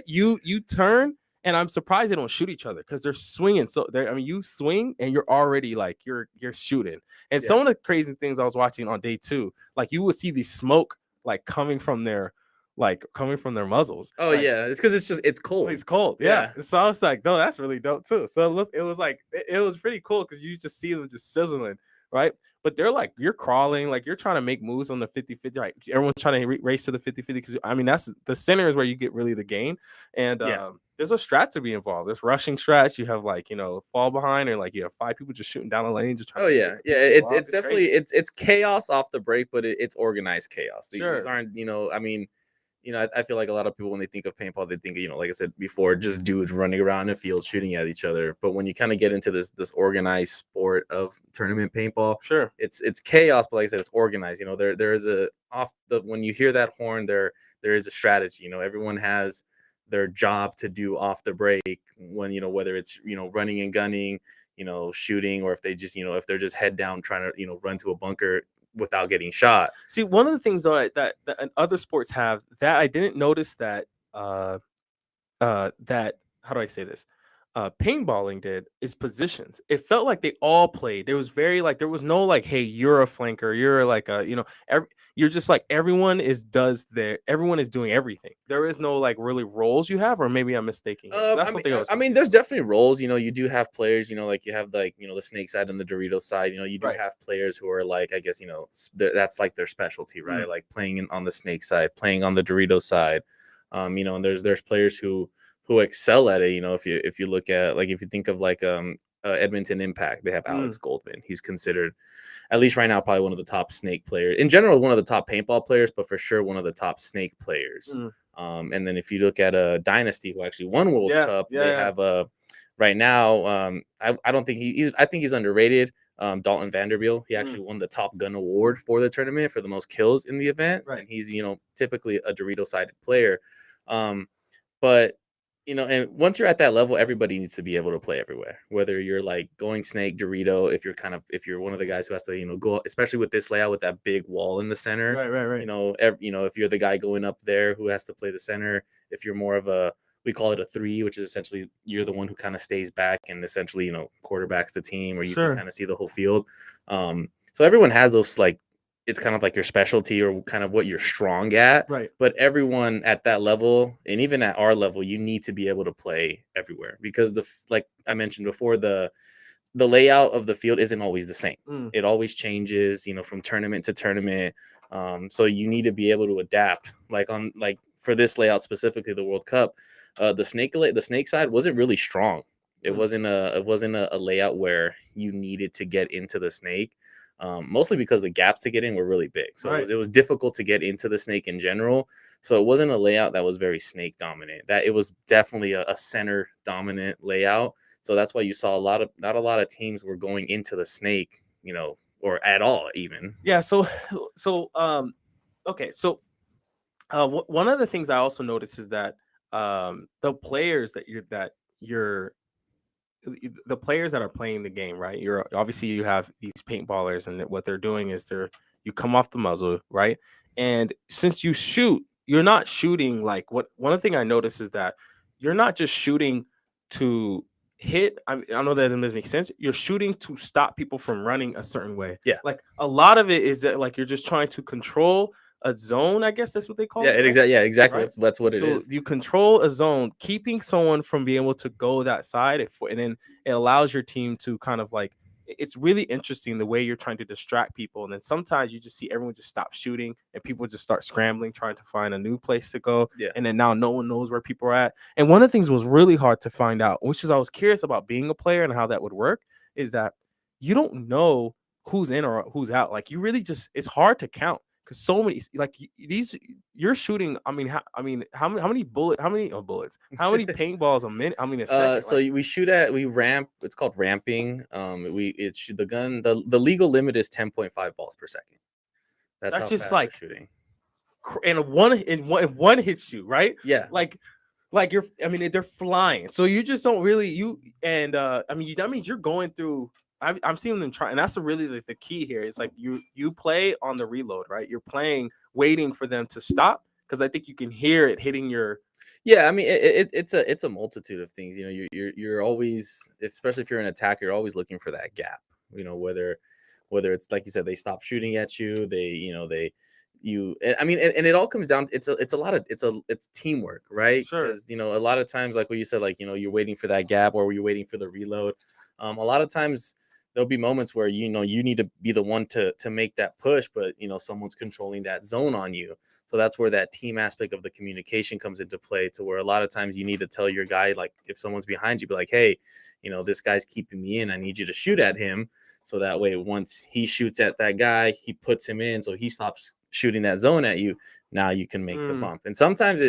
You turn, and I'm surprised they don't shoot each other because they're swinging. So I mean, you swing and you're already like you're shooting. And Yeah. some of the crazy things I was watching on day 2, like you would see the smoke like coming from their muzzles. Oh Like yeah, it's because it's cold. it's cold, yeah. Yeah. So I was like, no, that's really dope too. So it was like it was pretty cool because you just see them just sizzling, right? But they're like you're crawling, like you're trying to make moves on the 50-50, right? Everyone's trying to race to the 50-50 because I mean that's the center is where you get really the gain. And Yeah. there's a strat to be involved. There's rushing strats. You have like fall behind, or like you have 5 people just shooting down the lane, just trying Oh to yeah, yeah. It's definitely crazy. it's chaos off the break, but it's organized chaos. These Sure. aren't I mean, I feel like a lot of people when they think of paintball, they think like I said before, just dudes running around in a field shooting at each other. But when you kind of get into this organized sport of tournament paintball, Sure. it's chaos. But like I said, it's organized. There is a when you hear that horn, there is a strategy. Everyone has their job to do off the break when whether it's running and gunning, shooting, or if they just if they're just head down trying to run to a bunker without getting shot. See, one of the things though that other sports have that I didn't notice that that how do I say this? Paintballing did is positions. It felt like they all played. There was there was no like, hey, you're a flanker, you're like a you're just like everyone is doing everything. There is no like really roles you have, or maybe I'm mistaken here. That's something I was. I mean, there's definitely roles. You do have players. Like you have the snake side and the Dorito side. You do Right. have players who are like, I guess that's like their specialty, right? Like playing on the snake side, playing on the Dorito side. And there's players who excel at it. If you look at like if you think of like Edmonton Impact, they have Alex Goldman. He's considered, at least right now, probably one of the top snake players. In general, one of the top paintball players, but for sure one of the top snake players. And then if you look at a Dynasty who actually won World Cup, they have right now. I don't think I think he's underrated. Dalton Vanderbilt. He actually won the Top Gun award for the tournament for the most kills in the event. Right. And he's typically a Dorito sided player. But and once you're at that level, everybody needs to be able to play everywhere. Whether you're like going snake, Dorito, if you're one of the guys who has to go, especially with this layout with that big wall in the center. Right. If you're the guy going up there who has to play the center, if you're more of a, we call it a 3, which is essentially you're the one who kind of stays back and essentially quarterbacks the team, or you can kind of see the whole field. So everyone has those like. It's kind of like your specialty or kind of what you're strong at. Right. But everyone at that level, and even at our level, you need to be able to play everywhere because like I mentioned before, the layout of the field isn't always the same. It always changes, from tournament to tournament. So you need to be able to adapt. Like for this layout specifically, the World Cup, the snake side wasn't really strong. It wasn't a layout where you needed to get into the snake. Mostly because the gaps to get in were really big. So it was difficult to get into the snake in general. So it wasn't a layout that was very snake dominant. That it was definitely a center dominant layout. So that's why you saw not a lot of teams were going into the snake, or at all even. Yeah. Okay. So one of the things I also noticed is that the players the players that are playing the game, right? You're obviously you have these paintballers, and what they're doing is you come off the muzzle, right? And since you shoot, you're not shooting like one thing I noticed is that you're not just shooting to hit. I know that doesn't make sense. You're shooting to stop people from running a certain way. Yeah. Like a lot of it is that like you're just trying to control a zone, I guess that's what they call it. Right? Exactly. Right? That's what it is. So you control a zone, keeping someone from being able to go that side, and then it allows your team to kind of like. It's really interesting the way you're trying to distract people, and then sometimes you just see everyone just stop shooting, and people just start scrambling, trying to find a new place to go. Yeah. And then now no one knows where people are at. And one of the things was really hard to find out, which is I was curious about being a player and how that would work, is that you don't know who's in or who's out. Like you really it's hard to count. Because so many like these you're shooting. I mean, how many bullets? How many paintballs a minute? I mean, a second. So we ramp. It's called ramping. The legal limit is 10.5 balls per second. That's how just fast like we're shooting. And one hits you, right? Yeah. Like you're. I mean, they're flying, so you just don't really that means you're going through. I'm seeing them try, and that's really the key here. It's like you play on the reload, right? You're playing, waiting for them to stop, because I think you can hear it hitting your. Yeah, I mean, it's a multitude of things. You know, you're always, especially if you're an attacker, you're always looking for that gap. You know, whether it's like you said, they stop shooting at you, I mean, and it all comes down. It's a lot of it's teamwork, right? Sure. Because a lot of times, like what you said, like you're waiting for that gap or you're waiting for the reload. A lot of times there'll be moments where you need to be the one to make that push, but someone's controlling that zone on you. So that's where that team aspect of the communication comes into play, to where a lot of times you need to tell your guy, like if someone's behind you, be like, hey, this guy's keeping me in. I need you to shoot at him. So that way, once he shoots at that guy, he puts him in. So he stops shooting that zone at you. Now you can make the bump. And sometimes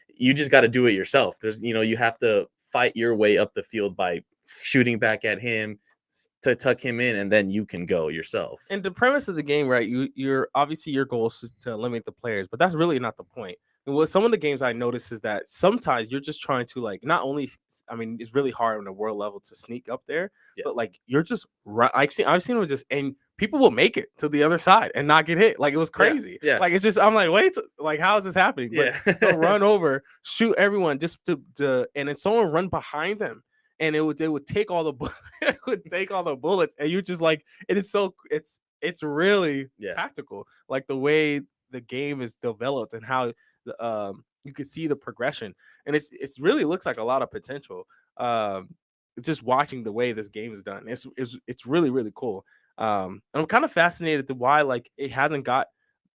you just got to do it yourself. You have to fight your way up the field by shooting back at him to tuck him in, and then you can go yourself. And the premise of the game, right? You're obviously, your goal is to eliminate the players, but that's really not the point. And what some of the games I notice is that sometimes you're just trying to, like, not only, I mean, it's really hard on the world level to sneak up there, but like you're just run. I've seen them just, and people will make it to the other side and not get hit. Like, it was crazy. Yeah. Like, it's just, I'm like, wait, like, how is this happening? But they'll run over, shoot everyone just to and then someone run behind them. And they would take all the it would take all the bullets, and you just like, and it's really tactical, like the way the game is developed and how you can see the progression, and it's really looks like a lot of potential. Just watching the way this game is done, it's really, really cool. And I'm kind of fascinated to why, like, it hasn't got.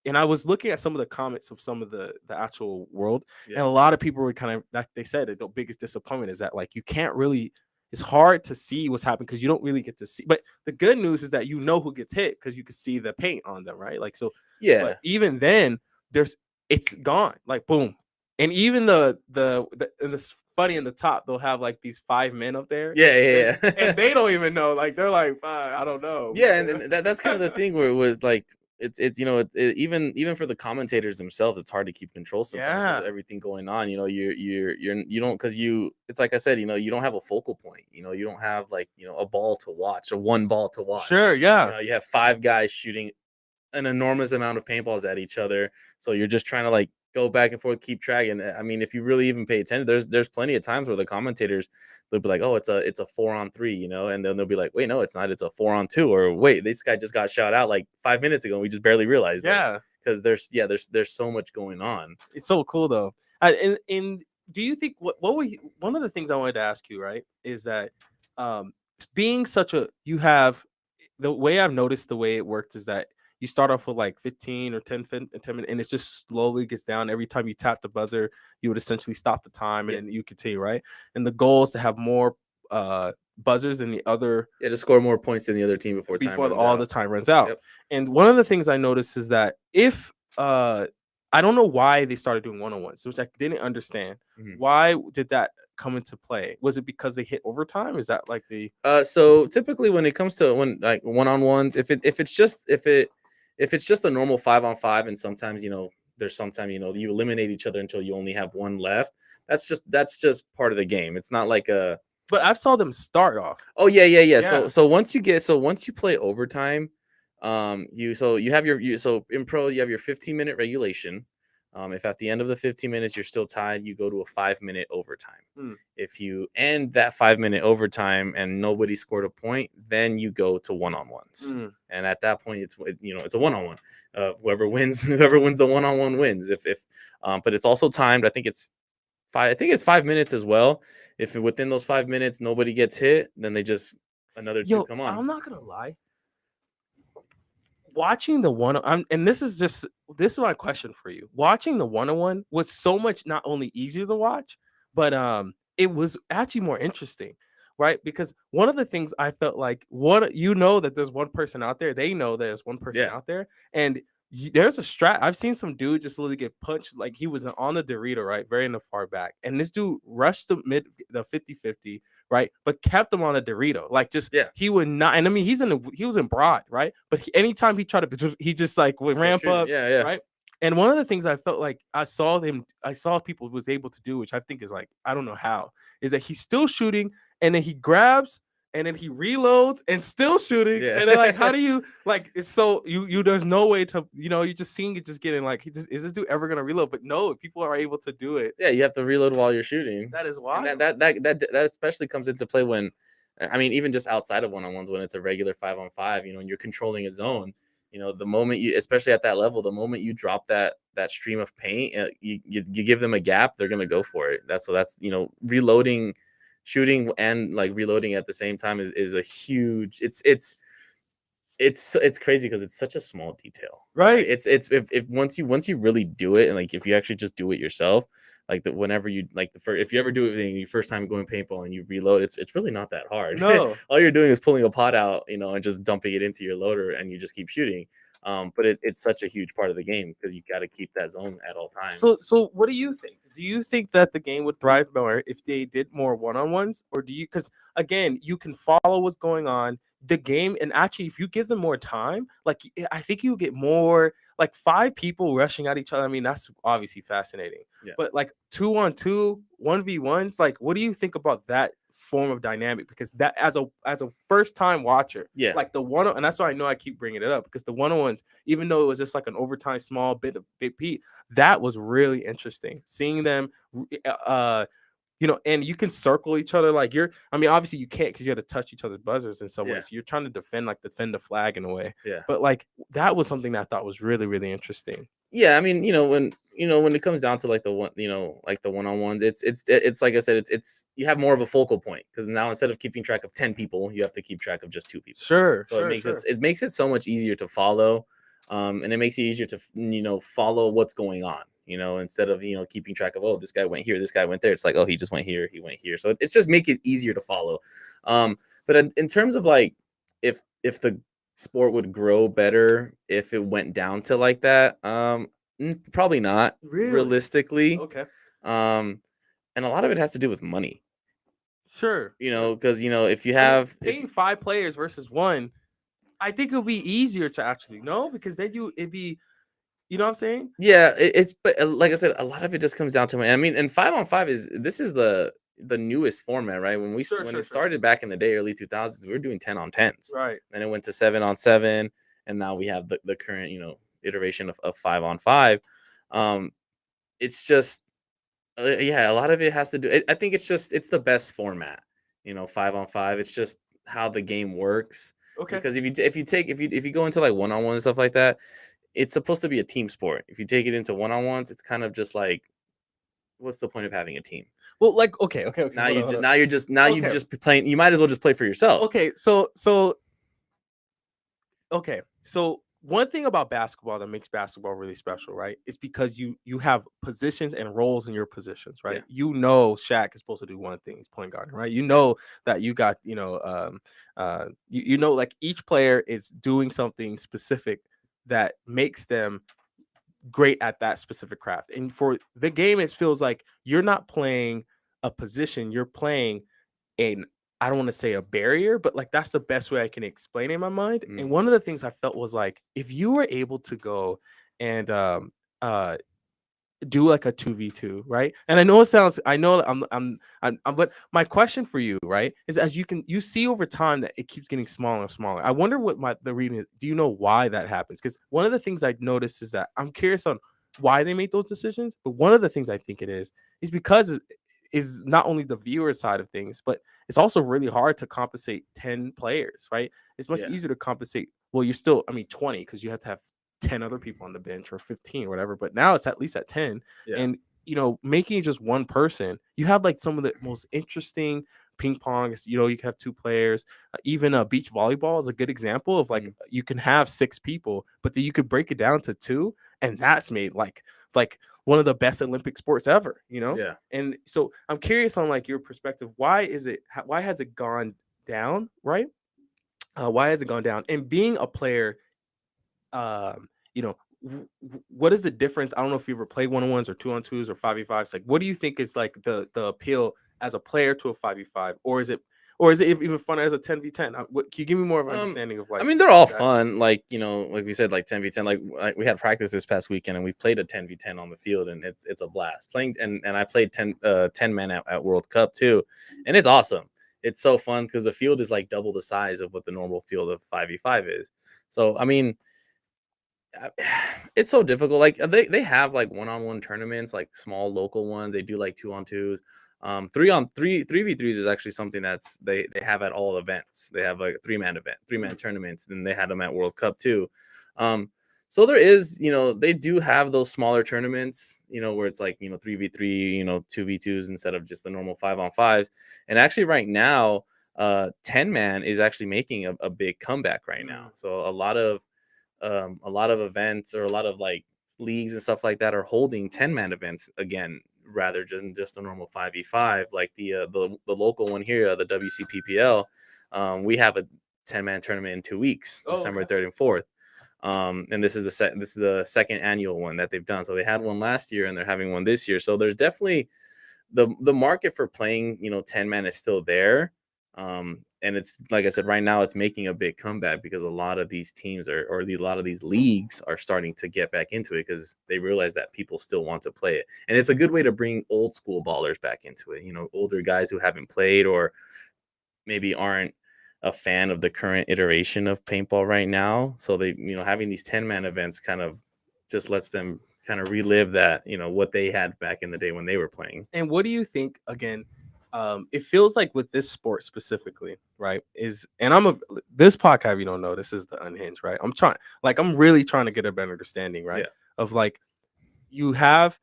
And I was looking at some of the comments of some of the actual world, and a lot of people were kind of, like they said, that the biggest disappointment is that, like, you can't really. It's hard to see what's happening because you don't really get to see. But the good news is that who gets hit because you can see the paint on them, right? Like, so. Yeah. But even then, it's gone. Like, boom. And even the and it's funny, in the top they'll have like these 5 men up there. Yeah. And they don't even know. Like, they're like, I don't know. Yeah, and that's kind of the thing where with like it's even for the commentators themselves, it's hard to keep control sometimes with everything going on. You don't, because it's like I said, you don't have a focal point. You don't have like a ball to watch, or one ball to watch. Sure, yeah. You have 5 guys shooting an enormous amount of paintballs at each other, so you're just trying to like go back and forth, keep track. And I mean, if you really even pay attention, there's plenty of times where the commentators, they'll be like, oh, it's a 4-on-3, and then they'll be like, wait, no, it's not, it's a 4-on-2, or wait, this guy just got shot out like 5 minutes ago and we just barely realized it. Because there's so much going on. It's so cool though. And do you think one of the things I wanted to ask you, right, is that being such a, you have, the way I've noticed the way it works is that you start off with like 15 or 10 minutes, and it just slowly gets down. Every time you tap the buzzer, you would essentially stop the time, and then you continue, right? And the goal is to have more buzzers than the other. Yeah, to score more points than the other team before all the time runs out. And one of the things I noticed is that if I don't know why they started doing one-on-ones, which I didn't understand. Why did that come into play? Was it because they hit overtime? Is that like the so typically when it comes to like one-on-ones, if it's just a normal 5-on-5, and sometimes there's sometimes you eliminate each other until you only have one left, that's just part of the game. It's not like a. But I saw them start off. Oh yeah. So once you play overtime, in pro you have your 15-minute regulation. If at the end of the 15 minutes you're still tied, you go to a 5-minute overtime. If you end that 5-minute overtime and nobody scored a point, then you go to one-on-ones. And at that point, it's a one-on-one. Whoever wins the one-on-one wins. But it's also timed. I think it's 5 minutes as well. If within those 5 minutes nobody gets hit, then they just another two come on. I'm not gonna lie. Watching the and this is my question for you. Watching the one-on-one was so much not only easier to watch, but it was actually more interesting, right? Because one of the things I felt like, that there's one person out there, they know there's one person out there, and there's a strat. I've seen some dude just literally get punched, like he was on the Dorito, right, very in the far back, and this dude rushed the 50-50, right, but kept him on a Dorito, like just he would not. And I mean, he was in broad, right, but anytime he tried to, he just like would ramp up, right. And one of the things I felt like I saw people was able to do, which I think is like, I don't know how, is that he's still shooting, and then he grabs and then he reloads and still shooting. Yeah. And then like, how do you like? It's so you there's no way to you just seeing it just getting like, is this dude ever gonna reload? But no, people are able to do it. Yeah, you have to reload while you're shooting. That is And wild. that especially comes into play when, I mean, even just outside of one-on-ones, when it's a regular 5-on-5, and you're controlling a zone, the moment you, especially at that level, the moment you drop that stream of paint, you give them a gap, they're gonna go for it. That's reloading, shooting, and like reloading at the same time is a huge. It's crazy because it's such a small detail, Right. It's if once you really do it, and like if you actually just do it yourself, like whenever you like if you ever do it your first time going paintball and you reload, it's really not that hard. No. All you're doing is pulling a pot out, and just dumping it into your loader, and you just keep shooting. But it's such a huge part of the game because you got to keep that zone at all times. So what do you think? Do you think that the game would thrive more if they did more one-on-ones, or do you? Because again, you can follow what's going on the game, and actually, if you give them more time, like I think you get more like 5 people rushing at each other. I mean, that's obviously fascinating. Yeah. But like 2-on-2, 1v1s, like what do you think about that form of dynamic? Because that as a first time watcher, Yeah, like the one, and that's why I know I keep bringing it up, because the one-on-ones, even though it was just like an overtime small bit of big Pete, that was really interesting seeing them and you can circle each other like I mean, obviously you can't because you have to touch each other's buzzers in some way. So you're trying to defend the flag in a way. Yeah. But like that was something that I thought was really, really interesting. Yeah, I mean, when it comes down to like the one, like the one-on-ones, it's like I said, it's you have more of a focal point because now instead of keeping track of 10 people, you have to keep track of just 2 people. Sure. So it makes it so much easier to follow, and it makes it easier to follow what's going on. Instead of keeping track of, oh, this guy went here, this guy went there. It's like, oh, he just went here, he went here. So it's just make it easier to follow. But in terms of like if the sport would grow better if it went down to like that, probably not. Really? Realistically. Okay. And a lot of it has to do with money. Sure. Because if you have paying 5 players versus 1, I think it would be easier to actually know, because then it'd be, you know what I'm saying? Yeah, but like I said, a lot of it just comes down to money. I mean, and 5-on-5 is the newest format, right? When it started back in the day, early 2000s, we were doing 10-on-10s. Right. Then it went to 7-on-7, and now we have the current, iteration of 5-on-5. It's just, a lot of it has to do. I think it's the best format, 5-on-5. It's just how the game works. Okay. Because if you go into like one-on-one and stuff like that, it's supposed to be a team sport. If you take it into one-on-ones, it's kind of just like, what's the point of having a team? Well, like, okay. Now you're just playing. You might as well just play for yourself. Okay, so one thing about basketball that makes basketball really special, right, is because you have positions and roles in your positions, right? Yeah. Shaq is supposed to do one thing, he's point guard, right? That you got, like each player is doing something specific that makes them great at that specific craft. And for the game, it feels like you're not playing a position, you're playing I don't want to say a barrier, but like that's the best way I can explain it in my mind. And one of the things I felt was like, if you were able to go and do like a 2v2, right? And but my question for you, right, is as you see over time that it keeps getting smaller and smaller. I wonder what the reading is. Do you know why that happens? Because one of the things I noticed is that I'm curious on why they make those decisions, but one of the things I think it is because is not only the viewer side of things, but it's also really hard to compensate 10 players, right? It's much easier to compensate. Well, you're still, 20, because you have to have 10 other people on the bench, or 15 or whatever, but now it's at least at 10. And making it just one person, you have like some of the most interesting ping pong. You can have 2 players. Even beach volleyball is a good example of like you can have 6 people, but then you could break it down to 2, and that's made like one of the best Olympic sports ever. Yeah. And so I'm curious on like your perspective. Why has it gone down, right? Why has it gone down? And being a player, what is the difference? I don't know if you ever played 1-on-1s or 2-on-2s or 5v5s. Like, what do you think is like the appeal as a player to a 5v5, or is it even fun as a 10v10? Can you give me more of an understanding of like? I mean, they're all fun. Like like we said, like 10v10. Like we had practice this past weekend, and we played a 10v10 on the field, and it's a blast playing. And I played 10 men at World Cup too, and it's awesome. it's so fun because the field is like double the size of what the normal field of 5v5 is. So I mean, it's so difficult. Like they have like one-on-one tournaments, like small local ones. They do like 2-on-2s. 3v3s is actually something that's they have at all events. They have like a 3-man tournaments, and they had them at World Cup too. So there is, they do have those smaller tournaments, where it's like, 3v3, 2v2s instead of just the normal 5-on-5s. And actually right now, 10-man is actually making a big comeback right now. So a lot of events or a lot of like leagues and stuff like that are holding 10-man events again, rather than just a normal 5v5. Like the local one here, the WCPPL, we have a 10-man tournament in 2 weeks, December 3rd and 4th. And this is the second annual one that they've done. So they had one last year and they're having one this year. So there's definitely the market for playing, 10-man is still there. And it's like I said, right now it's making a big comeback because a lot of these teams a lot of these leagues are starting to get back into it because they realize that people still want to play it. And it's a good way to bring old school ballers back into it, older guys who haven't played or maybe aren't a fan of the current iteration of paintball right now. So they, having these 10-man events kind of just lets them kind of relive that, what they had back in the day when they were playing. And what do you think, again, it feels like with this sport specifically, right? This podcast, if you don't know, this is the Unhinged, right? I'm really trying to get a better understanding, right? Yeah. Of like, you have,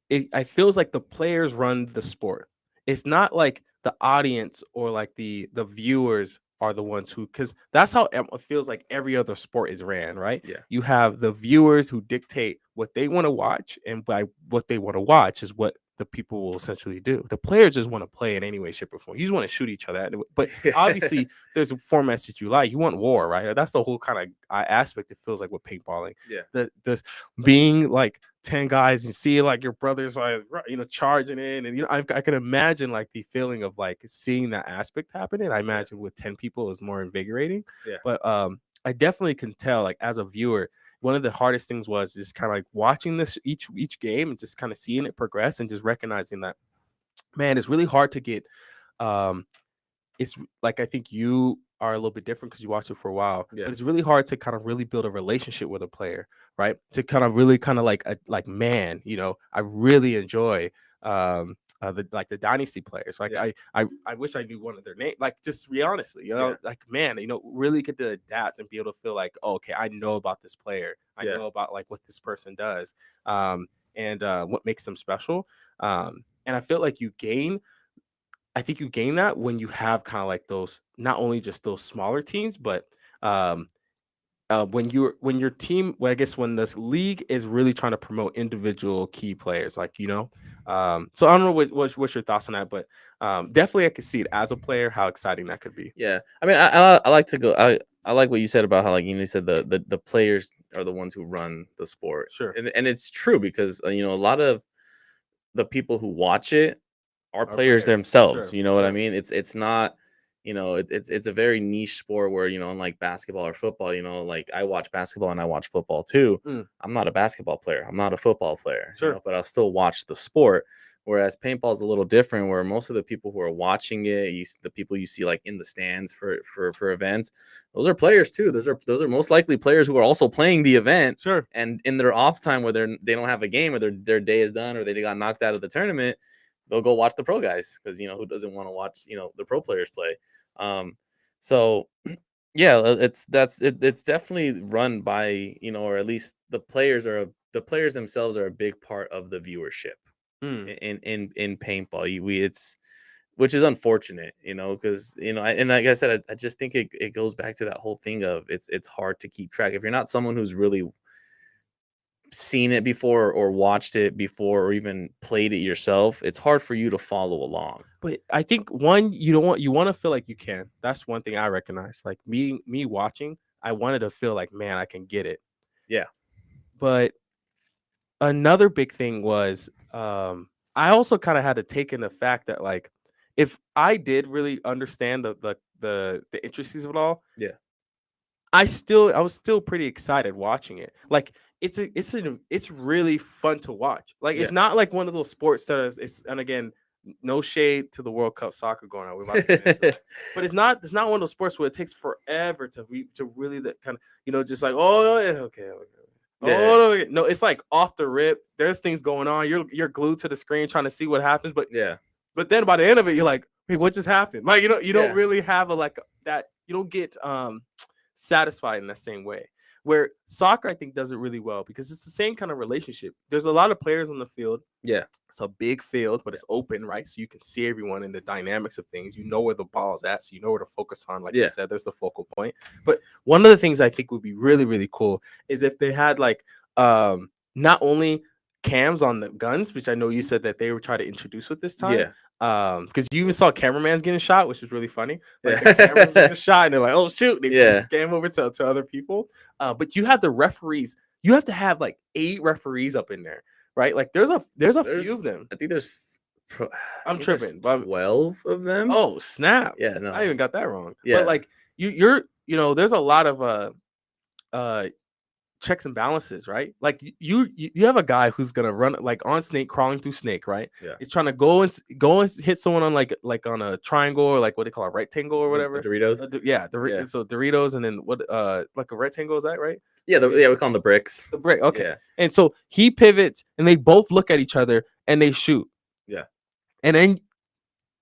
it feels like the players run the sport. It's not like the audience or like the viewers are the ones who, because that's how it feels like every other sport is ran, right? Yeah. You have the viewers who dictate what they want to watch, and by what they want to watch is what the people will essentially do. The players just want to play in any way, shape, or form. You just want to shoot each other. But obviously, there's formats that you like. You want war, right? That's the whole kind of aspect. It feels like with paintballing. Yeah. The being like 10 guys and see like your brothers like charging in, and I can imagine like the feeling of like seeing that aspect happen. And I imagine with 10 people is more invigorating. Yeah. But I definitely can tell, like, as a viewer, one of the hardest things was just kind of like watching this each game and just kind of seeing it progress and just recognizing that, man, it's really hard to get it's like, I think you are a little bit different because you watched it for a while. Yeah. But it's really hard to kind of really build a relationship with a player, right? To kind of really kind of like, man, I really enjoy the dynasty players. Like, Yeah. I wish I knew one of their name. Like, just be honestly, Yeah. like, man, really get to adapt and be able to feel like, oh, okay, I know about this player. I Yeah. know about like what this person does, and what makes them special. And I feel like I think you gain that when you have kind of like those, not only just those smaller teams, but when your team, well, I guess when this league is really trying to promote individual key players, like, so I don't know what's your thoughts on that, but definitely I could see it as a player how exciting that could be. Yeah. I mean, I like to go. I like what you said about how, like, you said the players are the ones who run the sport. Sure. And it's true because a lot of the people who watch it are players players, themselves. sure, You know what I sure. mean? It's not, it's a very niche sport where, unlike basketball or football, like I watch basketball and I watch football too. I'm not a basketball player. I'm not a football player, Sure. but I'll still watch the sport. Whereas paintball is a little different, where most of the people who are watching it, the people you see like in the stands for events, those are players too. Those are most likely players who are also playing the event. Sure. And in their off time, where they don't have a game, or their day is done, or they got knocked out of the tournament, they'll go watch the pro guys because who doesn't want to watch the pro players play. So yeah, it's definitely run by or at least the players themselves are a big part of the viewership in paintball. Which is unfortunate, because and like I said, I just think it goes back to that whole thing of it's hard to keep track if you're not someone who's really seen it before or watched it before or even played it yourself. It's hard for you to follow along. But I think you want to feel like you can. That's one thing I recognize. Like me watching, I wanted to feel like, man, I can get it. Yeah. But another big thing was I also kind of had to take in the fact that, like, if I did really understand the intricacies of it all, Yeah. I was still pretty excited watching it. Like, it's really fun to watch. Like, it's not like one of those sports that is, and again, no shade to the World Cup soccer going on. We're about to get into that. But it's not one of those sports where it takes forever to really that kind of, just like, oh yeah, okay. Oh no, it's like off the rip. There's things going on. You're glued to the screen trying to see what happens, but then by the end of it, you're like, hey, what just happened? Like, you don't really have that. You don't get satisfied in the same way. Where soccer, I think, does it really well because it's the same kind of relationship. There's a lot of players on the field. Yeah. It's a big field, but it's open, right? So you can see everyone in the dynamics of things. You know where the ball's at, so you know where to focus on. Like you said, there's the focal point. But one of the things I think would be really, really cool is if they had not only cams on the guns, which I know you said that they were trying to introduce with this time. Because you even saw cameramans getting shot, which is really funny. Like the cameras getting shot, and they're like, "Oh shoot!" They scam over to other people. But you have the referees. You have to have 8 referees up in there, right? Like there's a few of them. I think there's. I'm tripping. 12 of them. Oh snap! Yeah, no, I even got that wrong. Yeah, but you're there's a lot of checks and balances, right? Like you have a guy who's gonna run on snake, crawling through snake, right? Yeah, he's trying to go and hit someone on like on a triangle or what they call a rectangle or whatever. Doritos. So Doritos, and then what like a rectangle, is that right? Yeah, we call them the bricks. The brick, okay. And so he pivots, and they both look at each other and they shoot. Yeah, and then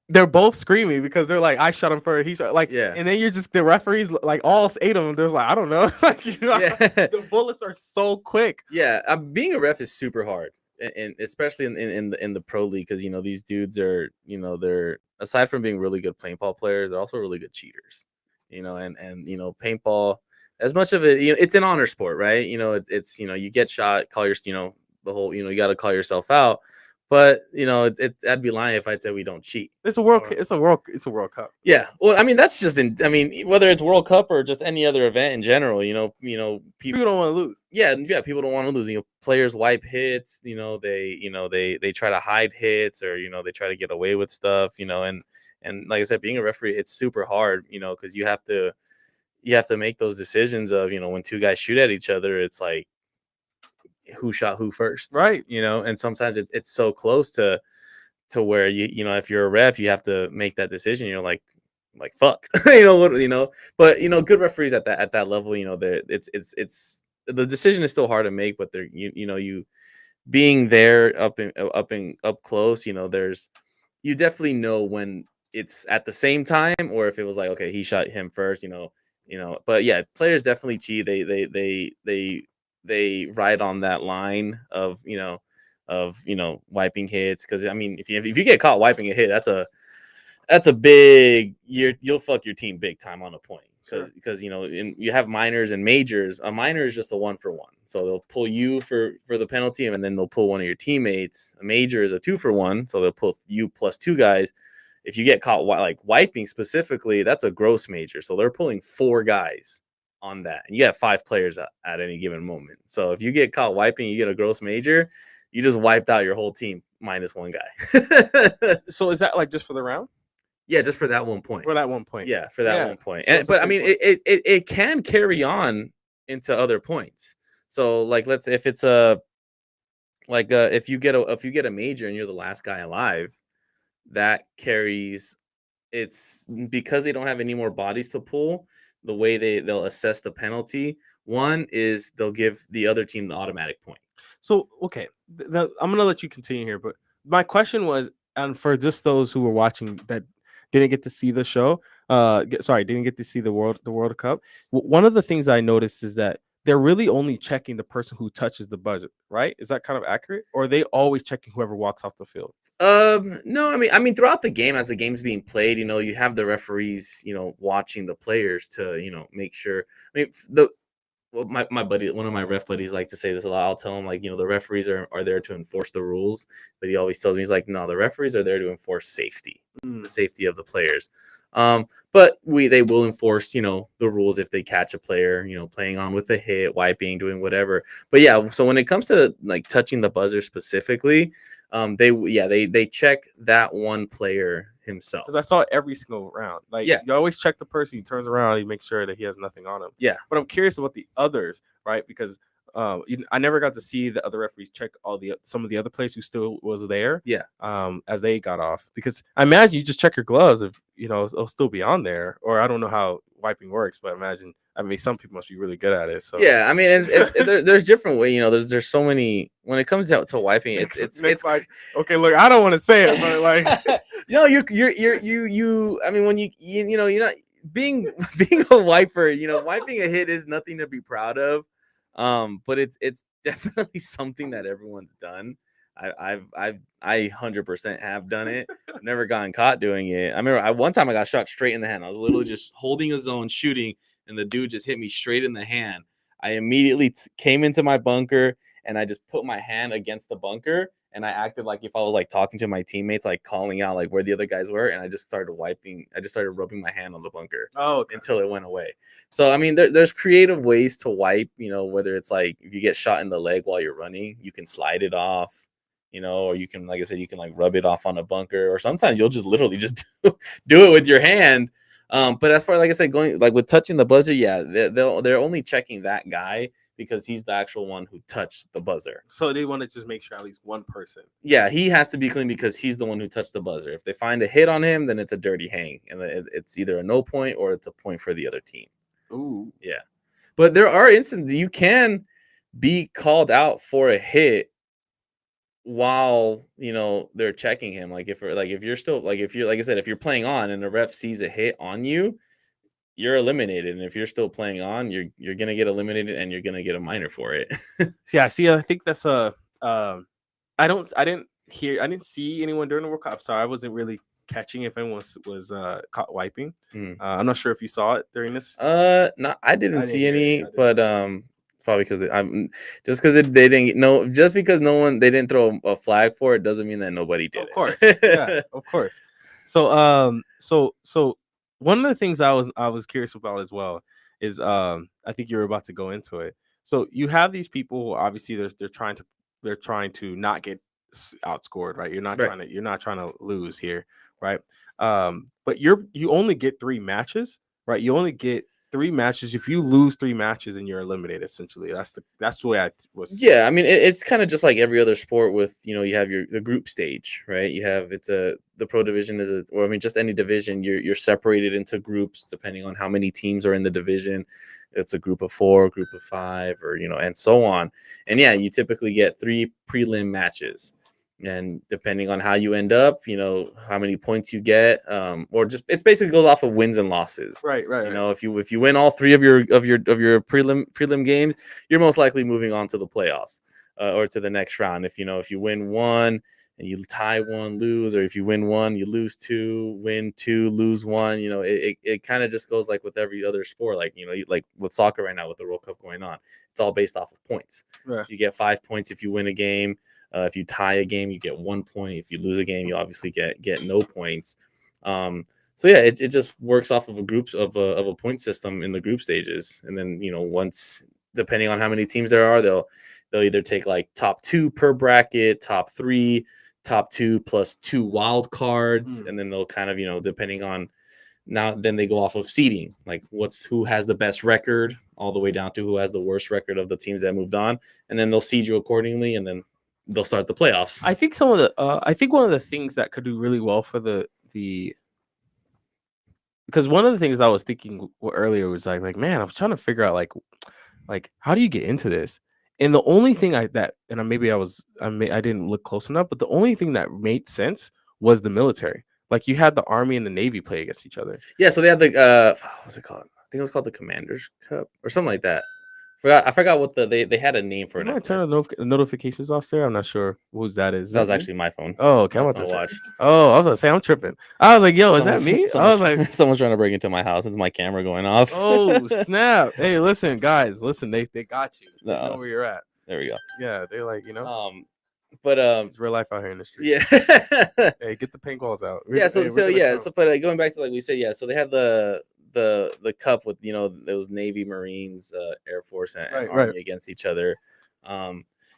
they're both screaming because they're like, I shot him first. He shot and then you're just the referees, all 8 of them. There's I don't know, the bullets are so quick. Yeah, being a ref is super hard, and especially in the pro league because these dudes are they're, aside from being really good paintball players, they're also really good cheaters. And paintball, as much of it, it's an honor sport, right? It's you get shot, call your the whole you got to call yourself out. But I'd be lying if I'd say we don't cheat. It's a world cup. Yeah, well, I mean that's just whether it's World Cup or just any other event in general. People don't want to lose. Yeah, people don't want to lose. Players wipe hits. They try to hide hits, or they try to get away with stuff. And like I said, being a referee, it's super hard. Because you have to make those decisions of when 2 guys shoot at each other. It's like, who shot who first, right? And sometimes it's so close to where if you're a ref, you have to make that decision. You're like fuck, but good referees at that level, it's the decision is still hard to make, but they're you being there up close, there's, you definitely know when it's at the same time, or if it was like, okay, he shot him first, but yeah, players definitely cheat. They ride on that line of wiping hits, because if you get caught wiping a hit, that's a big, you'll fuck your team big time on a point, because you have minors and majors. A minor is just a 1-for-1, so they'll pull you for the penalty, and then they'll pull one of your teammates. A major is a 2-for-1, so they'll pull you plus 2 guys. If you get caught wiping specifically, that's a gross major, so they're pulling 4 guys on that, and you have 5 players at any given moment. So if you get caught wiping, you get a gross major, you just wiped out your whole team minus 1 guy. So is that just for the round? Yeah, just for that 1 point. For that 1 point. Yeah, for that 1 point. But it can carry on into other points. So if it's if you get a major and you're the last guy alive, that carries. It's because they don't have any more bodies to pull. The way they'll assess the penalty, one is they'll give the other team the automatic point. So, okay, I'm going to let you continue here, but my question was, and for just those who were watching that didn't get to see the show, didn't get to see the World Cup, one of the things I noticed is that they're really only checking the person who touches the buzzer, right? Is that kind of accurate? Or are they always checking whoever walks off the field? No, I mean throughout the game, as the game's being played, you have the referees, watching the players to, make sure. My buddy, one of my ref buddies, like to say this a lot. I'll tell him the referees are there to enforce the rules, but he always tells me, he's like, no, the referees are there to enforce safety, the safety of the players. But they will enforce, the rules if they catch a player, playing on with a hit, wiping, doing whatever. But yeah, so when it comes to touching the buzzer specifically, they check that one player himself. Because I saw it every single round. You always check the person. He turns around, he makes sure that he has nothing on him. Yeah. But I'm curious about the others, right? Because I never got to see the other referees check some of the other players who still was there. Yeah. As they got off, because I imagine you just check your gloves if it'll still be on there, or I don't know how wiping works, but I mean, some people must be really good at it. So yeah, I mean, there's different way. There's so many when it comes down to wiping. It's like, okay, look, I don't want to say it, but like, you. I mean, when you're not being a wiper. Wiping a hit is nothing to be proud of. But it's definitely something that everyone's done. I 100% have done it. I've never gotten caught doing it. I remember one time I got shot straight in the hand. I was literally just holding a zone shooting, and the dude just hit me straight in the hand. I immediately came into my bunker, and I just put my hand against the bunker, and I acted like if I was like talking to my teammates, like calling out like where the other guys were, and I just started rubbing my hand on the bunker until it went away. So I mean, there's creative ways to wipe. Whether it's like if you get shot in the leg while you're running, you can slide it off. Or you can, like I said, you can like rub it off on a bunker, or sometimes you'll just literally just do it with your hand. But as far, like I said, going like with touching the buzzer, yeah, they're only checking that guy because he's the actual one who touched the buzzer. So they want to just make sure at least one person. Yeah, he has to be clean because he's the one who touched the buzzer. If they find a hit on him, then it's a dirty hang, and it's either a no point or it's a point for the other team. Ooh, yeah. But there are instances you can be called out for a hit while they're checking him. Like if you're still like I said, if you're playing on and the ref sees a hit on you, you're eliminated. And if you're still playing on, you're gonna get eliminated and you're gonna get a minor for it. Yeah, see, I think that's I didn't see anyone during the World Cup. Sorry, I wasn't really catching if anyone was caught wiping. I'm not sure if you saw it during this. No, I didn't see any, but probably because they didn't know. Just because they didn't throw a flag for it doesn't mean that nobody did. Of course, yeah, of course. So so one of the things I was curious about as well is I think you were about to go into it. So you have these people who obviously they're trying to not get outscored, right? You're not trying to lose here, right? But you only get 3 matches, right? You only get 3 matches. If you lose 3 matches, then you're eliminated. Essentially, that's the way I was. Yeah, I mean, it's kind of just like every other sport with you have the group stage, right? You have the pro division just any division. You're separated into groups depending on how many teams are in the division. It's a group of 4, group of 5, or and so on. And yeah, you typically get 3 prelim matches. And depending on how you end up, how many points you get, or just it's basically goes off of wins and losses. Right. If you win all 3 of your prelim games, you're most likely moving on to the playoffs or to the next round. If you win 1 and you tie 1, lose, or if you win 1, you lose 2, win 2, lose 1. It kind of just goes like with every other sport, like like with soccer right now with the World Cup going on. It's all based off of points. Right. You get 5 points if you win a game. If you tie a game, you get 1 point. If you lose a game, you obviously get no points. So yeah, it just works off of a point system in the group stages, and then once depending on how many teams there are, they'll either take like top 2 per bracket, top 3, top 2 plus 2 wild cards, and then they'll kind of depending on then they go off of seeding, like who has the best record, all the way down to who has the worst record of the teams that moved on, and then they'll seed you accordingly, and then they'll start the playoffs. I think one of the things that could do really well for the because one of the things I was thinking earlier was like man, I'm trying to figure out like how do you get into this? And the only thing I didn't look close enough, but the only thing that made sense was the military. Like you had the Army and the Navy play against each other. Yeah, so they had the what's it called? I think it was called the Commander's Cup or something like that. I forgot what they had a name for it. I turn the notifications off, sir. I'm not sure whose that is. That was actually my phone. Oh, okay. I'm about to watch. Oh, I was gonna say I'm tripping. I was like, yo, is that me? I was like, someone's trying to break into my house. It's my camera going off. Oh, snap. Hey, listen, guys, they got you. They know where you're at. There we go. Yeah, they're like, but it's real life out here in the street. Yeah. Hey, get the paintballs out. But going back to like we said, yeah, so they had the cup with those Navy, Marines, Air Force, and Army against each other.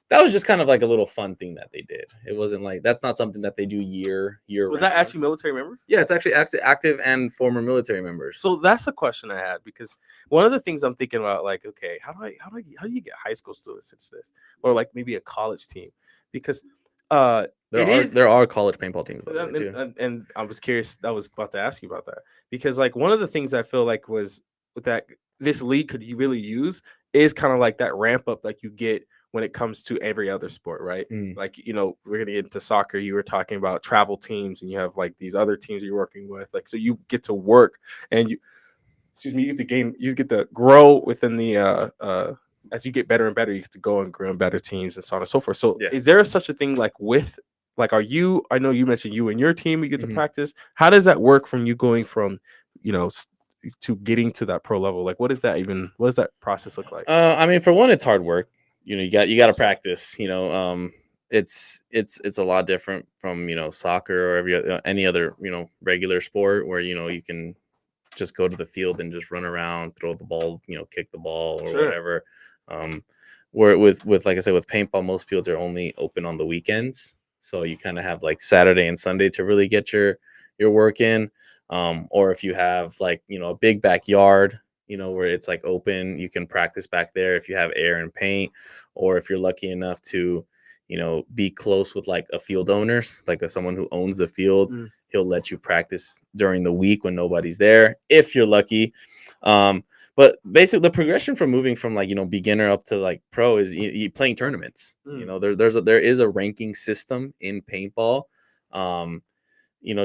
that was just kind of like a little fun thing that they did. It wasn't like that's not something that they do year Was round. that actually military members? Yeah, it's actually active and former military members. So that's a question I had, because one of the things I'm thinking about, like, okay, how do you get high school students into this, or like maybe a college team, because there are college paintball teams, by the way, too. And I was curious. I was about to ask you about that, because like one of the things I feel like was that this league could you really use is kind of like that ramp up like you get when it comes to every other sport, right? Like, we're gonna get into soccer. You were talking about travel teams, and you have like these other teams you're working with, like, so you get to work and you get to grow within the as you get better and better, you get to go and grow in better teams and so on and so forth. So is there such a thing like with like, I know you mentioned you and your team, you get to practice. How does that work from you going from, to getting to that pro level? Like, what does that process look like? I mean, for one, it's hard work. You got to practice. It's a lot different from soccer or any other regular sport where you can just go to the field and just run around, throw the ball, kick the ball or whatever. Where with like I said, with paintball, most fields are only open on the weekends, so you kind of have like Saturday and Sunday to really get your work in. Or if you have like a big backyard, where it's like open, you can practice back there if you have air and paint, or if you're lucky enough to be close with like a field owner, like someone who owns the field. He'll let you practice during the week when nobody's there, if you're lucky. But basically the progression from moving from like beginner up to like pro is you playing tournaments. There is a ranking system in paintball.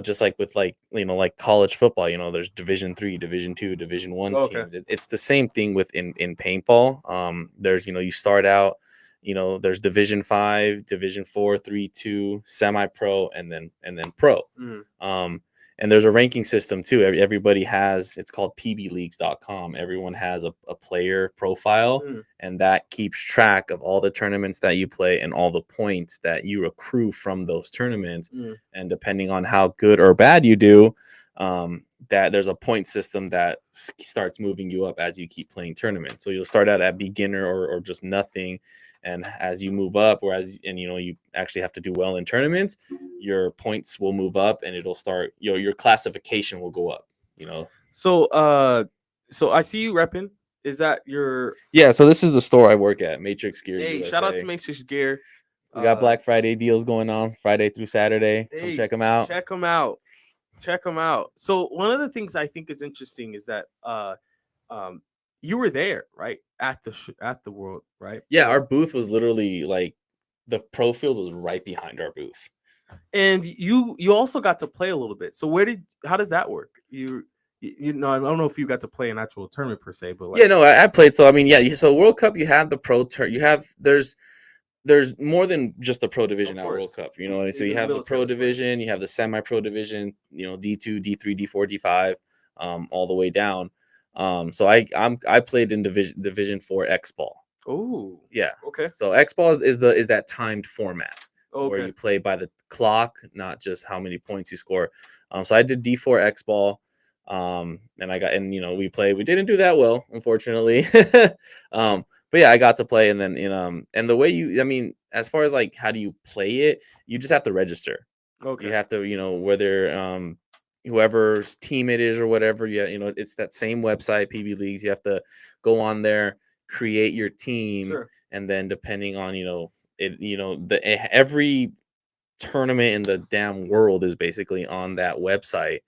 Just like with like like college football, there's Division 3, Division 2, Division 1 teams. It's the same thing in paintball. There's you start out, there's Division 5, Division 4, 3, 2, semi-pro, and then pro. And there's a ranking system too. Everybody has, it's called pbleagues.com. Everyone has a player profile, and that keeps track of all the tournaments that you play and all the points that you accrue from those tournaments. And depending on how good or bad you do, that there's a point system that starts moving you up as you keep playing tournaments. So you'll start out at beginner or just nothing. And as you move up, you actually have to do well in tournaments, your points will move up, and it'll start your classification will go up. So I see you repping. Is that your? Yeah. So this is the store I work at, Matrix Gear. Hey, USA. shout out to Matrix Gear. We got Black Friday deals going on Friday through Saturday. Come check them out. Check them out. So one of the things I think is interesting is that you were there, right, at the World, right? Yeah, our booth was literally like the pro field was right behind our booth. And you also got to play a little bit. So how does that work? I don't know if you got to play an actual tournament per se, but like, I played. So I mean, so World Cup, you had the pro turn. You have there's more than just the pro division at World Cup. So you have the pro division, you have the semi-pro division, D2, D3, D4, D5, all the way down. So I played in Division 4 X Ball. Oh, yeah. Okay. So X Ball is that timed format where you play by the clock, not just how many points you score. So I did D4 X Ball, and we played. We didn't do that well, unfortunately. But yeah, I got to play, and then and the way as far as like how do you play it, you just have to register. Okay. You have to whether whoever's team it is or whatever, it's that same website, PB Leagues. You have to go on there, create your team, and then depending on every tournament in the damn world is basically on that website.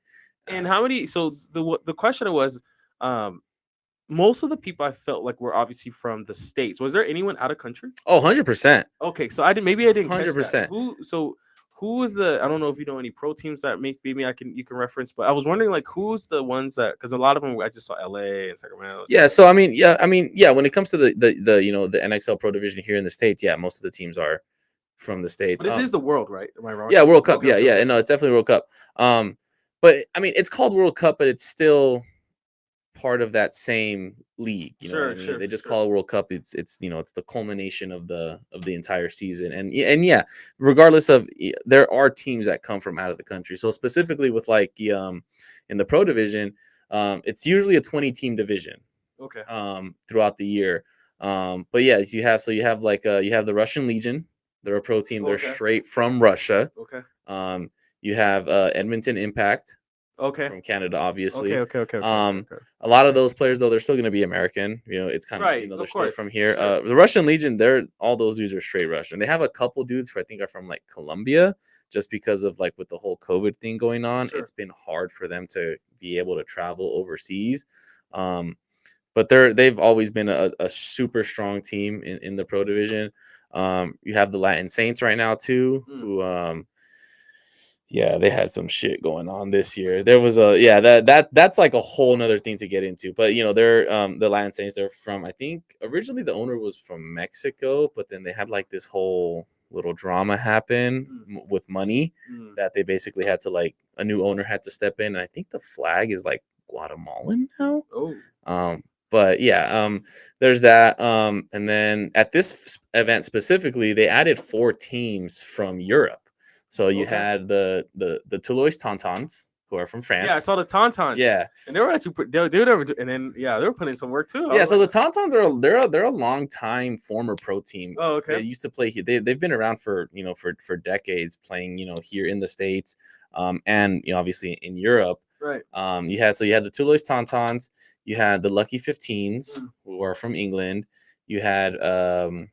And how many? So the question was, most of the people I felt like were obviously from the States. Was there anyone out of country? Oh, 100%. Okay, so I didn't 100%. Who was the? I don't know if you know any pro teams that maybe you can reference, but I was wondering like who's the ones that, because a lot of them I just saw LA and Sacramento. Yeah, so when it comes to the NXL Pro Division here in the States, yeah, most of the teams are from the States. But this is the World, right? Am I wrong? Yeah, World Cup. Yeah, no, it's definitely World Cup. But I mean, it's called World Cup, but it's still part of that same league. They just call it World Cup. It's the culmination of the entire season. And yeah, regardless of, there are teams that come from out of the country. So specifically with like in the pro division, it's usually a 20 team division. Okay. Throughout the year. But yeah, you have like you have the Russian Legion. They're a pro team. They're straight from Russia. Okay. You have Edmonton Impact Okay. from Canada, obviously. Okay. A lot of those players, though, they're still going to be American. It's kind of Right, they're of still course, from here. sure. The Russian Legion, all those dudes are straight Russian. They have a couple dudes who I think are from like Colombia, just because of like with the whole COVID thing going on. Sure. It's been hard for them to be able to travel overseas. But they've always been a super strong team in the pro division. You have the Latin Saints right now too, who yeah, they had some shit going on this year. There was that's like a whole nother thing to get into. But they're the Latin Saints, they're from, I think originally the owner was from Mexico, but then they had like this whole little drama happen with money that they basically had to, like, a new owner had to step in. And I think the flag is like Guatemalan now. But yeah, there's that. And then at this event specifically, they added 4 teams from Europe. So you had the Toulouse Tauntauns, who are from France. Yeah, I saw the Tauntauns. Yeah, and they were actually and then they were putting in some work too. Yeah, so the Tauntauns are they're a long time former pro team. Oh, okay. They used to play here. They've been around for for decades, playing here in the States, and obviously in Europe. Right. You had the Toulouse Tauntauns. You had the Lucky 15s, who are from England. You had I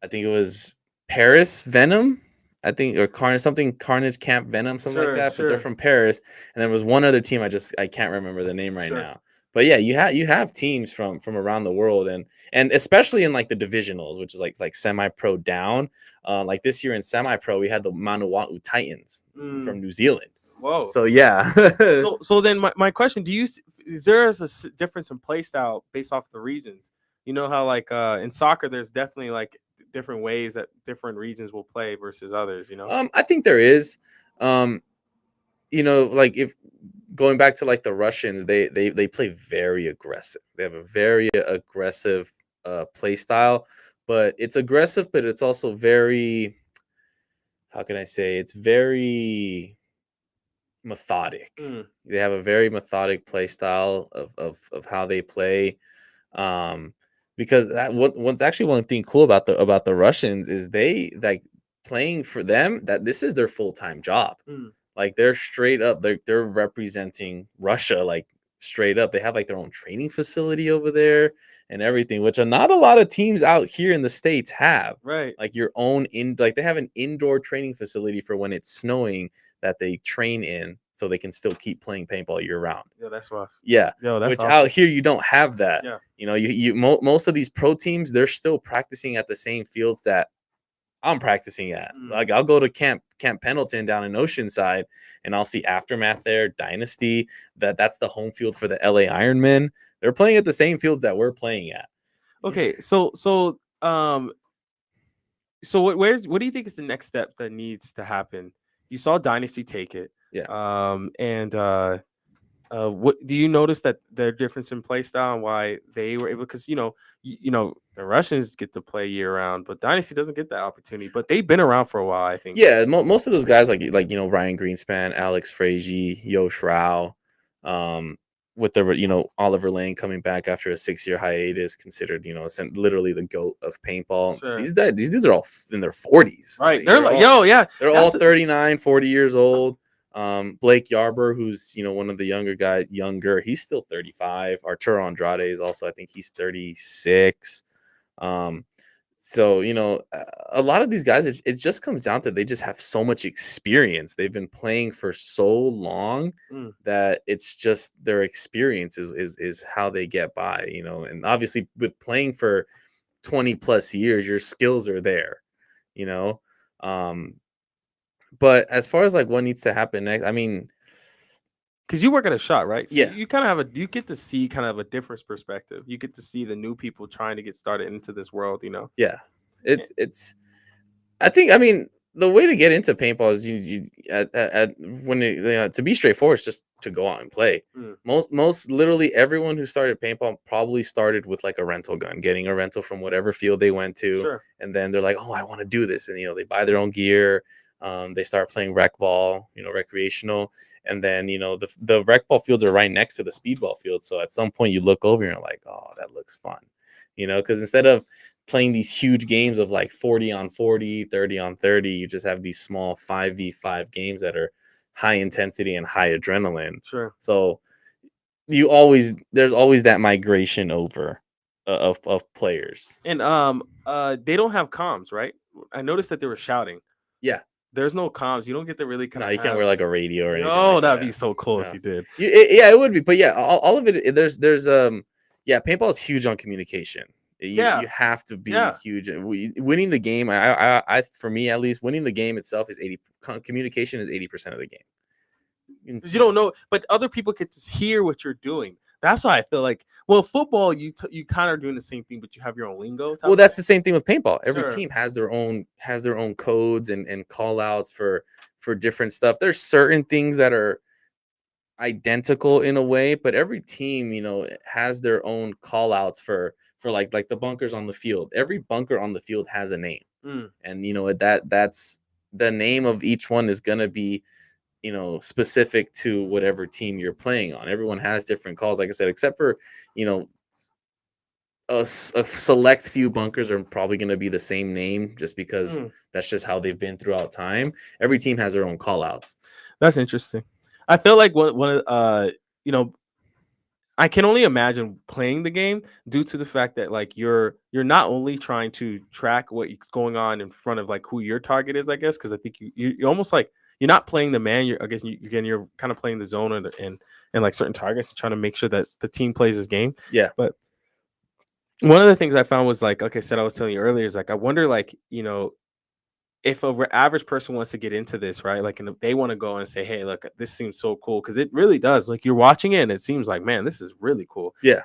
think it was Paris Venom. I think, or Carnage Camp Venom, something like that. But they're from Paris, and there was one other team I can't remember the name right now. But yeah, you have teams from around the world, and especially in like the divisionals, which is like semi-pro down. Like this year in semi-pro, we had the Manawatu Titans from New Zealand. Whoa. So yeah. so then my question: is there a difference in play style based off the regions? You know how like in soccer, there's definitely like different ways that different regions will play versus others. I think there is. Like, if going back to like the Russians, they play very aggressive. They have a very aggressive play style, but it's aggressive, but it's also very, how can I say, it's very methodic. They have a very methodic play style of how they play. Because what's actually one thing cool about the Russians is they, like, playing for them, that this is their full-time job. Like, they're straight up, they're representing Russia, like, straight up. They have like their own training facility over there and everything, which are not a lot of teams out here in the States have. Right. Like your own like they have an indoor training facility for when it's snowing that they train in, so they can still keep playing paintball year round. Yeah, that's rough. Yeah. That's which awesome. Out here you don't have that. Yeah. Most of these pro teams, they're still practicing at the same field that I'm practicing at. Like, I'll go to Camp Pendleton down in Oceanside, and I'll see Aftermath there, Dynasty. That's the home field for the LA Ironmen. They're playing at the same field that we're playing at. Okay, so what do you think is the next step that needs to happen? You saw Dynasty take it. Yeah. What do you notice that their difference in play style and why they were able? Because the Russians get to play year round, but Dynasty doesn't get that opportunity. But they've been around for a while, I think. Yeah, most of those guys like Ryan Greenspan, Alex Frazier, Yosh Rao, with the Oliver Lane coming back after a 6-year hiatus, considered literally the GOAT of paintball. Sure. These dudes are all in their 40s. Right. They're like, they're all 39, 40 years old. Blake Yarber, who's one of the younger guys, he's still 35. Arturo Andrade is also, I think he's 36. So a lot of these guys, it just comes down to they just have so much experience. They've been playing for so long that it's just their experience is how they get by. And obviously with playing for 20 plus years, your skills are there. But as far as like what needs to happen next, I mean, because you work at a shop, right? So yeah, you kind of you get to see kind of a different perspective. You get to see the new people trying to get started into this world. Yeah, it's. I mean, the way to get into paintball is to be straightforward, is just to go out and play. Most literally everyone who started paintball probably started with like a rental gun, getting a rental from whatever field they went to, and then they're like, oh, I want to do this, and they buy their own gear. They start playing rec ball, recreational, and then the rec ball fields are right next to the speedball field. So at some point you look over and you're like, oh, that looks fun, because instead of playing these huge games of like 40 on 40, 30 on 30, you just have these small 5v5 games that are high intensity and high adrenaline. Sure. So there's always that migration over of players. And they don't have comms, right? I noticed that they were shouting. Yeah. There's no comms. You don't get to really kind of. You can't wear like a radio or anything. Oh, like that'd that. be so cool if you did. Yeah, it would be. But yeah, all of it. There's paintball is huge on communication. You have to be huge. Winning the game, I for me at least, winning the game itself is 80. Communication is 80% of the game. Because you don't know, but other people get to hear what you're doing. That's why I feel like, well, football, you kind of are doing the same thing, but you have your own lingo. Well, that's the same thing with paintball. Every team has their own codes and call outs for different stuff. There's certain things that are identical in a way, but every team, has their own call outs for like the bunkers on the field. Every bunker on the field has a name. And that's the name of each one is going to be specific to whatever team you're playing on. Everyone has different calls, like I said, except for a select few bunkers are probably going to be the same name just because that's just how they've been throughout time. Every team has their own call outs. That's interesting. I feel like one I can only imagine playing the game due to the fact that like you're not only trying to track what's going on in front of like who your target is, I guess, because I think you almost like you're not playing the man. You're kind of playing the zone and like certain targets and trying to make sure that the team plays this game. Yeah. But one of the things I found was like I said, I was telling you earlier, is like I wonder like if an average person wants to get into this, right? Like, and if they want to go and say, hey, look, this seems so cool. Cause it really does. Like you're watching it and it seems like, man, this is really cool. Yeah.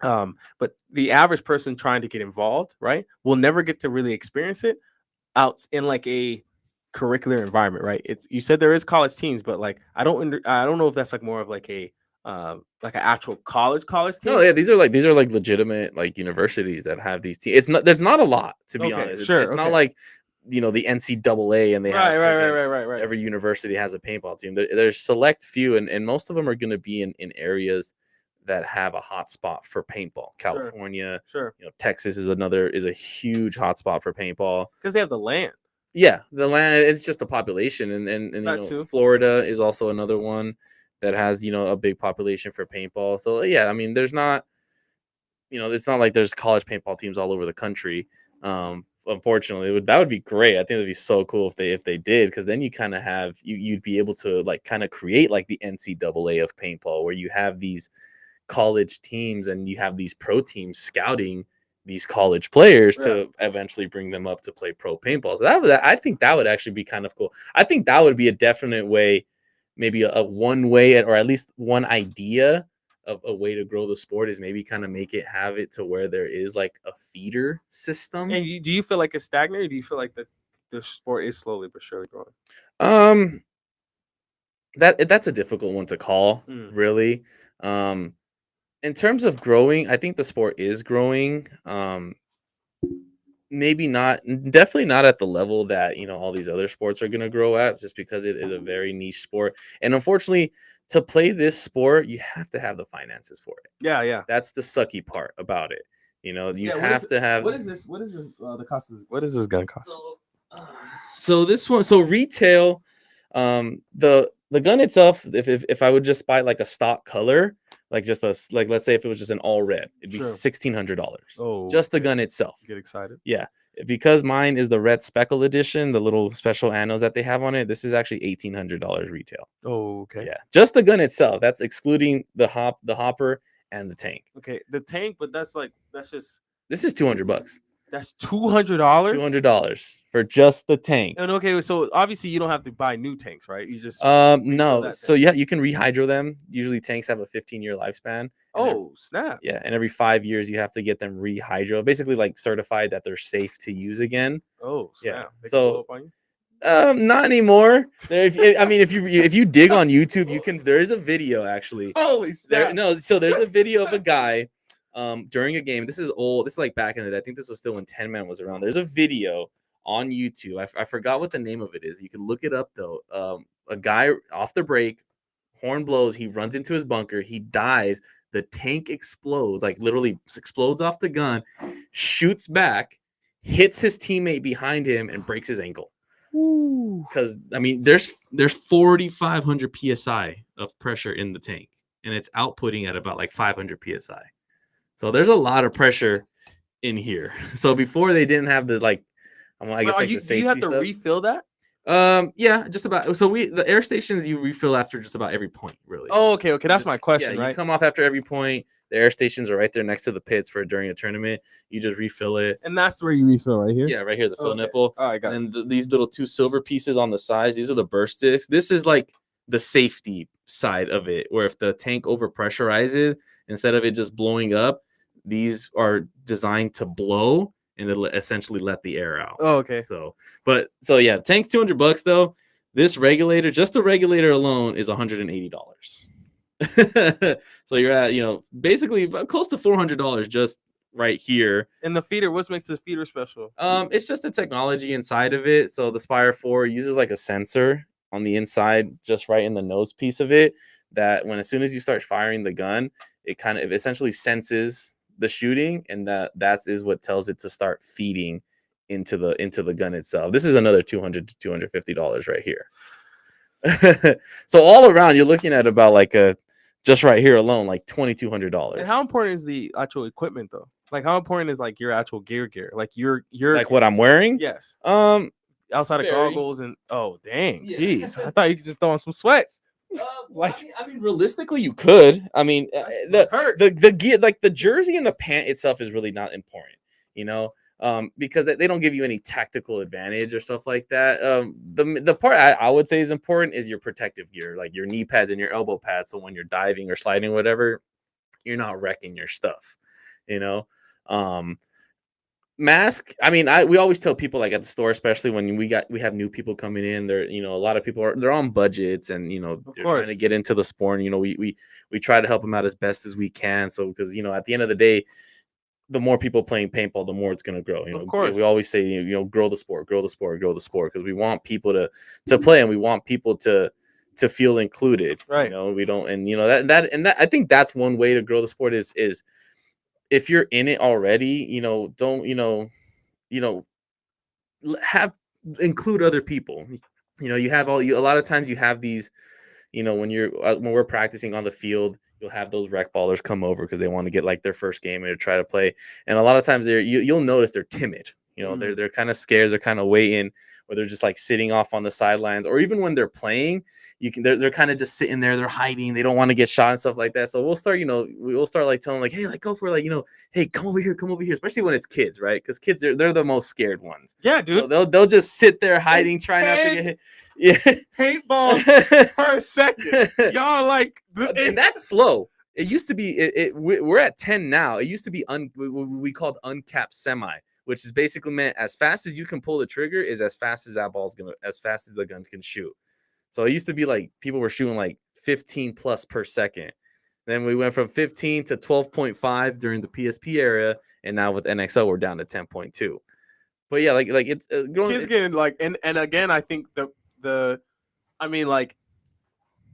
But the average person trying to get involved, right, will never get to really experience it out in like a curricular environment, right? You said there is college teams, but like, I don't know if that's like more of like an actual college team. No, yeah, these are like legitimate like universities that have these teams. There's not a lot, to be honest. It's not like the NCAA and they have right. Every university has a paintball team. There's select few, and most of them are going to be in areas that have a hot spot for paintball. California, sure. Texas is a huge hot spot for paintball because they have the land. Yeah, the land. It's just the population, and Florida is also another one that has a big population for paintball. So yeah, I mean, there's not, it's not like there's college paintball teams all over the country. Unfortunately, that would be great. I think it'd be so cool if they did, because then you kind of have you'd be able to like kind of create like the NCAA of paintball, where you have these college teams and you have these pro teams scouting these college players to eventually bring them up to play pro paintball. So I think that would actually be kind of cool. I think that would be a definite way, maybe a one way, or at least one idea of a way to grow the sport, is maybe kind of have it to where there is like a feeder system. And do you feel like it's stagnant, or do you feel like the sport is slowly but surely growing? That's a difficult one to call, really. In terms of growing, I think the sport is growing. Maybe not, definitely not at the level that all these other sports are going to grow at, just because it is a very niche sport. And unfortunately, to play this sport, you have to have the finances for it. Yeah. That's the sucky part about it. You have to have. What is this? The cost of this? What is this gun cost? So this one, retail, the gun itself, if I would just buy like a stock color, like let's say if it was just an all red, it'd be $1,600. Oh, just the gun itself. Get excited. Yeah, because mine is the red speckle edition, the little special anodes that they have on it. This is actually $1,800 retail. Oh, okay. Yeah, just the gun itself. That's excluding the hopper and the tank. Okay, the tank, but that's just. This is $200. That's $200. $200 for just the tank. And okay, so obviously you don't have to buy new tanks, right? You just no. So yeah, you can rehydro them. Usually tanks have a 15-year lifespan. Oh, snap! Yeah, and every 5 years you have to get them rehydro, basically like certified that they're safe to use again. Oh, snap! Yeah. So not anymore. If you dig on YouTube, you can. There is a video actually. Holy snap! So there's a video of a guy. During a game, this is old. This is like back in the day. I think this was still when 10 Man was around. There's a video on YouTube. I forgot what the name of it is. You can look it up though. A guy off the break, horn blows. He runs into his bunker. He dies. the tank explodes, like literally explodes off the gun, shoots back, hits his teammate behind him, and breaks his ankle. Because I mean, there's 4,500 psi of pressure in the tank, and it's outputting at about like 500 psi. So there's a lot of pressure in here. So before they didn't have the like, I guess like the safety do you have to stuff. refill that? Yeah, just about. So the air stations you refill after just about every point, really. Oh, okay. That's my question, right? You come off after every point. The air stations are right there next to the pits for during a tournament. You just refill it, and that's where you refill right here. Yeah, right here, the fill nipple. Oh, I got and then these little 2 silver pieces on the sides. These are the burst sticks. This is like the safety side of it, where if the tank overpressurizes, instead of it just blowing up, these are designed to blow. And it'll essentially let the air out. Oh, okay. So yeah, tank's $200 though. This regulator, just the regulator alone, is $180. So you're at, basically close to $400 just right here. And the feeder, what makes this feeder special? It's just the technology inside of it. So the Spire 4 uses like a sensor on the inside, just right in the nose piece of it, that as soon as you start firing the gun, it essentially senses the shooting, and that is what tells it to start feeding into the gun itself. This is another $200 to $250 right here. So all around, you're looking at about like just right here alone, like $2,200. And how important is the actual equipment though? Like how important is like your actual gear? Like your like what I'm wearing? Yes. Outside of very. Goggles and dang, jeez, I thought you could just throw on some sweats. I mean, realistically, you could. I mean, the gear, like the jersey and the pant itself, is really not important, because they don't give you any tactical advantage or stuff like that. The part I would say is important is your protective gear, like your knee pads and your elbow pads, so when you're diving or sliding or whatever, you're not wrecking your stuff, Mask. I mean, we always tell people, like at the store, especially when we have new people coming in, they're a lot of people they're on budgets, and they're trying to get into the sport, and we try to help them out as best as we can. So because at the end of the day, the more people playing paintball, the more it's going to grow. Of course, we always say grow the sport, because we want people to play, and we want people to feel included. Right. We don't, and that I think that's one way to grow the sport is if you're in it already, don't include other people. You have a lot of times you have these, when we're practicing on the field, you'll have those rec ballers come over because they want to get like their first game and try to play. And a lot of times you'll notice they're timid. They're kind of scared. They're kind of waiting, or they're just like sitting off on the sidelines, or even when they're playing, they're kind of just sitting there. They're hiding. They don't want to get shot and stuff like that. So we'll start like telling them like, hey, like go for it. Like, hey, come over here, especially when it's kids, right? Because kids they're the most scared ones. Yeah, dude. So they'll just sit there hiding, trying not to get hit. Yeah, paintballs per second. Y'all like, and that's slow. It used to be. We're at 10 now. It used to be we called uncapped semi, which is basically meant as fast as you can pull the trigger is as fast as as fast as the gun can shoot. So it used to be like people were shooting like 15 plus per second. Then we went from 15 to 12.5 during the PSP era, and now with NXO we're down to 10.2. But yeah, like it's growing. Kids getting like, and again, I think I mean, like,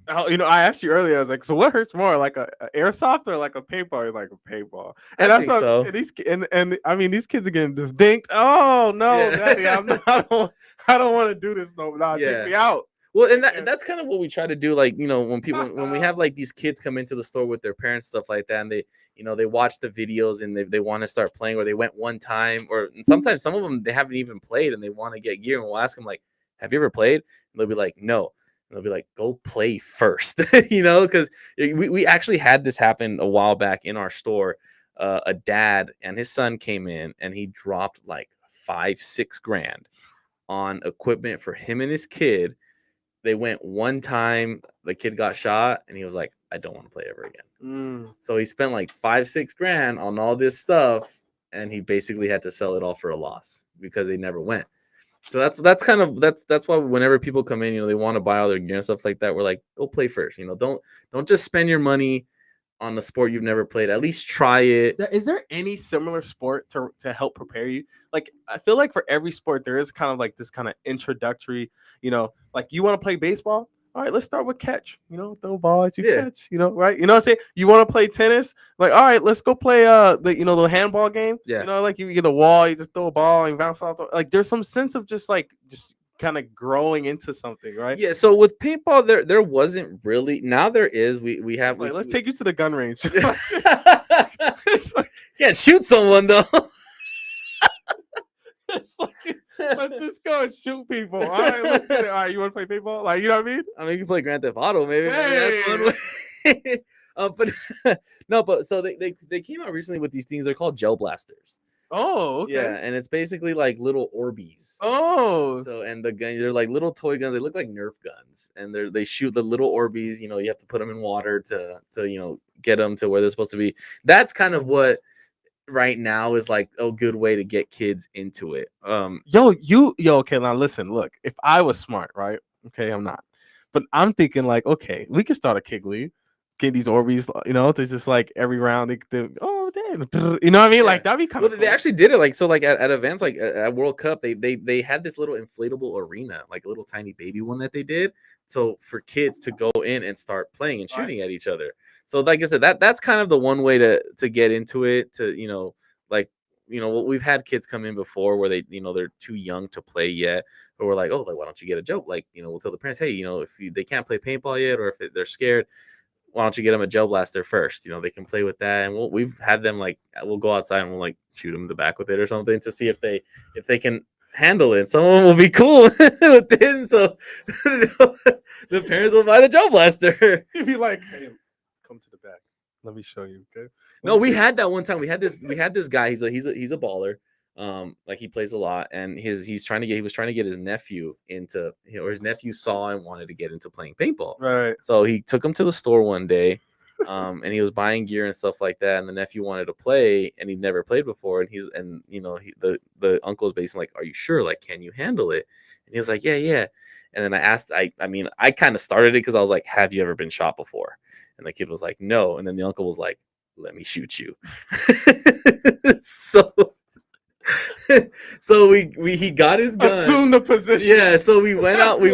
I asked you earlier. I was like, so what hurts more, like a airsoft or like a paintball? You're like a paintball, and that's what. So. And I mean, these kids are getting just dinked. Oh no, Daddy, I don't want to do this. No, take me out. Well, and that's kind of what we try to do. Like, when we have like these kids come into the store with their parents, stuff like that, and they watch the videos and they want to start playing, or they went one time, or sometimes some of them they haven't even played and they want to get gear, and we'll ask them like, have you ever played? And they'll be like, no. And they'll be like, go play first, because we actually had this happen a while back in our store. A dad and his son came in and he dropped like $5-6 grand on equipment for him and his kid. They went one time, the kid got shot, and he was like, I don't want to play ever again. So he spent like $5-6 grand on all this stuff, and he basically had to sell it all for a loss because they never went. So that's why whenever people come in, they want to buy all their gear and stuff like that, we're like, go play first. Don't just spend your money on the sport you've never played. At least try it. Is there any similar sport to help prepare you? Like, I feel like for every sport there is kind of like this kind of introductory, like you want to play baseball, all right, let's start with catch. Throw balls, you Yeah. catch. Right? You know what I'm saying? You want to play tennis? Like, all right, let's go play the handball game. Yeah. Like you get a wall, you just throw a ball and bounce off. Like there's some sense of just kind of growing into something, right? Yeah. So with paintball, there wasn't really. Now there is. We have. Like, let's take you to the gun range. It's like, can't shoot someone though. It's like, let's just go and shoot people. All right, let's get it. All right, you want to play paintball? Like, you know what I mean? I mean, you can play Grand Theft Auto, maybe. Hey! Maybe that's one way. But no, but so they came out recently with these things. They're called gel blasters. Oh, okay. Yeah, and it's basically like little Orbeez. Oh. So and the gun, they're like little toy guns. They look like Nerf guns, and they shoot the little Orbeez. You have to put them in water to get them to where they're supposed to be. That's kind of what right now is like a good way to get kids into it. Okay, now listen, look, if I was smart, right? Okay, I'm not. But I'm thinking like, okay, we could start a kid league, get these Orbeez, to just like every round oh damn, you know what I mean? Yeah. Like that'd be kind of cool. cool. They actually did it like so like at events like at World Cup, they had this little inflatable arena, like a little tiny baby one that they did. So for kids to go in and start playing and shooting at each other. So like I said, that's kind of the one way to get into it, to we've had kids come in before where they're too young to play yet, but we're like, oh, like why don't you get a joke? Like, we'll tell the parents, hey, if they can't play paintball yet, or if they're scared, why don't you get them a gel blaster first? They can play with that. And we've had them like, we'll go outside and we'll like shoot them in the back with it or something to see if they can handle it. Some of them will be cool with it. And so the parents will buy the gel blaster. If you like, hey, come to the back. Let me show you. Okay. No, we had that one time. We had this guy. He's a baller. Like he plays a lot, and he was trying to get his nephew into, or his nephew saw and wanted to get into playing paintball. Right. So he took him to the store one day, and he was buying gear and stuff like that. And the nephew wanted to play, and he'd never played before. And the uncle was basically like, "Are you sure? Like, can you handle it?" And he was like, "Yeah." And then I asked, I kind of started it because I was like, "Have you ever been shot before?" And the kid was like, "No." And then the uncle was like, "Let me shoot you." So he got his gun. Assume the position. Yeah. So we went out. We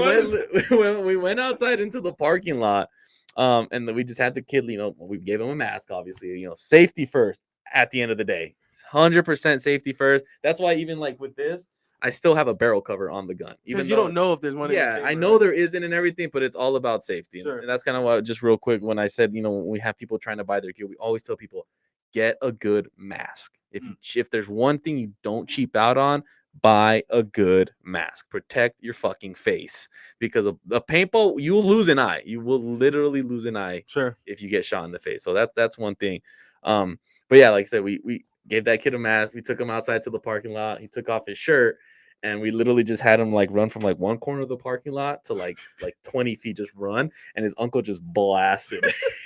went outside into the parking lot. And we just had the kid. We gave him a mask. Obviously, safety first. At the end of the day, 100% safety first. That's why even like with this, I still have a barrel cover on the gun. Because you don't know if there's one. Yeah, I know there isn't and everything, but it's all about safety. Sure. And that's kind of why, just real quick, when I said, when we have people trying to buy their gear, we always tell people, get a good mask. If there's one thing you don't cheap out on, buy a good mask. Protect your fucking face, because a paintball, you'll lose an eye. You will literally lose an eye. Sure. If you get shot in the face. So that's one thing. But yeah, like I said, we gave that kid a mask. We took him outside to the parking lot. He took off his shirt. And we literally just had him like run from like one corner of the parking lot to like 20 feet, just run. And his uncle just blasted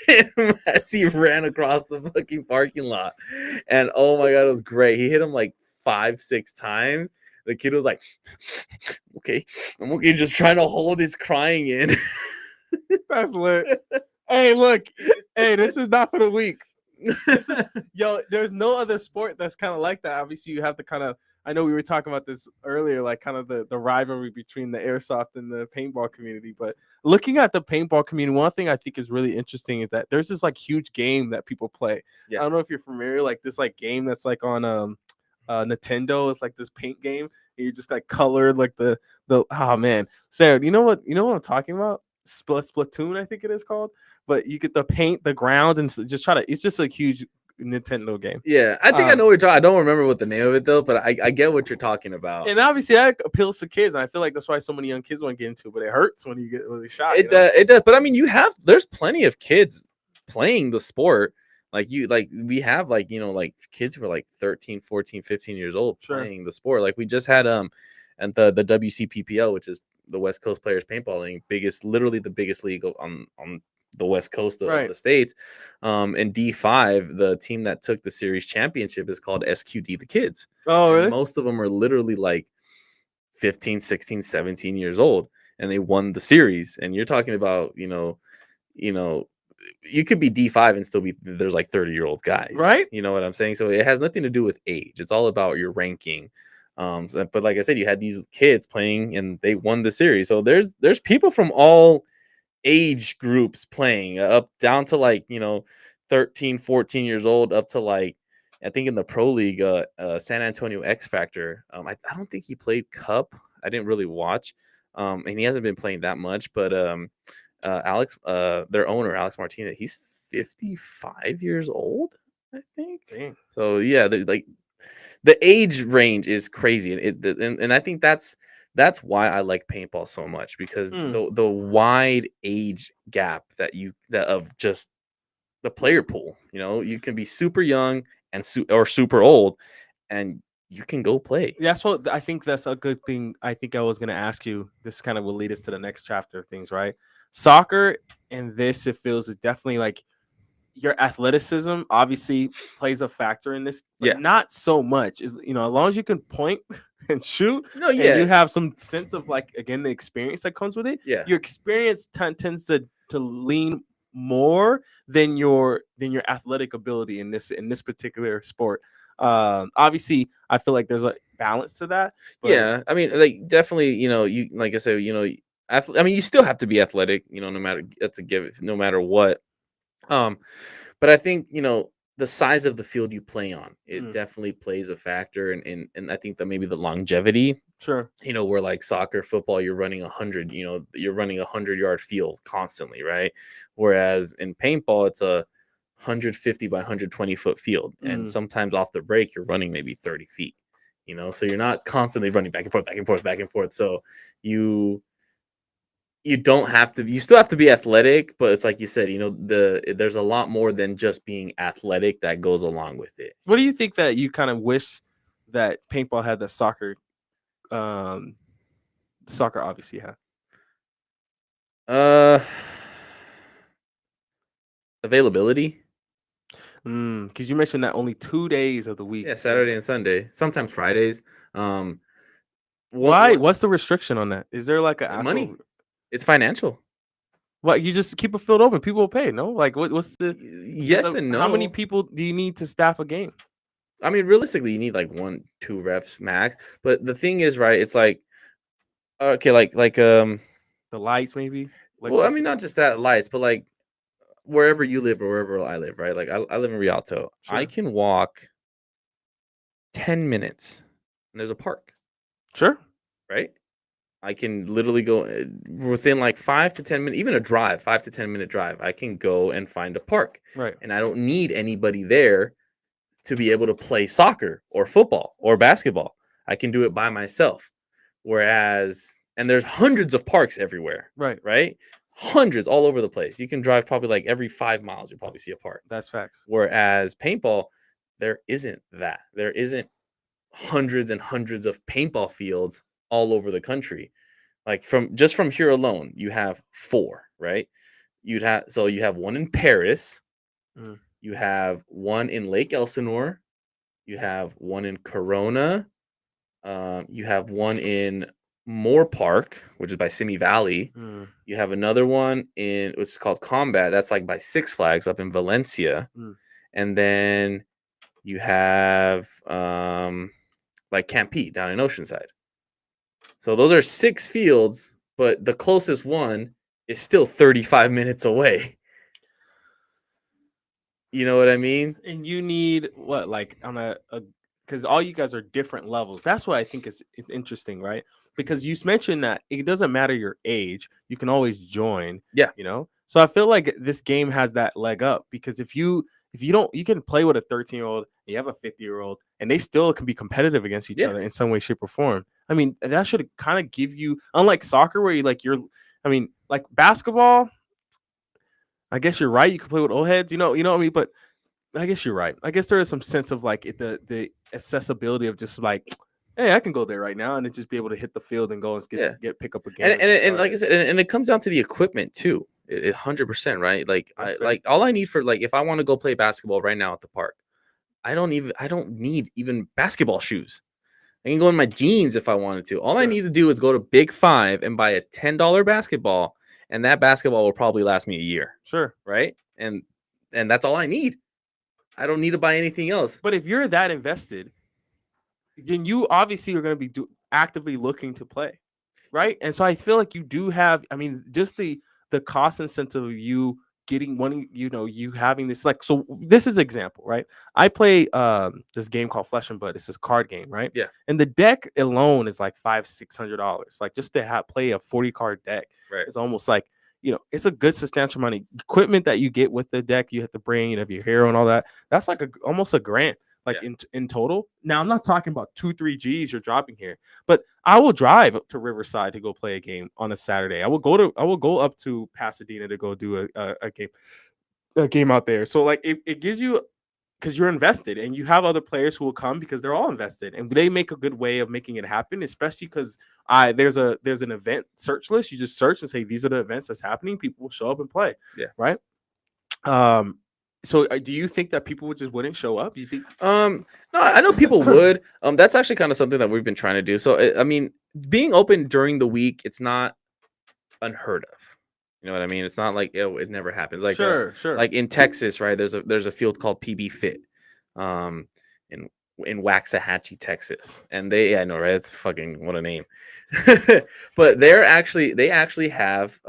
him as he ran across the fucking parking lot. And oh my God, it was great. He hit him like 5-6 times. The kid was like, okay, I'm okay, just trying to hold his crying in. That's lit. Hey, look. Hey, this is not for the weak. There's no other sport that's kind of like that. Obviously, you have to kind of, I know we were talking about this earlier, like kind of the rivalry between the airsoft and the paintball community. But looking at the paintball community, one thing I think is really interesting is that there's this like huge game that people play. Yeah. I don't know if you're familiar, like this like game that's like on Nintendo. It's like this paint game. And you just like color like the oh man, Sarah, you know what I'm talking about? Splatoon, I think it is called. But you get to paint the ground and just try to. It's just a huge Nintendo game. Yeah, I think I know what you're talking. I don't remember what the name of it though, but I get what you're talking about. And obviously that appeals to kids, and I feel like that's why so many young kids want to get into it. But it hurts when you get really shot. It does. But I mean, there's plenty of kids playing the sport. We have like kids who are like 13, 14, 15 years old playing the sport. Like we just had and the WCPPL, which is the West Coast Players Paintball League, literally the biggest league on the West Coast of the states. And D5, the team that took the series championship, is called SQD the Kids. Oh, really? And most of them are literally like 15, 16, 17 years old, and they won the series. And you're talking about, you could be D5 and still be, there's like 30-year-old guys, right? You know what I'm saying? So it has nothing to do with age. It's all about your ranking. But like I said, you had these kids playing and they won the series. So there's people from all age groups playing up down to like 13, 14 years old up to like I think in the pro league San Antonio X Factor. I don't think he played Cup. I didn't really watch, and he hasn't been playing that much. But Alex, their owner Alex Martinez, he's 55 years old, I think. Dang. So yeah, like the age range is crazy, and I think that's why I like paintball so much, because the wide age gap that of just the player pool. You can be super young and or super old, and you can go play. That's what I think. That's a good thing. I think I was going to ask you. This kind of will lead us to the next chapter of things, right? Soccer and this, it feels, is definitely like your athleticism obviously plays a factor in this, but not so much. Is as long as you can point and shoot, and you have some sense of like, again, the experience that comes with it. Your experience tends to lean more than your athletic ability in this particular sport. Obviously, I feel like there's a balance to that. But I mean, like definitely, you like I said, I mean, you still have to be athletic, no matter that's a give, no matter what. But I think the size of the field you play on, it definitely plays a factor, and I think that maybe the longevity. Sure. Where like soccer, football, you're running 100. You're running 100-yard field constantly, right? Whereas in paintball, it's a 150 by 120-foot field, and sometimes off the break, you're running maybe 30 feet. So you're not constantly running back and forth, back and forth, back and forth. So you don't have to, you still have to be athletic, but it's like you said, there's a lot more than just being athletic that goes along with it. What do you think that you kind of wish that paintball had that soccer obviously had? Availability. Because you mentioned that only 2 days of the week. Yeah, Saturday and Sunday, sometimes Fridays. Why? What's the restriction on that? Is there like a money? It's financial. What, you just keep a field open, people will pay? No, like what's the yes and no? How many people do you need to staff a game? I mean, realistically, you need like 1-2 refs max. But the thing is, right? It's like, okay, like the lights, maybe. Well, I mean, not just that lights, but like wherever you live or wherever I live, right? Like I live in Rialto. Sure. I can walk 10 minutes, and there's a park. Sure. Right. I can literally go within like 5 to 10 minutes, even a drive, 5 to 10 minute drive. I can go and find a park. Right. And I don't need anybody there to be able to play soccer or football or basketball. I can do it by myself. Whereas, and there's hundreds of parks everywhere. Right. Right. Hundreds all over the place. You can drive probably like every 5 miles, you'll probably see a park. That's facts. Whereas paintball, there isn't that. There isn't hundreds and hundreds of paintball fields all over the country. Like from here alone, you have 4, right? You have one in Paris, you have one in Lake Elsinore, you have one in Corona, you have one in Moore Park, which is by Simi Valley. You have another one in what's called Combat, that's like by Six Flags up in Valencia. And then you have like Campete down in Oceanside. So those are 6 fields, but the closest one is still 35 minutes away. You know what I mean? And you need what, like on a because all you guys are different levels. That's what I think is interesting, right? Because you mentioned that it doesn't matter your age, you can always join. Yeah. So I feel like this game has that leg up, because if you don't, you can play with a 13-year-old, you have a 50-year-old, and they still can be competitive against each other in some way, shape, or form. I mean, that should kind of give you, unlike soccer where like basketball, I guess you're right, you can play with old heads, you know what I mean? But I guess you're right. I guess there is some sense of like the accessibility of just like, hey, I can go there right now and just be able to hit the field and go and pick up a game. And like I said, and it comes down to the equipment too. It 100%, right? Like all I need for, like, if I want to go play basketball right now at the park, I don't need even basketball shoes. I can go in my jeans if I wanted to. All I need to do is go to Big 5 and buy a $10 basketball, and that basketball will probably last me a year. Sure. Right? And that's all I need. I don't need to buy anything else. But if you're that invested, then you obviously are going to be actively looking to play, right? And so I feel like you do have, I mean, just the the cost incentive of you getting one, you having this, like, so this is example, right? I play this game called Flesh and Blood. It's this card game, right? Yeah. And the deck alone is like $500-$600. Like, just to play a 40 card deck, Right. it's almost like, it's a good substantial amount of equipment that you get with the deck. You have to bring, your hero and all that. That's like almost $1,000, like, in total. Now, I'm not talking about 2-3 G's you're dropping here, but I will drive up to Riverside to go play a game on a Saturday. I will go up to Pasadena to go do a game out there. So, like, it gives you, because you're invested, and you have other players who will come because they're all invested, and they make a good way of making it happen, especially because there's an event search list. You just search and say, these are the events that's happening. People will show up and play. Yeah. Right. So do you think that people just wouldn't show up? You think? No, I know people would. That's actually kind of something that we've been trying to do. So, I mean, being open during the week, it's not unheard of. You know what I mean? It's not like it never happens. Like, sure. Like in Texas, right? There's a field called PB Fit, in Waxahachie, Texas, and I know, right? It's fucking, what a name. But they actually have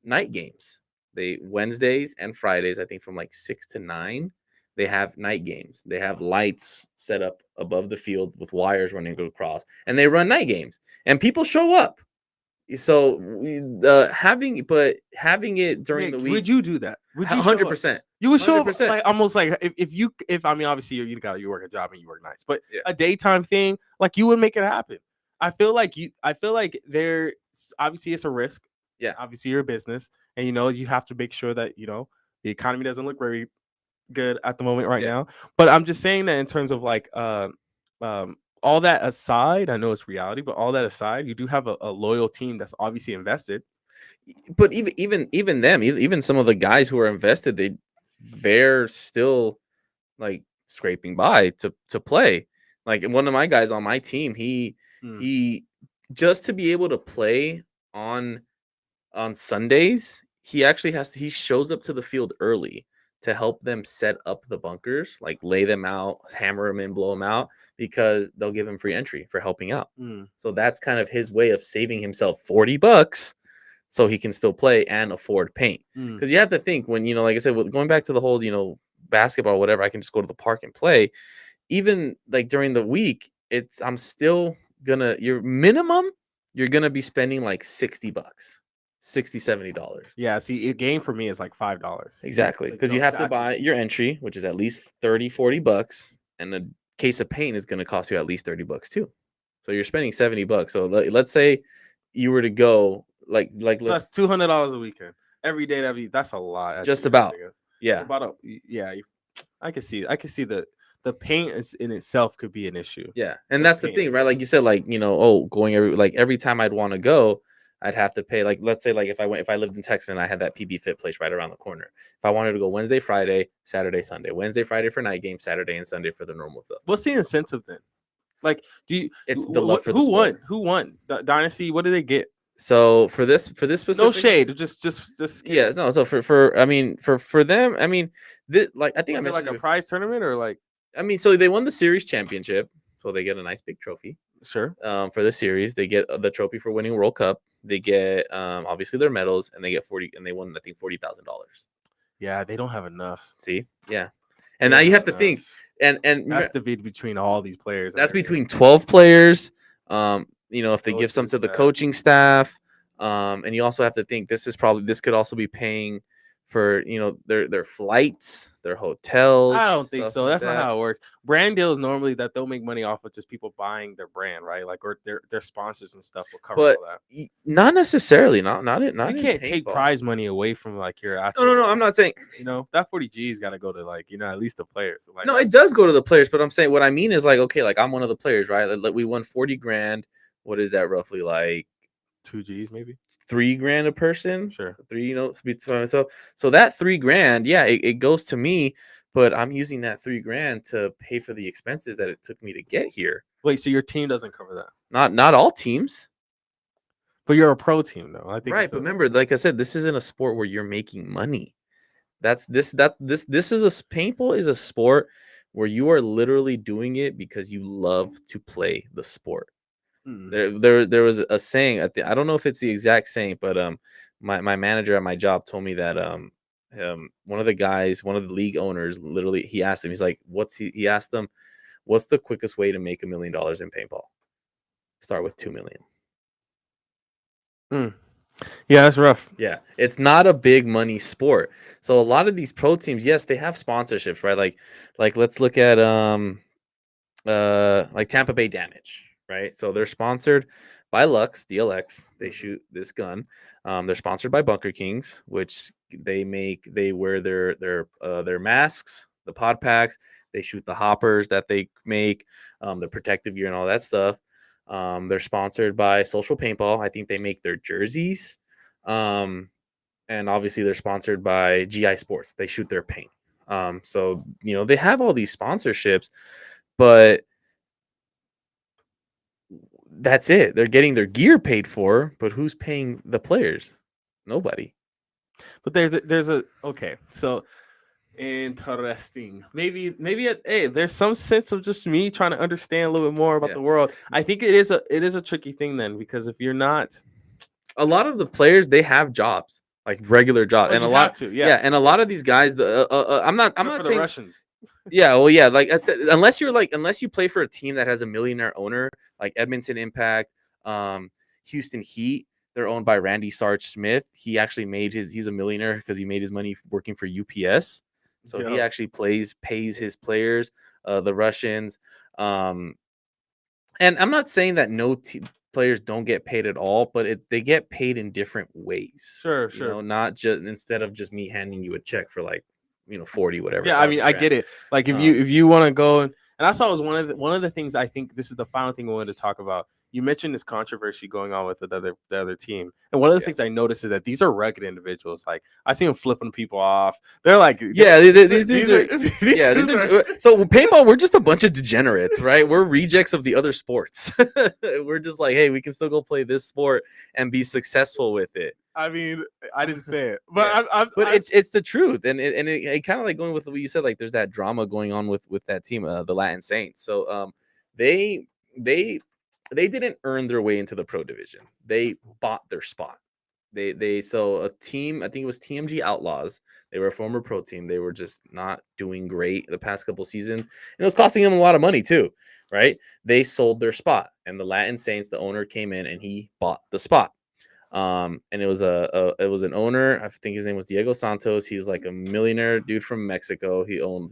night games. They Wednesdays and Fridays, I think, from like 6 to 9. They have night games. They have lights set up above the field with wires running across, and they run night games, and people show up. So having it during the week, would you do that? Would you 100%? You would show up, 100%. like, almost like, if I mean, obviously you work a job and you work nights, but Yeah. a daytime thing, like, you would make it happen. I feel like there, obviously it's a risk. Yeah. Obviously you're a business, and you have to make sure that the economy doesn't look very good at the moment right now. But I'm just saying that in terms of, like, all that aside, I know it's reality, but all that aside, you do have a loyal team that's obviously invested. But even some of the guys who are invested, they're still, like, scraping by to play. Like, one of my guys on my team, he just to be able to play on Sundays, he shows up to the field early to help them set up the bunkers, like lay them out, hammer them in, blow them out, because they'll give him free entry for helping out. So that's kind of his way of saving himself $40 so he can still play and afford paint. Because you have to think, when, like I said, going back to the whole, basketball, whatever, I can just go to the park and play. Even like during the week, I'm still gonna, your minimum, you're gonna be spending like $60. $60-$70. Yeah, see, a game for me is like $5. Exactly, because you have to buy your entry, which is at least $30-$40, and a case of paint is going to cost you at least $30 too. So you're spending $70. So let's say you were to go like so that's $200 a weekend every day. That's a lot. Just about. Yeah. I can see the paint is in itself could be an issue. Yeah, and that's the thing, right? Like you said, like, going every time I'd want to go, I'd have to pay, like, let's say, like, if I lived in Texas and I had that PB Fit place right around the corner. If I wanted to go Wednesday, Friday, Saturday, Sunday, Wednesday, Friday for night games, Saturday and Sunday for the normal stuff. What's the incentive then? Like, it's the love for the sport. Who won the Dynasty? What did they get? So for this specific, no shade, just yeah, no. So for them, I mean, like, I think I mentioned like a prize tournament, or like, I mean, so they won the series championship, so they get a nice big trophy. Sure. For the series, they get the trophy for winning World Cup. They get obviously their medals, and they get they won, I think, $40,000. Yeah, they don't have enough. See, yeah, and now you have to think, and that's divided between all these players. That's between 12 players. If they give some to the coaching staff, and you also have to think this could also be paying for their flights, their hotels. I don't think so. That's not how it works. Brand deals normally that they'll make money off of just people buying their brand, right? Like, or their sponsors and stuff will cover all that. Not necessarily. Not it. You can't take prize money away from, like, your actual. No. I'm not saying that 40G's got to go to, like, at least the players. So, like, no, it does go to the players, but I'm saying what I mean is, like, okay, like, I'm one of the players, right? Like, we won $40,000. What is that roughly, like? 2 G's maybe $3,000 a person. Sure. 3, so that $3,000, yeah, it goes to me, but I'm using that $3,000 to pay for the expenses that it took me to get here. Wait, so your team doesn't cover that? Not all teams, but you're a pro team, though. I think right. But remember, like I said, this isn't a sport where you're making money. This is paintball is a sport where you are literally doing it because you love to play the sport. There was a saying, I don't know if it's the exact saying, but my manager at my job told me that one of the league owners, literally, he asked him, he's like, he asked them, what's the quickest way to make $1 million in paintball? Start with 2 million. Yeah, that's rough. Yeah, it's not a big money sport. So a lot of these pro teams, yes, they have sponsorships, right? Like let's look at like Tampa Bay Damage, right? So they're sponsored by Lux DLX. They shoot this gun. They're sponsored by Bunker Kings, which they wear their masks, the pod packs. They shoot the hoppers that they make, the protective gear and all that stuff. They're sponsored by Social Paintball. I think they make their jerseys. And obviously they're sponsored by GI Sports. They shoot their paint. So they have all these sponsorships, but that's it. They're getting their gear paid for, but who's paying the players? Nobody. But there's a okay. So interesting. Maybe there's some sense of just me trying to understand a little bit more about the world. I think it is a tricky thing then, because if you're not, a lot of the players, they have jobs, like regular jobs, and a lot and a lot of these guys, I'm not saying the Russians. Yeah, well, yeah, like I said, unless you play for a team that has a millionaire owner, like Edmonton Impact, Houston Heat, they're owned by Randy Sarge Smith. He actually he's a millionaire because he made his money working for UPS. So he actually pays his players, the Russians. And I'm not saying that players don't get paid at all, but they get paid in different ways. Sure. Not just instead of just me handing you a check for like 40 whatever. Yeah, I mean, I get it. Like if you want to go and I saw it was one of the things. I think this is the final thing we wanted to talk about. You mentioned this controversy going on with the other team, and one of the things I noticed is that these are rugged individuals. Like I see them flipping people off. They're like, these dudes are. So paintball, we're just a bunch of degenerates, right? We're rejects of the other sports. We're just like, hey, we can still go play this sport and be successful with it. I mean, I didn't say it, but it's the truth, and it kind of like going with what you said. Like, there's that drama going on with that team, the Latin Saints. So they didn't earn their way into the pro division. They bought their spot. So a team, I think it was TMG Outlaws. They were a former pro team. They were just not doing great the past couple seasons, and it was costing them a lot of money too, right? They sold their spot, and the Latin Saints, the owner came in and he bought the spot. And it was an owner. I think his name was Diego Santos. He was like a millionaire dude from Mexico. He owned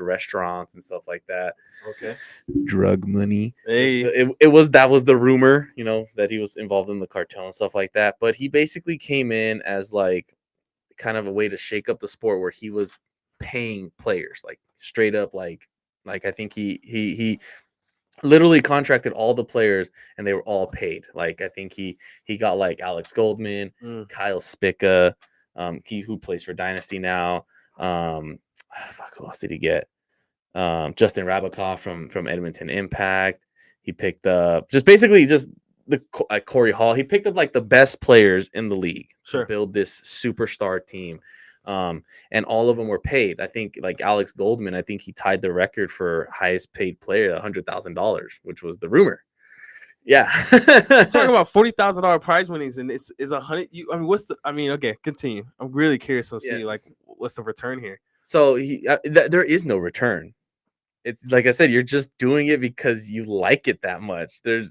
restaurants and stuff like that. Okay. Drug money. Hey. That was the rumor, that he was involved in the cartel and stuff like that. But he basically came in as like kind of a way to shake up the sport, where he was paying players like straight up, like I think he literally contracted all the players and they were all paid. Like I think he got like Alex Goldman, Kyle Spica, who plays for Dynasty now. Who else did he get? Justin Rabakov from Edmonton Impact. He picked up Corey Hall. He picked up like the best players in the league to build this superstar team. And all of them were paid. I think like Alex Goldman, I think he tied the record for highest paid player, $100,000, which was the rumor. Yeah. Talking about $40,000 prize winnings, and it's 100. Okay, continue. I'm really curious to see like what's the return here. So there is no return. It's like I said, you're just doing it because you like it that much. There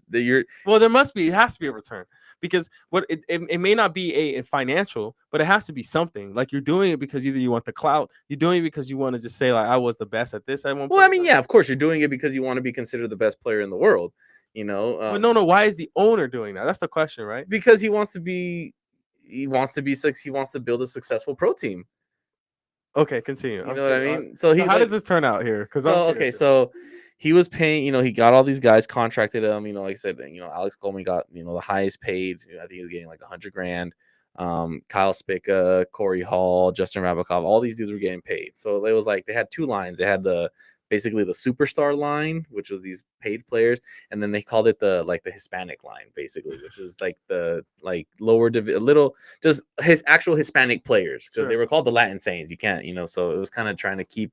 must be. It has to be a return, because it may not be a financial, but it has to be something. Like you're doing it because either you want the clout, you're doing it because you want to just say like I was the best at this at one point. Well, I mean, yeah, of course you're doing it because you want to be considered the best player in the world. But no. Why is the owner doing that? That's the question, right? Because he wants to build a successful pro team. Okay, continue. You know what I mean? So how does this turn out here? So he was paying. He got all these guys, contracted them. Like I said, Alex Goldman got the highest paid. I think he was getting like $100,000. Kyle Spica, Corey Hall, Justin Rabakov, all these dudes were getting paid. So it was like they had two lines. They had basically the superstar line, which was these paid players, and then they called it the Hispanic line, basically, which was like the lower just his actual Hispanic players, because they were called the Latin Saints. You can't, so it was kind of trying to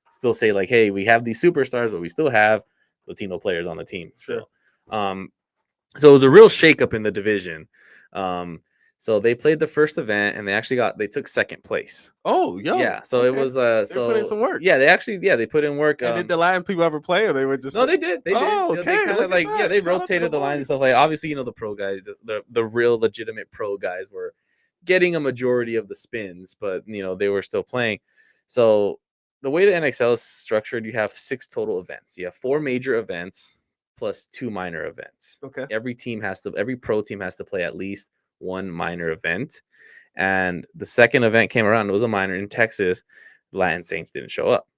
still say like, hey, we have these superstars, but we still have Latino players on the team. So it was a real shakeup in the division. So they played the first event and they took second place. Oh, yo. Yeah. So okay. it was They put in some work. Yeah, they put in work. And did the Latin people ever play, or they would just? No, they did. They did. Oh, They okay. kind Look of at like that. they Shout out to rotated the lines and boys. stuff. Like obviously, the pro guys, the real legitimate pro guys were getting a majority of the spins, but they were still playing. So the way the NXL is structured, you have 6 total events. You have 4 major events plus 2 minor events. Okay. Every pro team has to play at least 1 minor event. And the second event came around. It was a minor in Texas. The Latin Saints didn't show up.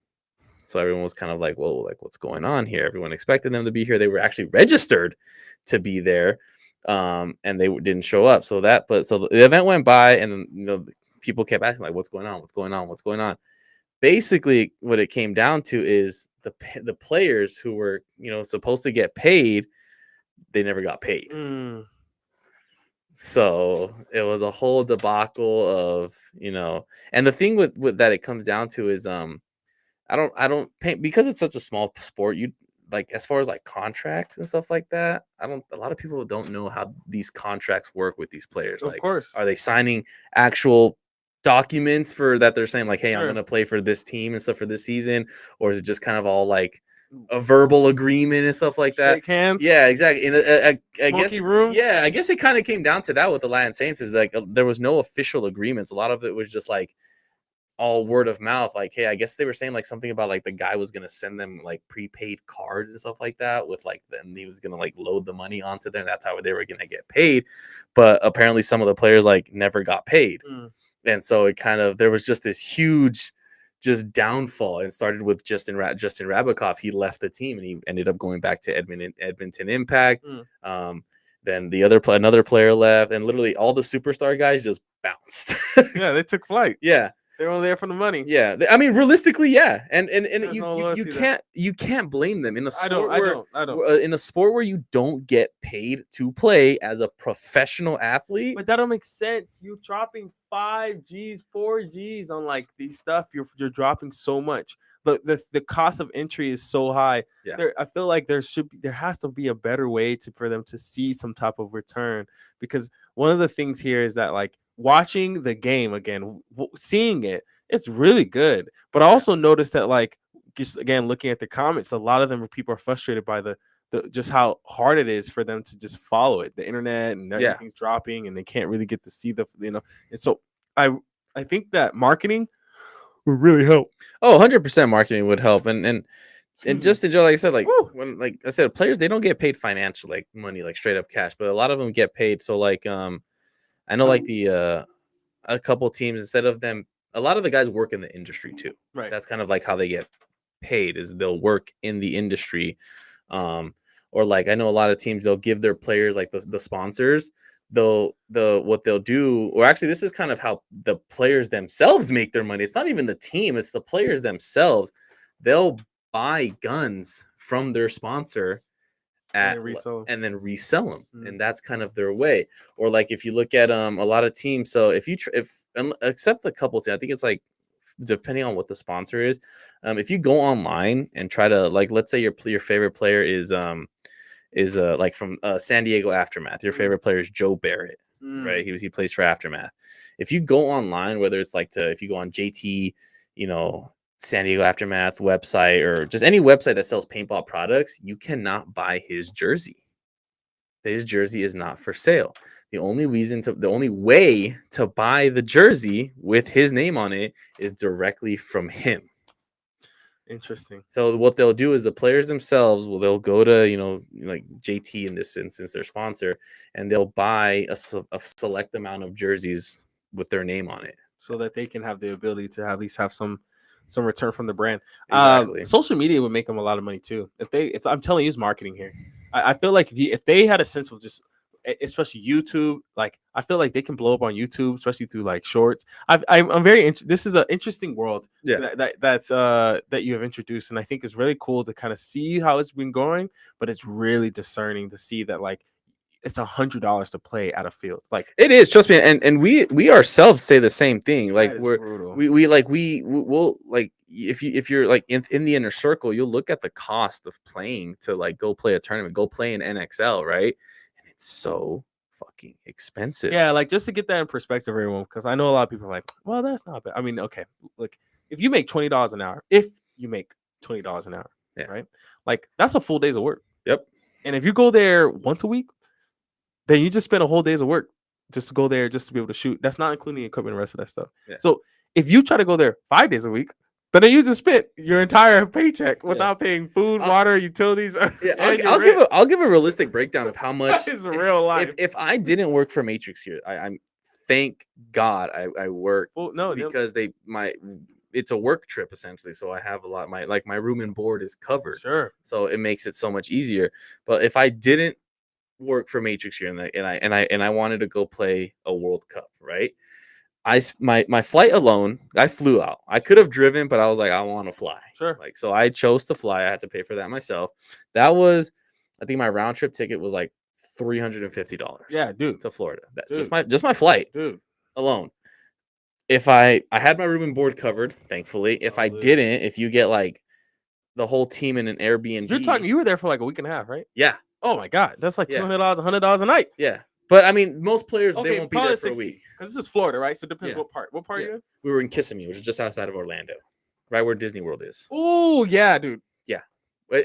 So everyone was kind of like, whoa, like what's going on here? Everyone expected them to be here. They were actually registered to be there. And they didn't show up. So the event went by, and people kept asking like, what's going on? What's going on? What's going on? Basically, what it came down to is the players who were supposed to get paid, they never got paid. So it was a whole debacle of and the thing with that it comes down to is I don't paint, because it's such a small sport. You like, as far as like contracts and stuff like that, a lot of people don't know how these contracts work with these players. Of Like, course. are they signing actual documents for that they're saying like, hey, Sure. I'm going to play for this team and stuff for this season? Or is it just kind of all like a verbal agreement and stuff like that? Shake hands. Yeah, exactly. In I guess Smoky room. Yeah, I guess it kind of came down to that with the Latin Saints, is like there was no official agreements. A lot of it was just like all word of mouth. Like, hey, I guess they were saying like something about like the guy was gonna send them like prepaid cards and stuff like that, with like, then he was gonna like load the money onto them. That's how they were gonna get paid. But apparently some of the players like never got paid. And so it kind of, there was just this huge just downfall, and started with Justin Rabikoff. He left the team and he ended up going back to Edmonton Impact. Then another player left, and literally all the superstar guys just bounced. Yeah, they took flight. Yeah. They were only there for the money. Yeah, I mean, realistically, yeah, and you can't blame them in a sport I don't. in a sport where you don't get paid to play as a professional athlete. But that don't make sense. You dropping 5 G's, 4 G's on like these stuff. You're dropping so much. But the cost of entry is so high. Yeah. I feel like there has to be a better way for them to see some type of return, because one of the things here is that like watching the game again, seeing it's really good. But I also noticed that like, just again looking at the comments, a lot of them people are frustrated by the just how hard it is for them to just follow it. The internet and everything's dropping, and they can't really get to see and so I think that marketing would really help. Oh, 100% marketing would help. And just enjoy, like I said, like when, like I said, players, they don't get paid financial, like money, like straight up cash, but a lot of them get paid. So like, I know like a couple teams, instead of them, a lot of the guys work in the industry too. Right. That's kind of like how they get paid, is they'll work in the industry. Or like, I know a lot of teams, they'll give their players like the sponsors, what they'll do, or actually this is kind of how the players themselves make their money. It's not even the team, it's the players themselves. They'll buy guns from their sponsor and then resell them. And that's kind of their way. Or like, if you look at a lot of teams, so except a couple teams, I think it's like, depending on what the sponsor is, if you go online and try to, like, let's say your favorite player is like from San Diego Aftermath, your favorite player is Joe Barrett, right? He plays for Aftermath. If you go online, whether it's like if you go on JT, San Diego Aftermath website, or just any website that sells paintball products, you cannot buy his jersey. His jersey is not for sale. The only way to buy the jersey with his name on it is directly from him. Interesting. So what they'll do is the players themselves they'll go to like JT in this instance, their sponsor, and they'll buy a select amount of jerseys with their name on it, so that they can have the ability to at least have some return from the brand. Exactly. Social media would make them a lot of money too. If I'm telling you, it's marketing here. I feel like if they had a sense of just, especially YouTube, like I feel like they can blow up on YouTube, especially through like shorts. I'm very this is an interesting world that you have introduced, and I think it's really cool to kind of see how it's been going. But it's really discerning to see that like it's $100 to play at a field. Like, it is, trust me, and we ourselves say the same thing. Like, we'll like, if you're like in the inner circle, you'll look at the cost of playing to like go play a tournament, go play an NXL, right? And it's so fucking expensive. Yeah, like just to get that in perspective, everyone, because I know a lot of people are like, well, that's not bad. I mean, okay, look, if you make $20 an hour, Yeah. right? Like that's a full day's of work. Yep. And if you go there once a week, then you just spend a whole day's of work just to go there just to be able to shoot. That's not including the equipment and the rest of that stuff. Yeah. So if you try to go there 5 days a week, then you just spent your entire paycheck without paying food, water, utilities. Yeah, I'll give a realistic breakdown of how much is real life. If I didn't work for Matrix here, I'm thank God I work. Well, no, because it's a work trip essentially, so I have a lot. My room and board is covered. Sure. So it makes it so much easier. But if I didn't work for Matrix here and I wanted to go play a World Cup, right? My flight alone, I flew out. I could have driven, but I was like, I want to fly. Sure. Like, so I chose to fly. I had to pay for that myself. That was, I think my round trip ticket was like $350. Yeah, dude. To Florida. Just my flight, dude, alone. If I had my room and board covered, thankfully. If I didn't, if you get like the whole team in an Airbnb, you were there for like a week and a half, right? Yeah. Oh my God, that's like $200, $100 a night. Yeah. But I mean, most players they won't be there for a week because this is Florida, right? So it depends what part. What part are you in? We were in Kissimmee, which is just outside of Orlando, right where Disney World is. Oh yeah, dude. Yeah.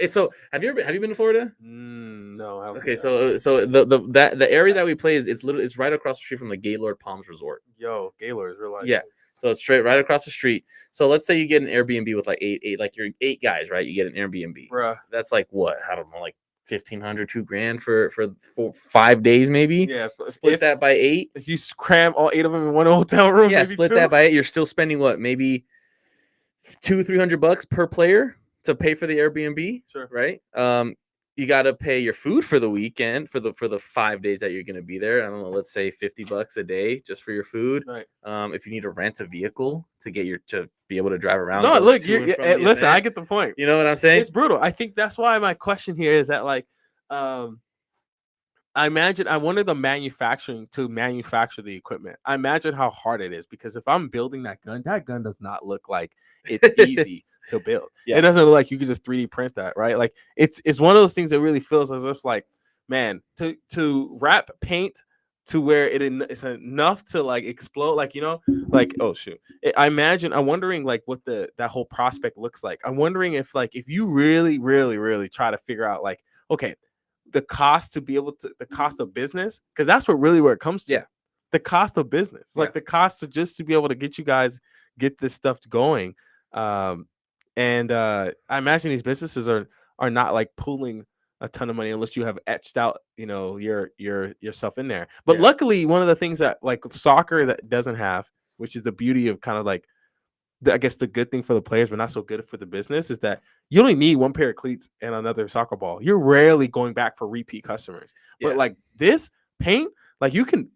So have you been to Florida? No. Okay, so the area that we play is it's right across the street from the Gaylord Palms Resort. Yo, Gaylord is real life. Yeah. So it's straight right across the street. So let's say you get an Airbnb with like eight like you're 8 guys, right? You get an Airbnb. Bruh. That's like what? I don't know, like $1,500, $2,000 for 5 days, maybe. Yeah, split that by 8. If you cram all 8 of them in one hotel room, yeah, split that by 8. You're still spending what? Maybe $200-$300 per player to pay for the Airbnb. Sure. Right. You got to pay your food for the weekend for the 5 days that you're going to be there. I don't know. Let's say $50 a day just for your food. Right. If you need to rent a vehicle to be able to drive around. No, look, listen, I get the point. You know what I'm saying? It's brutal. I think that's why my question here is that like, I wonder the manufacturing to manufacture the equipment. I imagine how hard it is because if I'm building that gun does not look like it's easy to build. Yeah. It doesn't look like you can just 3D print that, right? Like it's one of those things that really feels as if like, man, to wrap paint to where it's enough to like explode, like, you know, like, oh shoot. I'm wondering like what that whole prospect looks like. I'm wondering if you really, really, really try to figure out like, okay, the cost of business, because that's where it comes to. Yeah. The cost of business, like the cost of just to be able to get you guys get this stuff going. And I imagine these businesses are not like pooling a ton of money unless you have etched out, you know, yourself in there. But luckily, one of the things that like soccer that doesn't have, which is the beauty of kind of like, I guess the good thing for the players, but not so good for the business, is that you only need one pair of cleats and another soccer ball. You're rarely going back for repeat customers. Yeah. But like this paint, like you can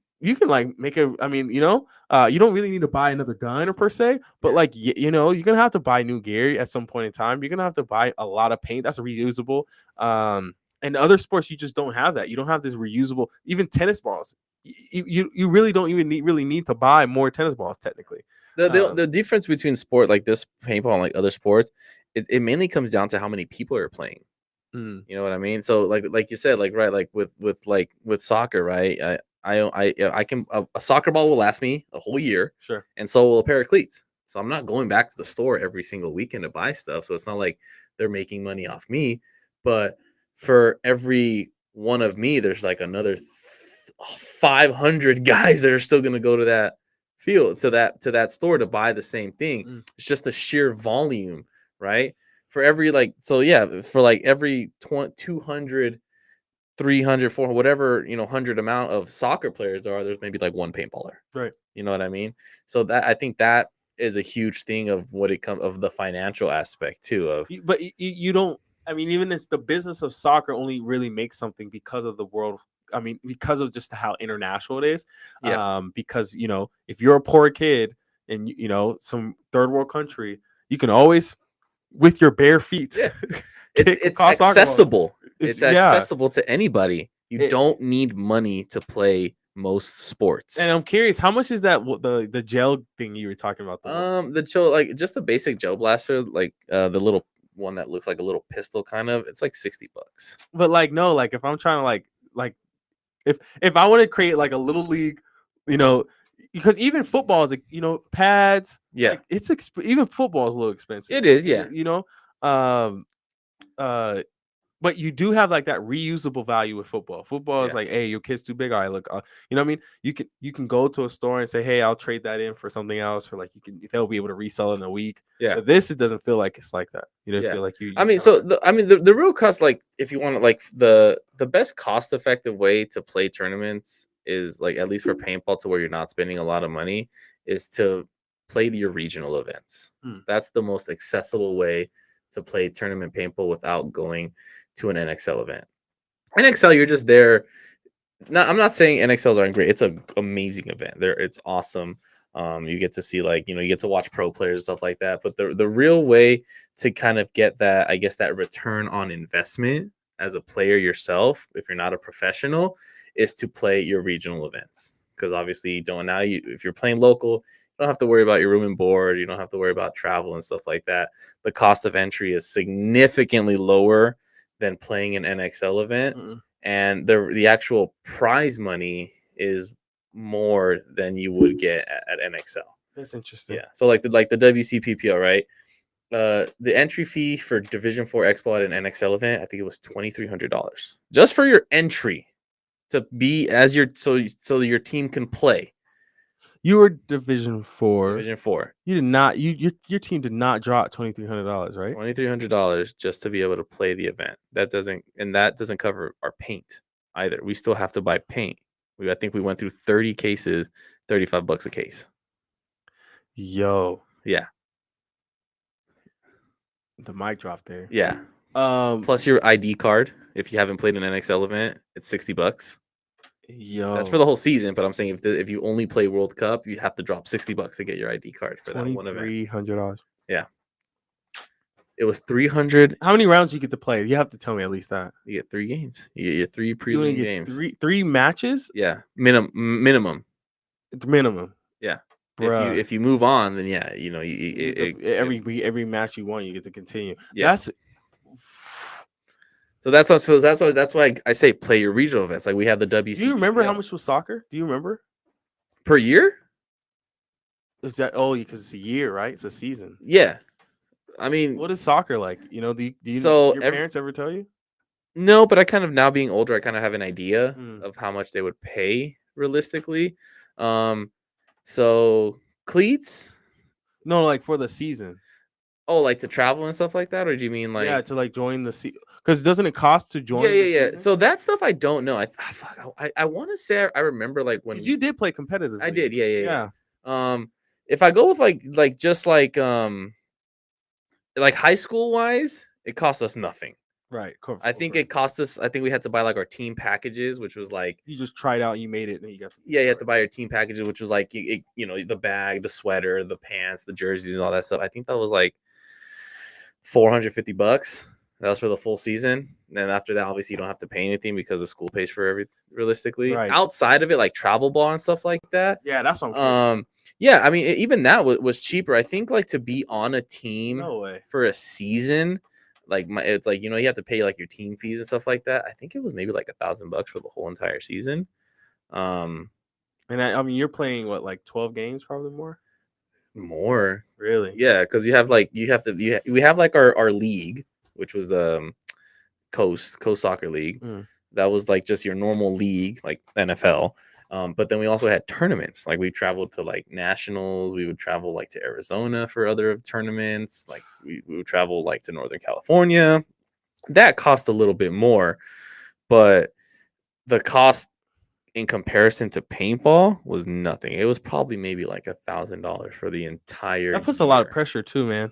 like make you don't really need to buy another gun or per se, but like, you know, you're going to have to buy new gear at some point in time. You're going to have to buy a lot of paint that's reusable. And other sports, you just don't have that. You don't have this reusable, even tennis balls. You really don't even need to buy more tennis balls technically. The difference between sport like this paintball and like other sports, it mainly comes down to how many people are playing. You know what I mean? So like you said, like right, like with soccer, right? I can a soccer ball will last me a whole year, sure, and so will a pair of cleats. So I'm not going back to the store every single weekend to buy stuff. So it's not like they're making money off me, but for every one of me, there's like another 500 guys that are still going to go to that field to that store to buy the same thing. It's just the sheer volume, right? For every every 200, 300, 400, whatever, you know, 100 amount of soccer players there's maybe like one paintballer, right? You know what I mean? So that I think that is a huge thing of what it comes of the financial aspect too of. But you don't. I mean, even it's the business of soccer only really makes something because of the world. I mean, because of just how international it is. Yeah. Because, you know, if you're a poor kid in, you know, some third world country, you can always, with your bare feet, it's accessible. It's accessible to anybody. You don't need money to play most sports. And I'm curious, how much is that the gel thing you were talking about? The gel, like just a basic gel blaster, like the little one that looks like a little pistol kind of, it's like $60. But like, no, like if I'm trying to like If I want to create like a little league, you know, because even football is like, you know, pads. Yeah. Like it's even football is a little expensive. It is, yeah. You know, um, but you do have like that reusable value with football. Football is Yeah. like, hey, your kid's too big. All right, look, you know what I mean? You can go to a store and say, hey, I'll trade that in for something else, or like they'll be able to resell it in a week. Yeah. But this, it doesn't feel like it's like that. You don't Yeah. feel like you. I mean, so the real cost, like if you want to, like the best cost effective way to play tournaments is like, at least for paintball, to where you're not spending a lot of money, is to play your regional events. That's the most accessible way to play tournament paintball without going to an NXL event. NXL, you're just there. I'm not saying NXLs aren't great. It's an amazing event. It's awesome. You get to see, like, you get to watch pro players and stuff like that. But the real way to kind of get that, I guess, that return on investment as a player yourself, if you're not a professional, is to play your regional events. Because obviously you don't now. If you're playing local, you don't have to worry about your room and board. You don't have to worry about travel and stuff like that. The cost of entry is significantly lower than playing an NXL event. And the actual prize money is more than you would get at NXL. That's interesting. Yeah. So like the WCPPO, right? The entry fee for Division 4 Expo at an NXL event, I think it was $2,300 just for your entry to be as your so your team can play. You were Division 4. Division 4. You did not. Your team did not drop $2,300, right? $2,300 just to be able to play the event. That doesn't cover our paint either. We still have to buy paint. I think we went through 30 cases, $35 a case. Yo. Yeah. The mic drop there. Yeah. Plus your ID card. If you haven't played an NXL event, it's $60. Yo. That's for the whole season. But I'm saying if you only play World Cup, you have to drop $60 to get your ID card for that one event. $2,300. Yeah. It was 300. How many rounds you get to play? You have to tell me at least that. You get 3 games. You get your 3 prelim games. Three matches? Yeah. Minimum. It's minimum. Yeah. Bruh. If you move on, then yeah, every match you won, you get to continue. Yeah. That's why I say play your regional events. Like we have the WC. Do you remember how much was soccer? Do you remember? Per year? Is that because it's a year, right? It's a season. Yeah. I mean, what is soccer like? Do your parents ever tell you? No, but I kind of, now being older, I kind of have an idea of how much they would pay realistically. So cleats? No, like for the season. Oh, like to travel and stuff like that, or do you mean like to like join the season? Because doesn't it cost to join? Yeah. So that stuff I don't know. I want to say I remember like when you did play competitively. I did. Yeah. If I go with like just like high school wise, it cost us nothing. Right. I think it cost us. I think we had to buy like our team packages, which was like you just tried out, you made it, and then you got to. Yeah, you had to buy your team packages, which was like the bag, the sweater, the pants, the jerseys, and all that stuff. I think that was like $450. That was for the full season. And then after that, obviously, you don't have to pay anything because the school pays for everything. Realistically, right. Outside of it, like travel ball and stuff like that. Yeah, that's what I'm yeah, I mean, even that was cheaper. I think like to be on a team for a season. It's like, you have to pay like your team fees and stuff like that. I think it was maybe like $1,000 for the whole entire season. And I mean, you're playing what, like 12 games, probably more. Really? Yeah, because we have like our league, which was the Coast Soccer League. That was like just your normal league, like NFL. But then we also had tournaments. Like we traveled to like nationals. We would travel like to Arizona for other tournaments. Like we would travel like to Northern California. That cost a little bit more, but the cost in comparison to paintball was nothing. It was probably maybe like $1,000 for the entire. That puts a lot of pressure too, man.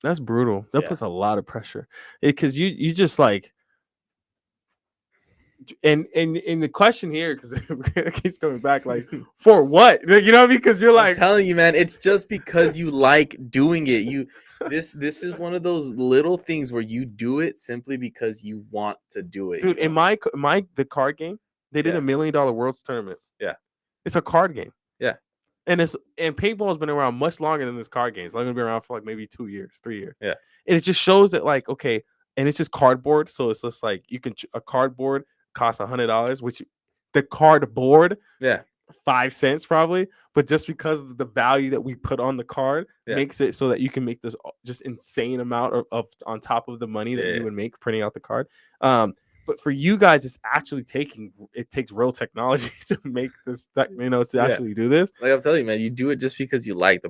That's brutal. That puts a lot of pressure because you just like. And the question here, because it keeps coming back, like, for what? Because you're like, I'm telling you, man, it's just because you like doing it. This is one of those little things where you do it simply because you want to do it. Dude, in the card game, they did $1 million Worlds tournament. Yeah, it's a card game. Yeah, and paintball has been around much longer than this card game. It's only gonna be around for like maybe 2 years, 3 years. Yeah, and it just shows that like, okay, and it's just cardboard, so it's just like a cardboard costs $100, which the cardboard, Yeah. 5 cents probably, but just because of the value that we put on the card makes it so that you can make this just insane amount of on top of the money that you would make printing out the card. But for you guys, it's actually takes real technology to make this, to actually do this. Like I'm telling you, man, you do it just because you like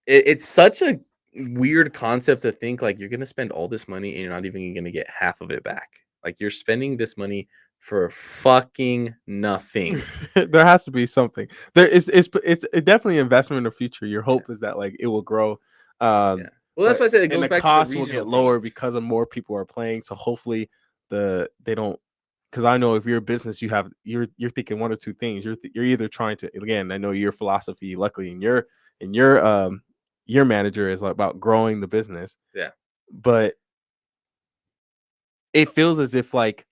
it's such a weird concept to think like you're gonna spend all this money and you're not even gonna get half of it back. Like you're spending this money for fucking nothing. There has to be something. It's definitely an investment in the future. Your hope is that like it will grow. Well, that's why I said it goes and the back cost to the will get regional lower things. because of more people are playing. So hopefully they don't. Because I know if you're a business, you're thinking one or two things. You're either trying to, again, I know your philosophy, luckily, and your manager is about growing the business. Yeah. But it feels as if like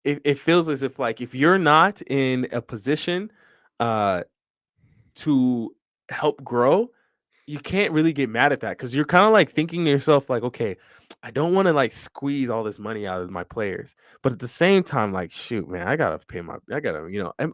if you're not in a position to help grow, you can't really get mad at that, because you're kind of like thinking to yourself like, okay, I don't want to like squeeze all this money out of my players, but at the same time, like, shoot, man, I gotta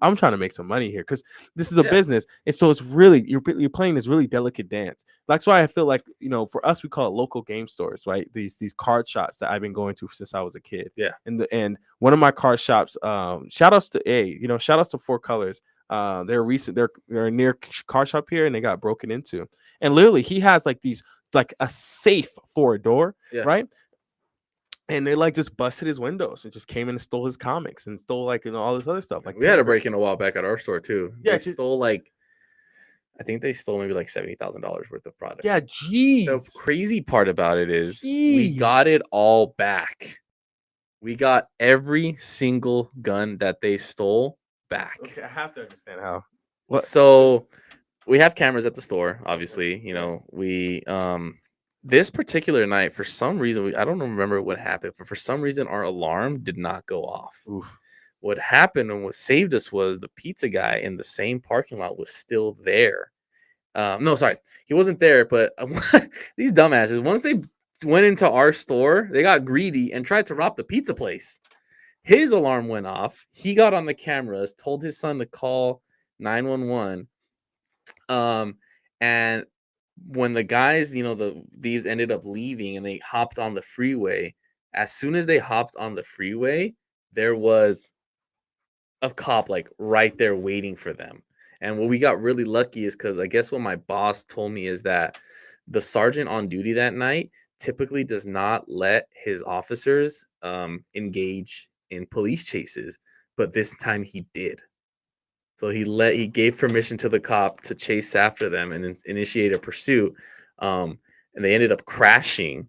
I'm trying to make some money here because this is a business, and so it's really you're playing this really delicate dance. That's why I feel like, for us, we call it local game stores, right? These card shops that I've been going to since I was a kid. Yeah. And one of my card shops, shout outs to Four Colors. They're near car shop here, and they got broken into. And literally, he has like a safe for a door, right? And they like just busted his windows and just came in and stole his comics and stole like all this other stuff. Like we had a break in a while back at our store too. Yeah, they stole I think they stole maybe like $70,000 worth of product. Yeah, geez. The crazy part about it is we got it all back. We got every single gun that they stole back. Okay, I have to understand how. So we have cameras at the store, obviously. We this particular night, for some reason, I don't remember what happened, but for some reason our alarm did not go off. Oof. What happened and what saved us was the pizza guy in the same parking lot was still there. No, sorry, he wasn't there, but these dumbasses, once they went into our store, they got greedy and tried to rob the pizza place. His alarm went off. He got on the cameras, told his son to call 911. And when the guys, the thieves ended up leaving and they hopped on the freeway, as soon as they hopped on the freeway, there was a cop like right there waiting for them. And what we got really lucky is because I guess what my boss told me is that the sergeant on duty that night typically does not let his officers engage in police chases, but this time he did. So he gave permission to the cop to chase after them and initiate a pursuit. And they ended up crashing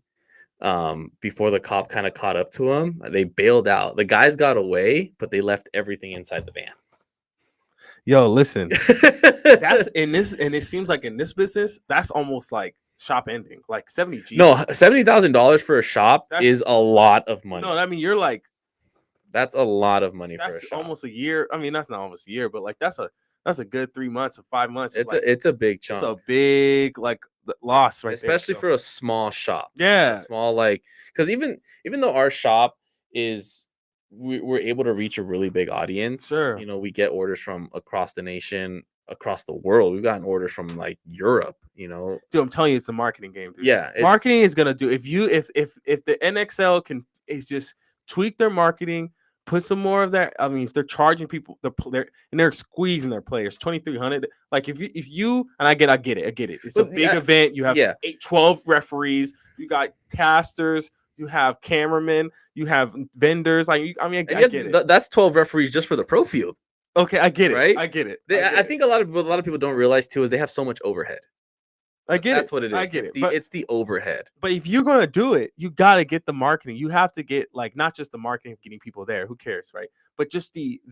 before the cop kind of caught up to him. They bailed out. The guys got away, but they left everything inside the van. Yo, listen, that's in this, and it seems like in this business, that's almost like shop ending, like 70 G. No, $70,000 for a shop is a lot of money. No, I mean, you're like, that's a lot of money for a shop. That's almost a year. I mean, that's not almost a year, but like that's a good 3 months or 5 months. It's a big chunk. It's a big like loss, right? Especially for a small shop. Yeah, small because even though our shop is we're able to reach a really big audience. Sure. We get orders from across the nation, across the world. We've gotten orders from like Europe. Dude, I'm telling you, it's the marketing game, dude. Yeah, marketing is gonna do if the NXL is just tweak their marketing. Put some more of that. I mean, if they're charging people, they're squeezing their players 2,300. Like if you and I get it. It's a big event. You have 12 referees. You got casters. You have cameramen. You have vendors. I get it. That's 12 referees just for the pro field. Okay, I get it. Right? I get it. I think a lot of people don't realize too is they have so much overhead. That's what it is. I get it's the overhead. But if you're gonna do it, you gotta get the marketing. You have to get like not just the marketing of getting people there. Who cares, right? But just the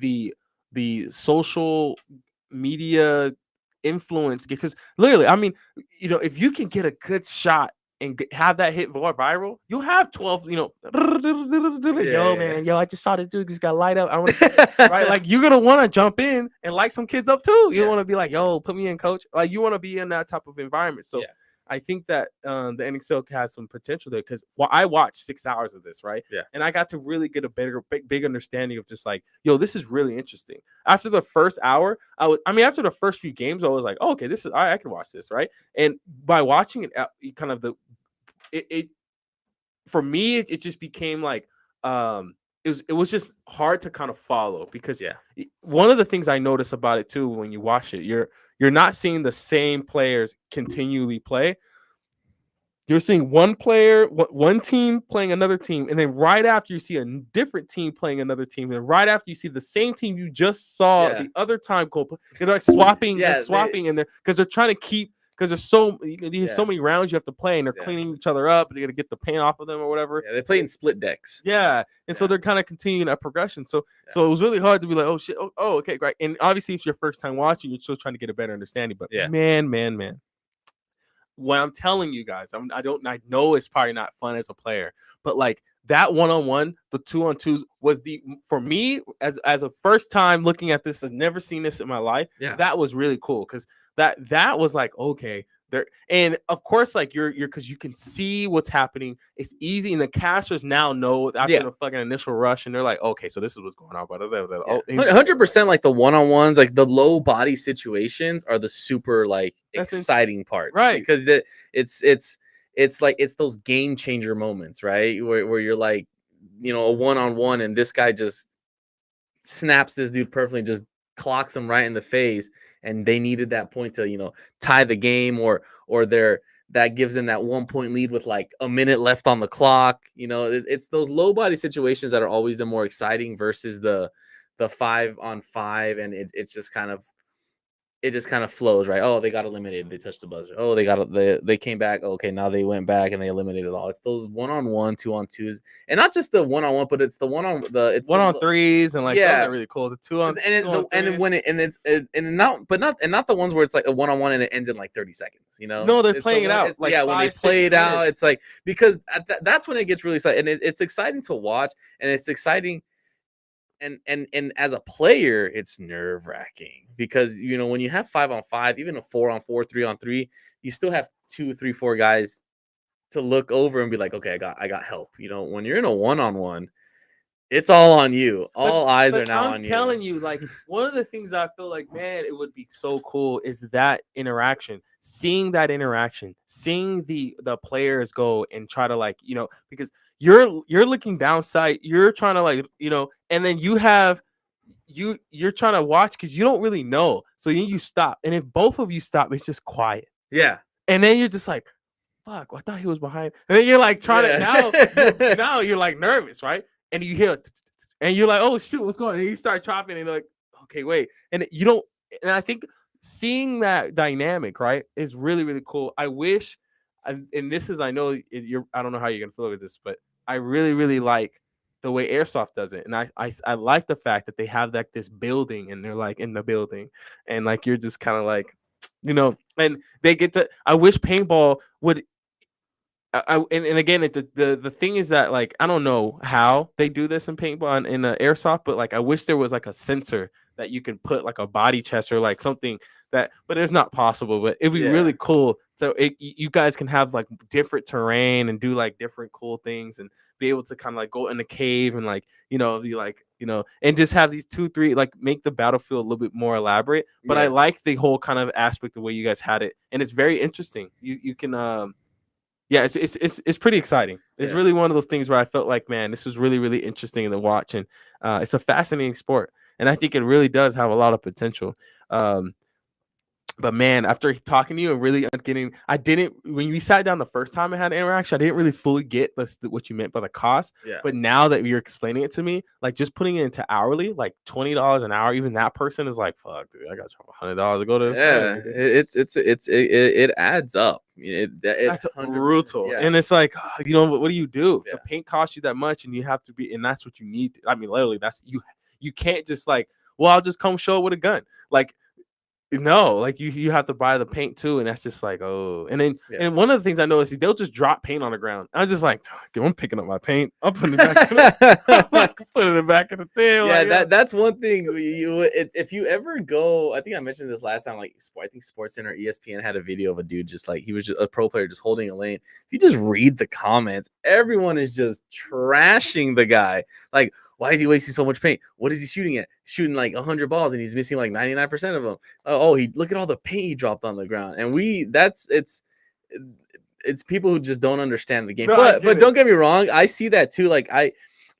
social media influence. Because literally, I mean, if you can get a good shot and have that hit viral, you'll have 12. Yo, man, I just saw this dude just got light up. I want right, like you're gonna want to jump in and light some kids up too. You want to be like, yo, put me in, coach. Like you want to be in that type of environment. So I think that the NXL has some potential there because I watched 6 hours of this, right? Yeah. And I got to really get a big understanding of just like, yo, this is really interesting. After the first hour, after the first few games, I was like, oh, okay, this is I can watch this, right? And by watching it, kind of it for me, it just became like it was just hard to kind of follow because one of the things I notice about it too when you watch it, you're not seeing the same players continually play. You're seeing one team playing another team, and then right after you see a different team playing another team, and right after you see the same team you just saw the other time go play. They're like swapping, in there because they're trying to keep. Because there's so many rounds you have to play, and they're cleaning each other up. And they're gonna get the paint off of them or whatever. Yeah, they play in split decks. Yeah, and so they're kind of continuing that progression. So it was really hard to be like, oh shit, oh okay, great. And obviously, if it's your first time watching, you're still trying to get a better understanding. But man, what I'm telling you guys, I know it's probably not fun as a player, but like that 1-on-1, the 2-on-2s was for me as a first time looking at this, I've never seen this in my life. Yeah, that was really cool because that was like, okay, there, and of course, like you're because you can see what's happening. It's easy, and the casters now know after the fucking initial rush, and they're like, okay, so this is what's going on. But 100%, like the 1-on-1s, like the low body situations are the super like exciting part, right? Because it's like it's those game changer moments, right? Where you're like, a 1-on-1, and this guy just snaps this dude perfectly, just clocks him right in the face, and they needed that point to tie the game, or that gives them that 1 point lead with like a minute left on the clock. It's those low body situations that are always the more exciting versus the 5-on-5, and it just kind of flows, right? Oh, they got eliminated. They touched the buzzer. Oh, they came back. Okay, now they went back and they eliminated all. It's those 1-on-1, 2-on-2s, and not just the 1-on-1, but it's the 1-on-3s, and like those are really cool. The 2-on not the ones where it's like a 1-on-1 and it ends in like 30 seconds. No, they're playing it out. Like when they play it out, it's like because that's when it gets really exciting, and it's exciting to watch, and it's exciting. And as a player, it's nerve-wracking because when you have 5-on-5, even a 4-on-4, 3-on-3, you still have 2, 3, 4 guys to look over and be like, okay, I got help. When you're in a 1-on-1, it's all on you. All eyes are now on you. I'm telling you, like one of the things I feel like, man, it would be so cool is that interaction, seeing the players go and try to like, because you're looking down sight, you're trying to like, and then you're trying to watch because you don't really know. So then you stop, and if both of you stop, it's just quiet. Yeah. And then you're just like, fuck, I thought he was behind. And then you're like trying to now you're like nervous, right? And you hear, and you're like, oh shoot, what's going on? And you start chopping, and you're like, okay, wait. And you don't, and I think seeing that dynamic, right, is really, really cool. I wish, and this is, I know I don't know how you're gonna feel with this, but I really, really like the way Airsoft does it. And I like the fact that they have like this building, and they're like in the building, and like you're just kind of like, and they get to, I wish paintball would, and again, the thing is that like I don't know how they do this in paintball and in airsoft, but like I wish there was like a sensor that you can put like a body chest or like something that, but it's not possible. But it'd be really cool. So you guys can have like different terrain and do like different cool things and be able to kind of like go in the cave and like be like and just have these 2, 3 like make the battlefield a little bit more elaborate. But I like the whole kind of aspect the way you guys had it, and it's very interesting. You can yeah, it's pretty exciting. It's really one of those things where I felt like, man, this was really, really interesting to watch, and it's a fascinating sport, and I think it really does have a lot of potential. But man, after talking to you and really getting, when we sat down the first time I had an interaction, I didn't really fully get what you meant by the cost. Yeah. But now that you're explaining it to me, like just putting it into hourly, like $20 an hour, even that person is like, fuck, dude, I got $100 to go to this. It adds up. It's that's brutal. Yeah. And it's like, what do you do? If the paint costs you that much and you have to be, and that's what you need. I mean, literally, that's you can't just like, well, I'll just come show it with a gun. Like, No, like you have to buy the paint too, and that's just like, oh. And then Yeah. and one of the things I noticed is they'll just drop paint on the ground. I'm just like, I'm picking up my paint. I'm putting it back. I'm like putting it back in the thing. Yeah, Like, that's one thing. If you ever go, I think I mentioned this last time. Like, I think SportsCenter, ESPN had a video of a dude just like he was just a pro player just holding a lane. If you just read the comments, everyone is just trashing the guy. Like, why is he wasting so much paint? What is he shooting at? He's shooting like 100 balls and he's missing like 99% of them. Oh, he look at all the paint he dropped on the ground. And it's people who just don't understand the game. No, But don't get me wrong, I see that too. Like,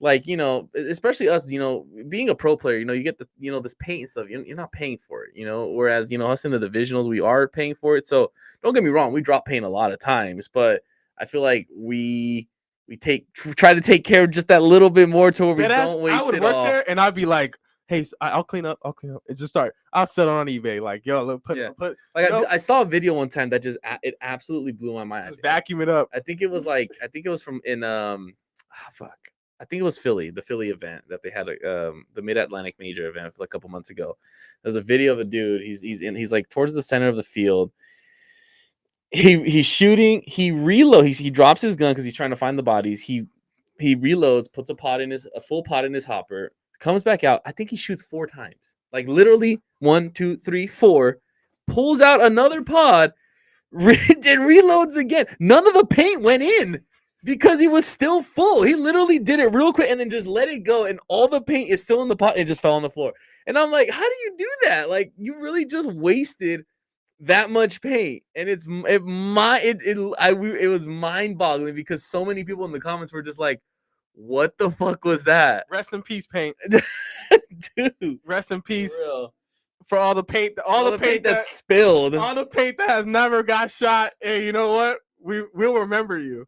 especially us, being a pro player, you get the, this paint and stuff. You're not paying for it, whereas, us in the divisionals, we are paying for it. So don't get me wrong, we drop paint a lot of times, but I feel like we try to take care of just that little bit more to where we don't waste it all. I would work there and I'd be like, hey, I'll clean up and just start. I'll sell on eBay. Like, yo, look, I saw a video one time that just it absolutely blew my mind. Just vacuum it up. I think it was from in fuck. I think it was the Philly event that they had the Mid-Atlantic Major event a couple months ago. There's a video of a dude. He's like towards the center of the field. He's shooting. He reloads. He drops his gun because he's trying to find the bodies. He reloads, puts a full pot in his hopper, comes back out. I think he shoots 4 times. Like literally 1, 2, 3, 4. Pulls out another pod and reloads again. None of the paint went in. Because he was still full. He literally did it real quick and then just let it go. And all the paint is still in the pot and it just fell on the floor. And I'm like, how do you do that? Like, you really just wasted that much paint. And it was mind boggling because so many people in the comments were just like, what the fuck was that? Rest in peace, paint. Dude. Rest in peace. For all the paint, all the paint that's spilled. All the paint that has never got shot. And you know what? We'll remember you.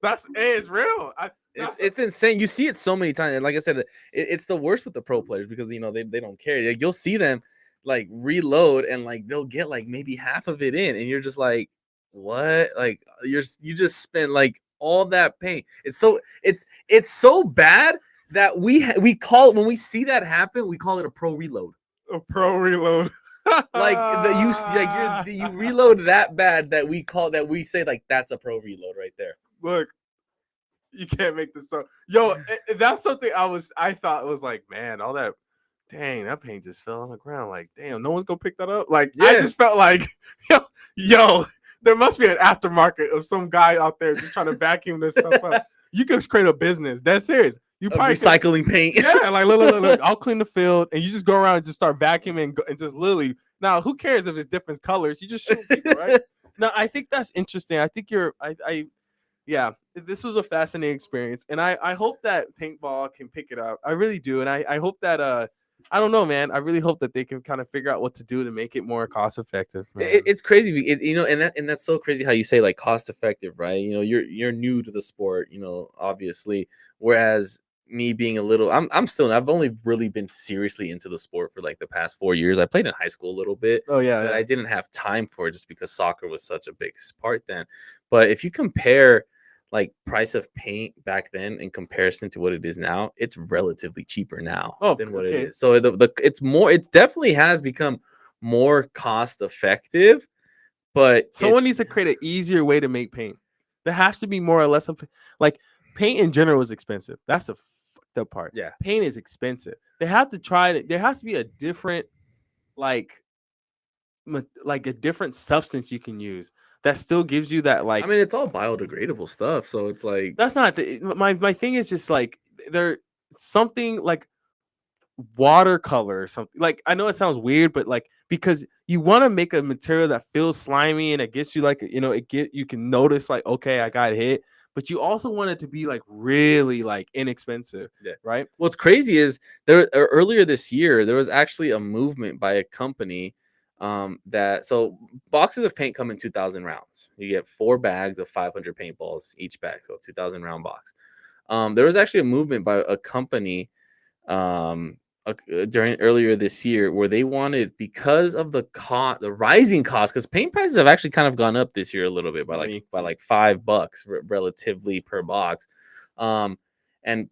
It's real. It's insane. You see it so many times, and like I said, it's the worst with the pro players because they don't care. Like, you'll see them like reload and like they'll get like maybe half of it in, and you're just like, what? Like you just spent like all that paint. It's so bad that we call it, when we see that happen, we call it a pro reload. A pro reload. You reload that bad that we say like that's a pro reload right there. Look, you can't make this up. Yo, that's something I thought was like, man, all that, dang, that paint just fell on the ground. Like, damn, no one's gonna pick that up. Like, yeah. I just felt like, yo, there must be an aftermarket of some guy out there just trying to vacuum this stuff up. You could create a business. That's serious. You probably recycling paint. Yeah, like look, I'll clean the field, and you just go around and just start vacuuming and just literally. Now, who cares if it's different colors? You just shoot people, right? No, I think that's interesting. I think yeah, this was a fascinating experience, and I hope that paintball can pick it up. I really do, and I hope that I don't know, man. I really hope that they can kind of figure out what to do to make it more cost effective. It's crazy, and that's so crazy how you say like cost effective, right? You're new to the sport, obviously, whereas me being a little, I've only really been seriously into the sport for like the past 4 years. I played in high school a little bit. Oh yeah, but I didn't have time for it just because soccer was such a big part then. But if you compare like price of paint back then in comparison to what it is now, it's relatively cheaper now than what it is. So it definitely has become more cost effective, but someone needs to create an easier way to make paint. There has to be more or less like paint in general is expensive. That's the fucked up part. Yeah, paint is expensive. They have to try it. There has to be a different like a different substance you can use that still gives you that, like, I mean, it's all biodegradable stuff, so it's like that's not my thing is just like there something like watercolor or something. Like, I know it sounds weird, but like, because you want to make a material that feels slimy and it gets you like, you can notice like, okay, I got hit, but you also want it to be like really like inexpensive. Yeah. Right. What's crazy is earlier this year, there was actually a movement by a company so boxes of paint come in 2,000 rounds. You get 4 bags of 500 paintballs each bag, so a 2,000 round box. There was actually a movement by a company earlier this year where they wanted, because of the rising cost, because paint prices have actually kind of gone up this year a little bit by like $5 relatively per box. And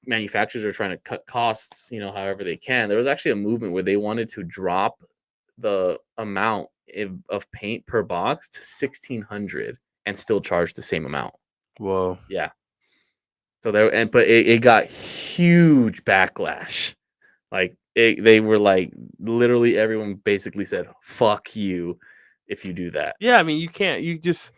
manufacturers are trying to cut costs, however they can. There was actually a movement where they wanted to drop the amount of paint per box to $1,600 and still charge the same amount. Whoa. Yeah. So but it got huge backlash. Like they were like, literally everyone basically said, "Fuck you," if you do that. Yeah, I mean, you can't. You just.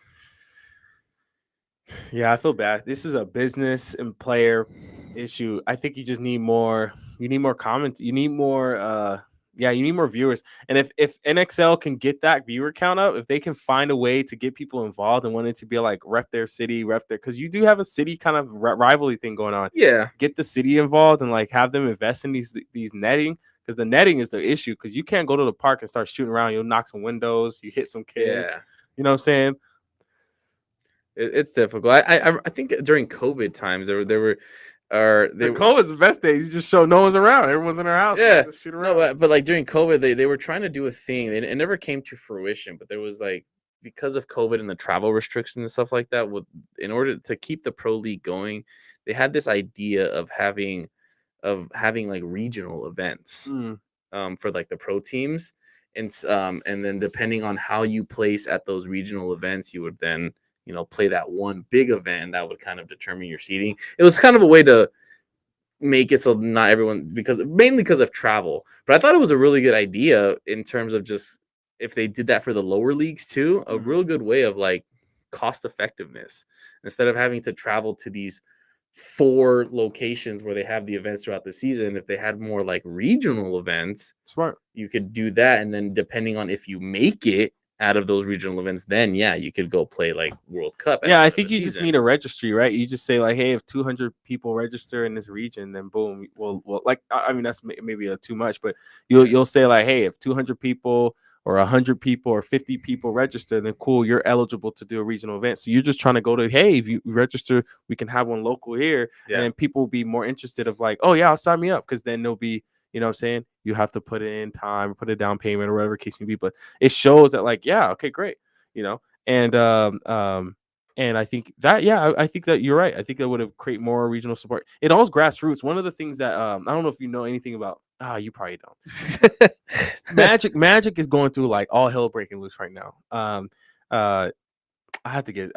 Yeah, I feel bad. This is a business and player issue. I think you just need more. You need more comments. You need more. Yeah, you need more viewers. And if NXL can get that viewer count up, if they can find a way to get people involved and want it to be like rep their city, rep their, because you do have a city kind of rivalry thing going on. Yeah, get the city involved and like have them invest in these netting, because the netting is the issue. Because you can't go to the park and start shooting around. You'll knock some windows. You hit some kids. yeah. You know what I'm saying? It's difficult. I think during COVID times COVID's the best days. You just show no one's around. Everyone's in their house. Yeah, just shoot around. no, but like during COVID, they were trying to do a thing. It never came to fruition. But there was like, because of COVID and the travel restrictions and stuff like that, in order to keep the pro league going, they had this idea of having like regional events for like the pro teams, and then depending on how you place at those regional events, you would then play that one big event that would kind of determine your seeding. It was kind of a way to make it so not everyone, mainly because of travel. But I thought it was a really good idea in terms of just if they did that for the lower leagues too, a real good way of like cost effectiveness, instead of having to travel to these 4 locations where they have the events throughout the season. If they had more like regional events, smart, you could do that. And then depending on if you make it out of those regional events, then you could go play like World Cup. Yeah, I think you just need a registry, right? You just say like, hey, if 200 people register in this region, then boom, well, like, I mean, that's maybe too much, but you'll say like, hey, if 200 people or 100 people or 50 people register, then cool, you're eligible to do a regional event. So you're just trying to go to, hey, if you register, we can have one local here, and then people will be more interested of like, oh yeah, I'll sign me up, because then they'll be, you know what I'm saying? You have to put in time, put a down payment or whatever case may be. But it shows that like, yeah, okay, great. And I think that, I think that you're right. I think that would have create more regional support. It all's grassroots. One of the things that I don't know if you know anything about. You probably don't. Magic is going through like all hell breaking loose right now. I have to get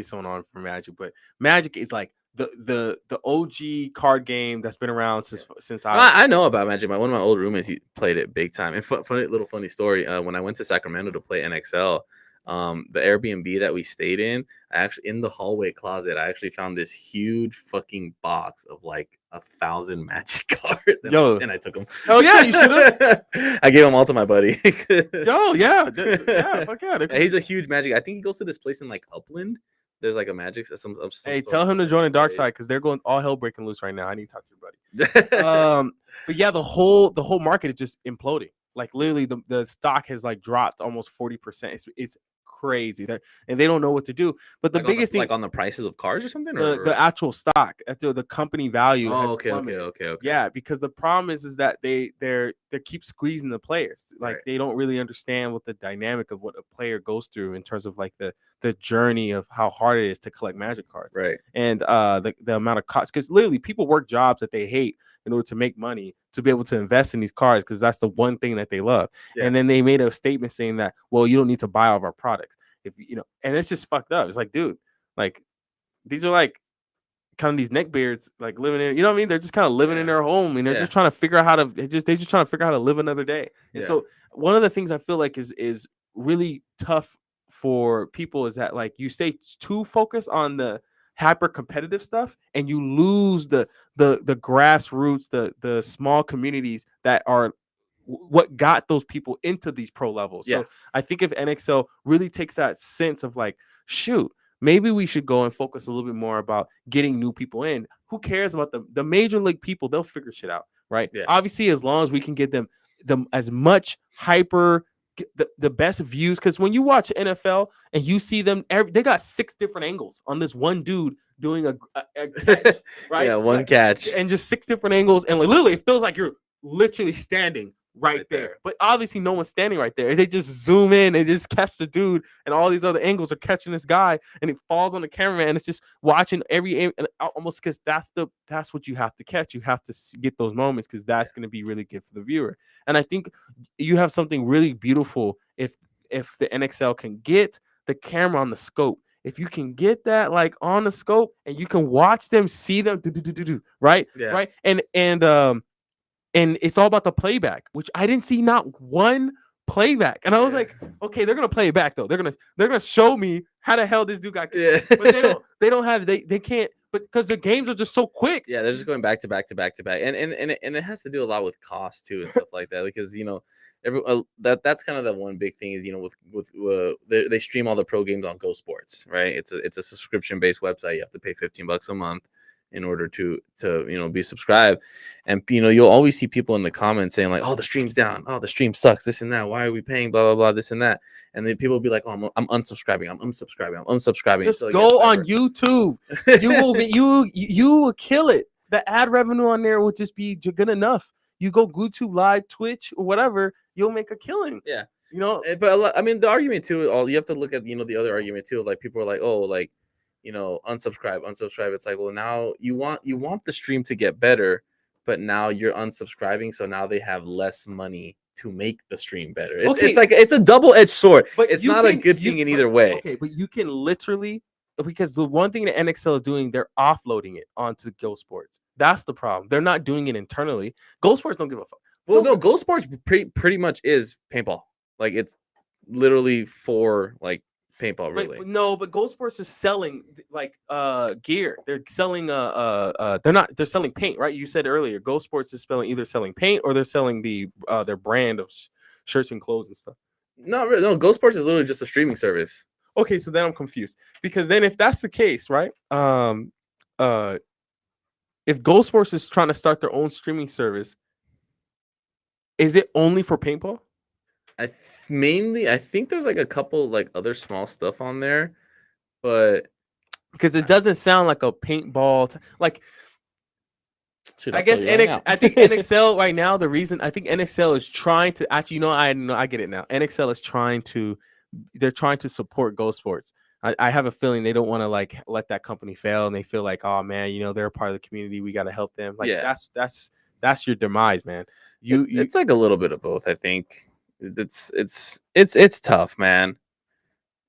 someone on for Magic, but Magic is like the OG card game that's been around since I know about Magic. One of my old roommates, he played it big time. And funny story. When I went to Sacramento to play NXL, the Airbnb that we stayed in, in the hallway closet, I actually found this huge fucking box of like 1,000 Magic cards. And I took them. Oh yeah, you should have. I gave them all to my buddy. Oh yeah, fuck yeah. He's a huge Magic. I think he goes to this place in like Upland. There's like a Magic. Hey, tell him to join the dark side, because they're going all hell breaking loose right now. I need to talk to your buddy. But yeah, the whole market is just imploding. Like literally, the stock has like dropped almost 40%. It's crazy, and they don't know what to do. But the biggest thing, like on the prices of cars or something, the actual stock at the company value. Oh, okay. Yeah, because the problem is that they keep squeezing the players. Like they don't really understand what the dynamic of what a player goes through in terms of like the journey of how hard it is to collect Magic cards, right? And the amount of cost, because literally people work jobs that they hate in order to make money to be able to invest in these cards, because that's the one thing that they love. And then they made a statement saying that, well, you don't need to buy all of our products, if and it's just fucked up. It's like, dude, like these are like kind of these neckbeards like living in, you know what I mean? They're just kind of living in their home, and they're just trying to figure out how to they're just trying to figure out how to live another day. And so one of the things I feel like is really tough for people is that like you stay too focused on the hyper competitive stuff, and you lose the grassroots, the small communities that are what got those people into these pro levels. So I think if NXL really takes that sense of like, shoot, maybe we should go and focus a little bit more about getting new people in. Who cares about the major league people? They'll figure shit out, right? Obviously, as long as we can get them as much hyper, the best views, because when you watch NFL and you see them, they got 6 different angles on this one dude doing a catch, right? One catch, and just 6 different angles, and like literally it feels like you're literally standing right there. But obviously no one's standing right there. They just zoom in and just catch the dude, and all these other angles are catching this guy, and it falls on the cameraman, and it's just watching every almost, because that's what you have to catch. You have to get those moments, because that's going to be really good for the viewer. And I think you have something really beautiful if the NXL can get the camera on the scope. If you can get that like on the scope, and you can watch them, see them right, right, and it's all about the playback, which I didn't see not one playback, and I was like, okay, they're gonna play it back though. They're gonna show me how the hell this dude got kicked. But they can't, but because the games are just so quick. Yeah, they're just going back to back to back to back, and it has to do a lot with cost too and stuff like that, because that's kind of the one big thing is they stream all the pro games on Go Sports, right? It's a subscription based website. You have to pay $15 a month in order to be subscribed, and you'll always see people in the comments saying like, oh, the stream's down, oh, the stream sucks, this and that, why are we paying, blah blah blah, this and that, and then people will be like, oh, I'm unsubscribing, I'm unsubscribing. Just go on YouTube. You will kill it. The ad revenue on there will just be good enough. You go YouTube Live, Twitch, or whatever, you'll make a killing. Yeah, But I mean, the argument too, you have to look at the other argument too, like people are like, oh, like unsubscribe. It's like, well, now you want the stream to get better, but now you're unsubscribing, so now they have less money to make the stream better. It's like it's a double-edged sword, but it's not a good thing in either way. Okay, but you can literally, because the one thing that NXL is doing, they're offloading it onto Go Sports. That's the problem. They're not doing it internally. Go Sports don't give a fuck. Well, no, Go Sports pretty much is paintball. Like, it's literally for like paintball, really. But Go Sports is selling like gear. They're selling they're selling paint, right? You said earlier Go Sports is either selling paint or they're selling their brand of shirts and clothes and stuff. No, Go Sports is literally just a streaming service. Okay, so then I'm confused, because then if that's the case, right? If Go Sports is trying to start their own streaming service, is it only for paintball? I think there's like a couple like other small stuff on there, but because it doesn't sound like a paintball like. I guess I think NXL right now, the reason I think NXL is trying to actually, I get it now. NXL is they're trying to support Go Sports. I have a feeling they don't want to like let that company fail, and they feel like, oh man, they're a part of the community, we got to help them. Like that's your demise, man. It's like a little bit of both, I think. It's tough, man.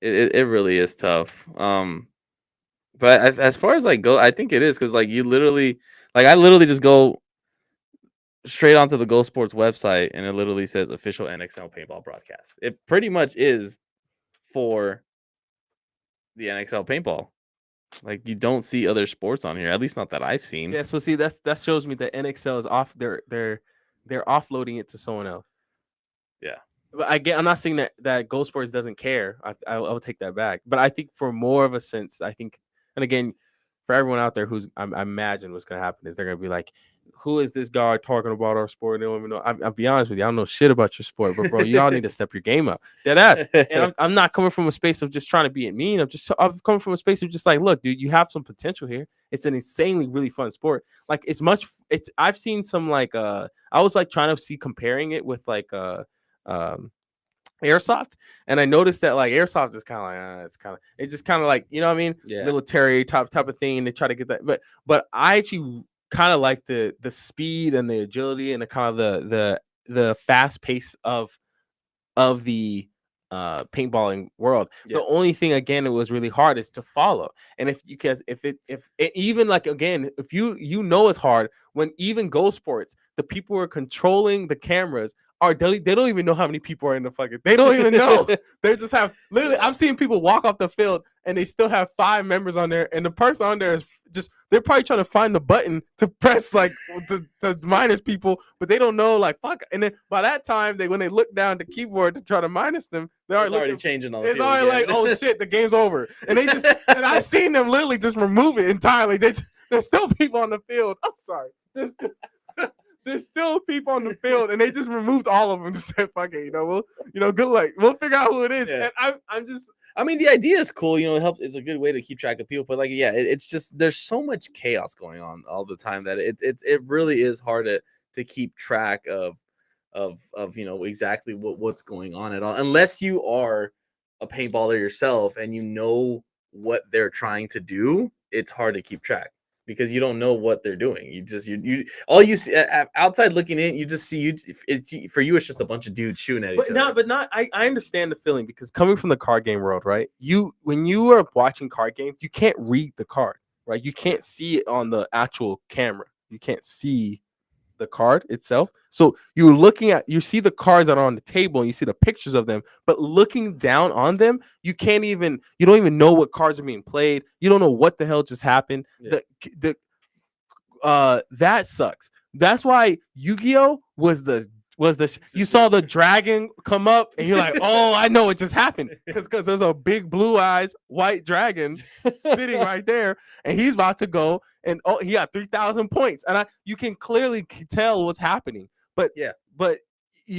It really is tough. But as far as like Go, I think it is, because like I literally just go straight onto the Go Sports website, and it literally says official NXL paintball broadcast. It pretty much is for the NXL paintball. Like, you don't see other sports on here, at least not that I've seen. Yeah, so see, that shows me that NXL is off. They're offloading it to someone else. Yeah, but I'm not saying that Go Sports doesn't care. I'll take that back. But I think for more of a sense, I think, and again, for everyone out there who's, I imagine what's gonna happen is they're gonna be like, who is this guy talking about our sport? They don't even know. I'll be honest with you, I don't know shit about your sport, but bro, y'all need to step your game up. Dead ass. And I'm not coming from a space of just trying to be mean. I'm coming from a space of just like, look, dude, you have some potential here. It's an insanely really fun sport. Like, I've seen some like I was like trying to see, comparing it with like airsoft, and I noticed that like airsoft is kind of like it's just kind of like, you know what I mean, military type of thing, and they try to get that, but I actually kind of like the speed and the agility and the kind of the fast pace of the paintballing world. The only thing, again, it was really hard is to follow. And if even like, again, if you know it's hard when even Go Sports, the people who are controlling the cameras they don't even know how many people are in the fucking, they don't even know. They just have, literally, I'm seeing people walk off the field and they still have 5 members on there, and the person on there is just, they're probably trying to find the button to press like to minus people, but they don't know, like, fuck. And then by that time, when they look down the keyboard to try to minus them, they're already changing all. It's already like, oh shit, the game's over. And they just, and I've seen them literally just remove it entirely. There's still people on the field. I'm sorry. There's still people on the field, and they just removed all of them. Just said, "Fuck it, good luck. We'll figure out who it is." Yeah. And I mean, the idea is cool. It helps. It's a good way to keep track of people. But like, yeah, it's just, there's so much chaos going on all the time that it really is hard to keep track of of exactly what's going on at all, unless you are a paintballer yourself and you know what they're trying to do. It's hard to keep track because you don't know what they're doing. You all you see outside looking in, you just see it's for you. It's just a bunch of dudes shooting at each other. But not. I understand the feeling because coming from the card game world, right? When you are watching card games, you can't read the card, right? You can't see it on the actual camera. You can't see the card itself. So you see the cards that are on the table and you see the pictures of them, but looking down on them, you don't even know what cards are being played. You don't know what the hell just happened. Yeah. That sucks. That's why Yu-Gi-Oh was you saw the dragon come up and you're like, oh, I know what just happened because there's a big blue eyes white dragon sitting right there and he's about to go and he got 3,000 points and you can clearly tell what's happening. But they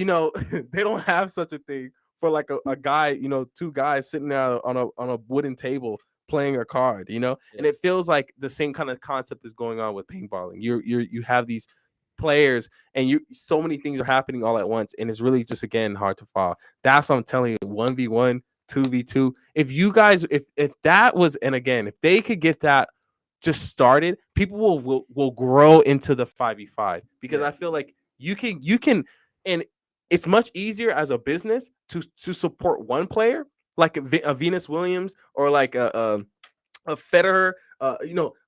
don't have such a thing for like a guy, two guys sitting there on a wooden table playing a card, and it feels like the same kind of concept is going on with paintballing. You have these players and so many things are happening all at once and it's really just again hard to follow. That's what I'm telling you. 1v1, 2v2. If you guys if that was, and again, if they could get that just started, people will grow into the 5v5 because I feel like you can and it's much easier as a business to support one player like a Venus Williams or like a Federer,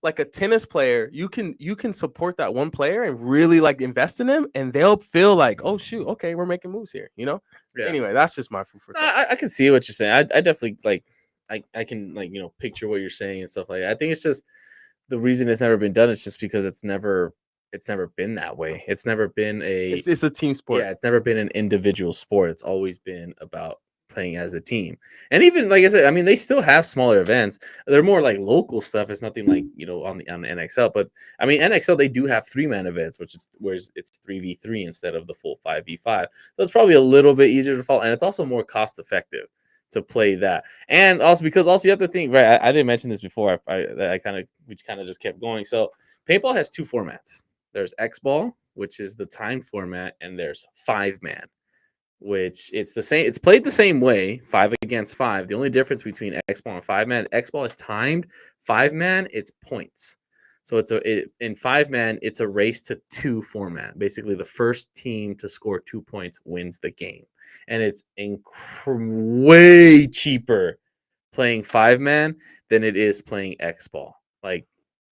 like a tennis player. You can support that one player and really like invest in them, and they'll feel like, oh shoot, okay, we're making moves here. Anyway, that's just my food for thought. I can see what you're saying. I definitely like. I can picture what you're saying and stuff like that. I think it's just the reason it's never been done is just because it's never been that way. It's never been it's a team sport. Yeah, it's never been an individual sport. It's always been about playing as a team. And even like I said, I mean, they still have smaller events. They're more like local stuff. It's nothing like on the NXL. But I mean, NXL they do have 3-man events, where it's 3v3 instead of the full 5v5. So it's probably a little bit easier to follow, and it's also more cost effective to play that. And also because you have to think, right? I didn't mention this before. We kind of just kept going. So paintball has 2 formats. There's X-ball, which is the timed format, and there's 5-man, which it's the same. It's played the same way, 5 against 5. The only difference between X-ball and 5-man, X-ball is timed. 5-man, it's points. So in 5-man, it's a race to 2 format. Basically, the first team to score 2 points wins the game, and it's way cheaper playing 5-man than it is playing X-ball. Like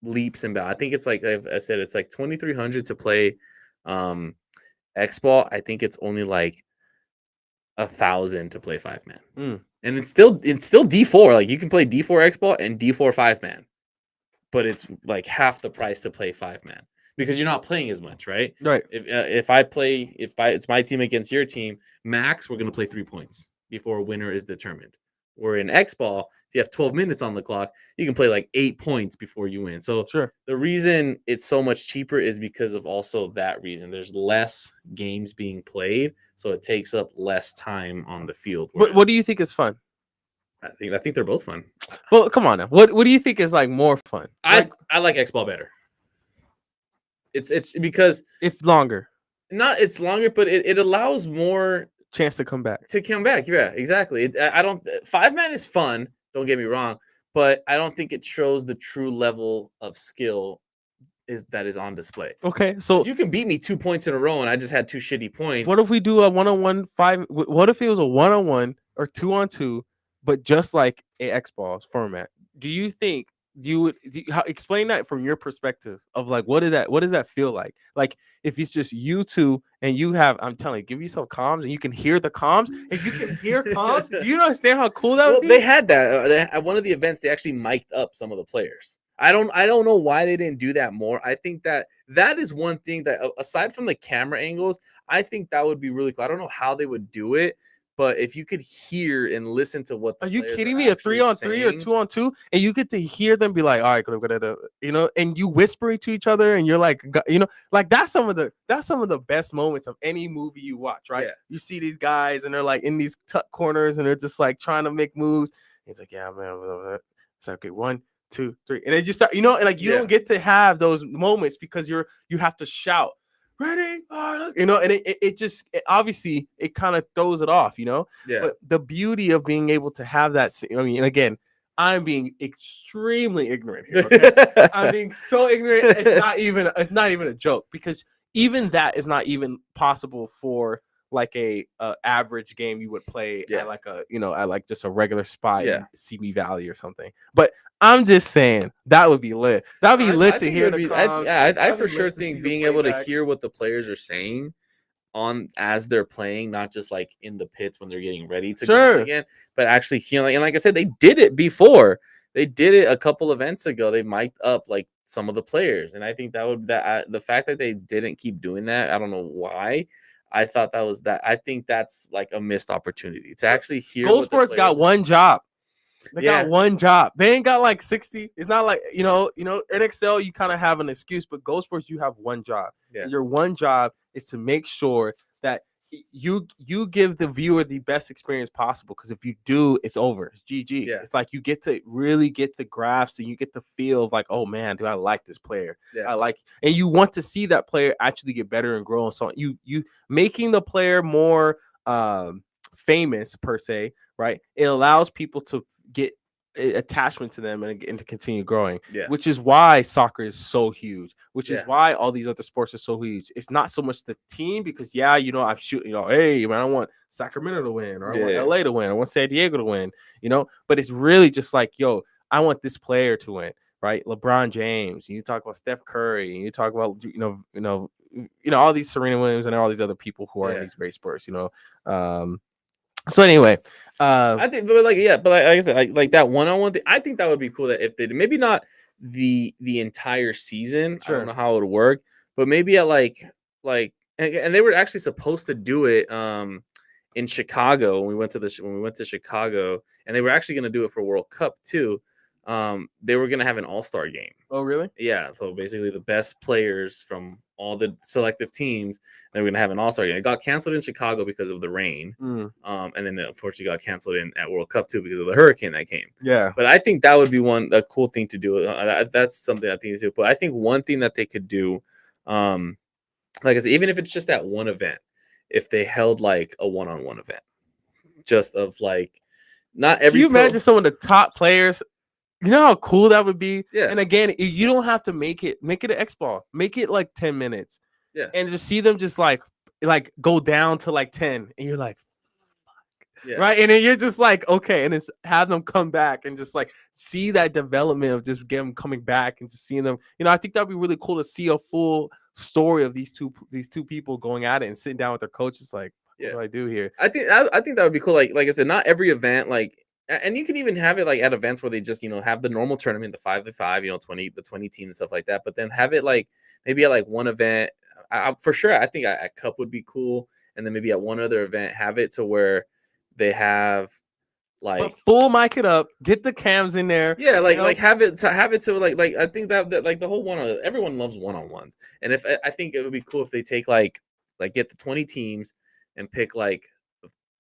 leaps and bounds. I think it's like I said, it's like 2,300 to play X-ball. I think it's only like 1,000 to play 5-man, and it's still D4. Like you can play D4 X-ball and D4 5-man, but it's like half the price to play 5-man because you're not playing as much, right? Right. If it's my team against your team, max we're gonna play 3 points before a winner is determined. Where in X-ball, if you have 12 minutes on the clock, you can play like 8 points before you win. So sure. The reason it's so much cheaper is because of also that reason. There's less games being played, so it takes up less time on the field. What do you think is fun? I think they're both fun. Well, come on now. What do you think is like more fun? I like X-ball better. It's because it's longer. It's longer, but it allows more chance to come back. Yeah, exactly. I don't 5-man is fun, don't get me wrong, but I don't think it shows the true level of skill that is on display. Okay, so you can beat me 2 points in a row and I just had 2 shitty points. What if we do a 1-on-1 5? What if it was a 1-on-1 or 2-on-2, but just like a X-ball format? Do you think explain that from your perspective of like what does that feel like? Like if it's just you two and you have, I'm telling you, give yourself comms and you can hear the comms. If you can hear comms, do you understand how cool that would be? They had that at one of the events. They actually mic'd up some of the players. I don't know why they didn't do that more. I think that is one thing that aside from the camera angles, I think that would be really cool. I don't know how they would do it. But if you could hear and listen to what are you kidding me? A 3-on-3 or 2-on-2, and you get to hear them be like, all right, and you whispering to each other, and you're like, like that's some of the best moments of any movie you watch, right? Yeah. You see these guys and they're like in these tuck corners and they're just like trying to make moves. And it's like, yeah, man. It's like, okay, 1, 2, 3, and then you start, and like you don't get to have those moments because you have to shout. ready, all right, and it just obviously it kind of throws it off, Yeah. But the beauty of being able to have that, I mean, and again, I'm being extremely ignorant here. Okay, I'm being so ignorant. It's not even a joke, because even that is not even possible for like a average game you would play at like at like just a regular spot in CB Valley or something. But I'm just saying that would be lit. That'd be lit to hear the comms. I for sure think being able to hear what the players are saying on as they're playing, not just like in the pits when they're getting ready to go again, but actually hearing. And like I said, they did it before. They did it a couple events ago. They mic'd up like some of the players, and I think the fact that they didn't keep doing that, I don't know why. I thought that was that. I think that's like a missed opportunity to actually hear. Gold Sports got one job. They got one job. They ain't got like 60. It's not like, NXL, you kind of have an excuse, but Gold Sports, you have one job. Yeah. Your one job is to make sure that you give the viewer the best experience possible. Because if you do, it's over. It's GG. Yeah. It's like you get to really get the graphs and you get the feel of like, oh man, do I like this player? Yeah. And you want to see that player actually get better and grow. And so you making the player more famous per se, right? It allows people to get attachment to them and to continue growing, which is why soccer is so huge, which is why all these other sports are so huge. It's not so much the team, because I'm shooting, hey man, I want Sacramento to win, or I want LA to win, I want San Diego to win, but it's really just like, yo, I want this player to win, right? LeBron James, you talk about Steph Curry, and you talk about all these Serena Williams and all these other people who are in these great sports, so anyway, I think, but like I said, like that one-on-one thing, I think that would be cool. That if they maybe not the entire season, I don't know how it would work, but maybe at like, and they were actually supposed to do it in Chicago when we went to Chicago, and they were actually going to do it for World Cup too. They were going to have an all-star game. Oh, really? Yeah. So basically the best players from all the selective teams, they were going to have an all-star game. It got canceled in Chicago because of the rain. And then it unfortunately got canceled at World Cup too because of the hurricane that came. Yeah. But I think that would be a cool thing to do. That's something I think is cool. But I think one thing that they could do, like I said, even if it's just that one event, if they held like a one-on-one event, just of like, not every. Can you imagine some of the top players? You know how cool that would be? Yeah. And again, you don't have to make it an X ball. Make it like 10 minutes. Yeah. And just see them just like go down to like 10. And you're like, fuck. Yeah. Right? And then you're just like, okay. And it's have them come back and just like see that development of just them coming back and just seeing them. I think that'd be really cool to see a full story of these two people going at it and sitting down with their coaches like, what do I do here? I think that would be cool. Like I said, not every event, like. And you can even have it like at events where they just, have the normal tournament, the 5v5, 20 teams and stuff like that. But then have it like maybe at like one event, for sure. I think a cup would be cool. And then maybe at one other event, have it to where they have like full mic it up, get the cams in there. Yeah, like have it to like I think that like the whole everyone loves one-on-ones. And if I think it would be cool if they take like get the 20 teams and pick like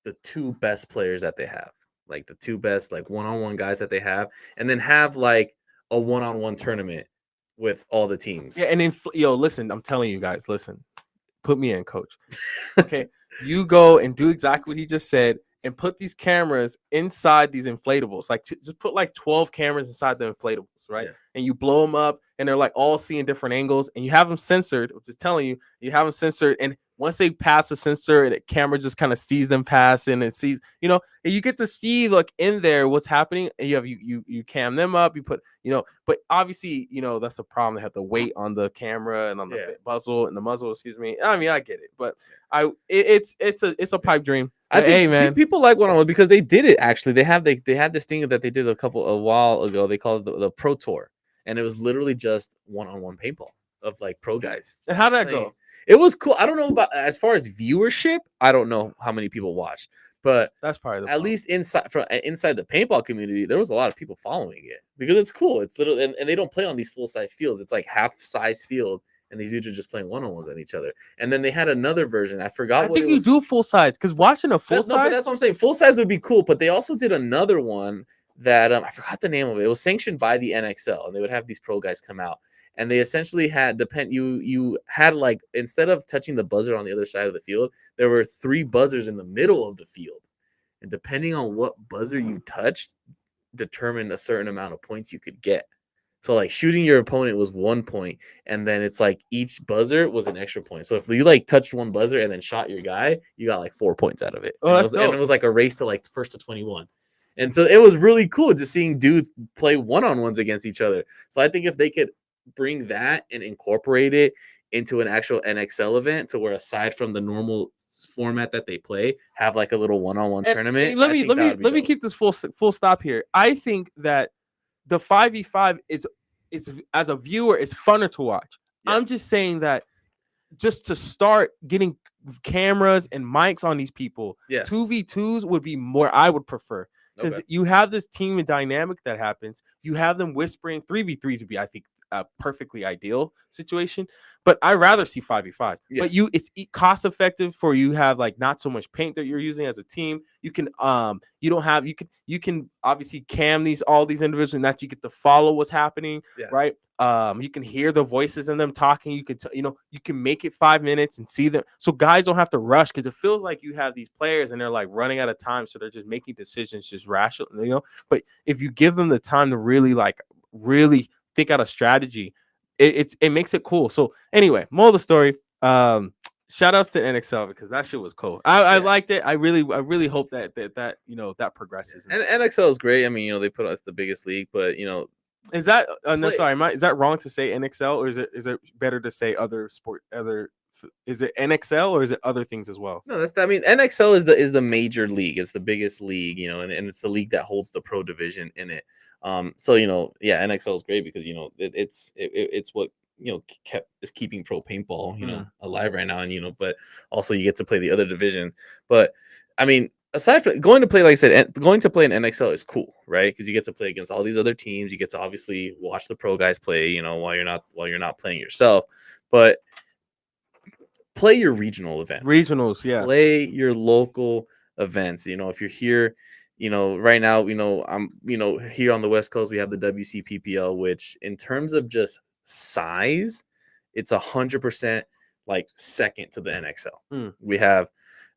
the two best players that they have. Like the two best like one-on-one guys that they have, and then have like a one-on-one tournament with all the teams. Yeah, and then listen, I'm telling you guys, listen, put me in, coach. Okay, you go and do exactly what he just said, and put these cameras inside these inflatables. Like just put like 12 cameras inside the inflatables, right? Yeah. And you blow them up, and they're like all seeing different angles, and you have them censored. I'm just telling you, you have them censored, and once they pass the sensor, and the camera just kind of sees them passing and sees, and you get to see like in there what's happening. And you cam them up, you put, but obviously, that's a problem. They have to wait on the camera and on the muzzle, excuse me. I mean, I get it, but it's a pipe dream. I think, hey man, people like one-on-one because they did it actually. They had this thing that they did a while ago. They called it the Pro Tour, and it was literally just one-on-one paintball of like pro guys. And how did that go? It was cool. I don't know about as far as viewership. I don't know how many people watched, but that's probably at least inside the paintball community, there was a lot of people following it because it's cool. It's little, and they don't play on these full-size fields. It's like half-size field, and these dudes are just playing one-on-ones on each other. And then they had another version. I forgot. I think you do full-size because watching a full-size. No, but that's what I'm saying. Full-size would be cool, but they also did another one that I forgot the name of it. It was sanctioned by the NXL, and they would have these pro guys come out. and they essentially had you had like, instead of touching the buzzer on the other side of the field, there were 3 buzzers in the middle of the field, and depending on what buzzer you touched, determined a certain amount of points you could get. So like shooting your opponent was 1 point, and then it's like each buzzer was an extra point. So if you like touched one buzzer and then shot your guy, you got like 4 points out of it. Oh, that's dope. And it was like a race to like first to 21. And so it was really cool just seeing dudes play one-on-ones against each other. So I think if they could bring that and incorporate it into an actual NXL event, to where aside from the normal format that they play, have like a little one-on-one tournament. Let me keep this full stop here. I think that the 5v5 is as a viewer is funner to watch. Yeah. I'm just saying that just to start getting cameras and mics on these people, 2v2s would be more I would prefer, because you have this team dynamic that happens. You have them whispering. 3v3s would be, I think, a perfectly ideal situation, but I'd rather see 5v5. Yeah. But it's cost effective for you. Have like not so much paint that you're using as a team. You can you can obviously cam all these individuals, and that you get to follow what's happening, right? You can hear the voices in them talking. You can you can make it 5 minutes and see them, so guys don't have to rush, because it feels like you have these players and they're like running out of time, so they're just making decisions just rational, But if you give them the time to really think out a strategy, it makes it cool. So anyway, moral of the story, shout outs to NXL, because that shit was cool. I liked it. I really hope that that progresses. And NXL is great. I mean, they put us the biggest league, but is that is that wrong to say NXL, or is it better to say is it NXL, or is it other things as well? No, NXL is the major league. It's the biggest league, and it's the league that holds the pro division in it. So NXL is great because it's what is keeping pro paintball alive right now, and but also you get to play the other division. But I mean, aside from going to play, like I said, going to play in NXL is cool, right? Because you get to play against all these other teams. You get to obviously watch the pro guys play, while you're not playing yourself. But play your regional events. Regionals, yeah. Play your local events. If you're here, right now, I'm, here on the West Coast, we have the WCPPL, which in terms of just size, it's 100% like second to the NXL. We have,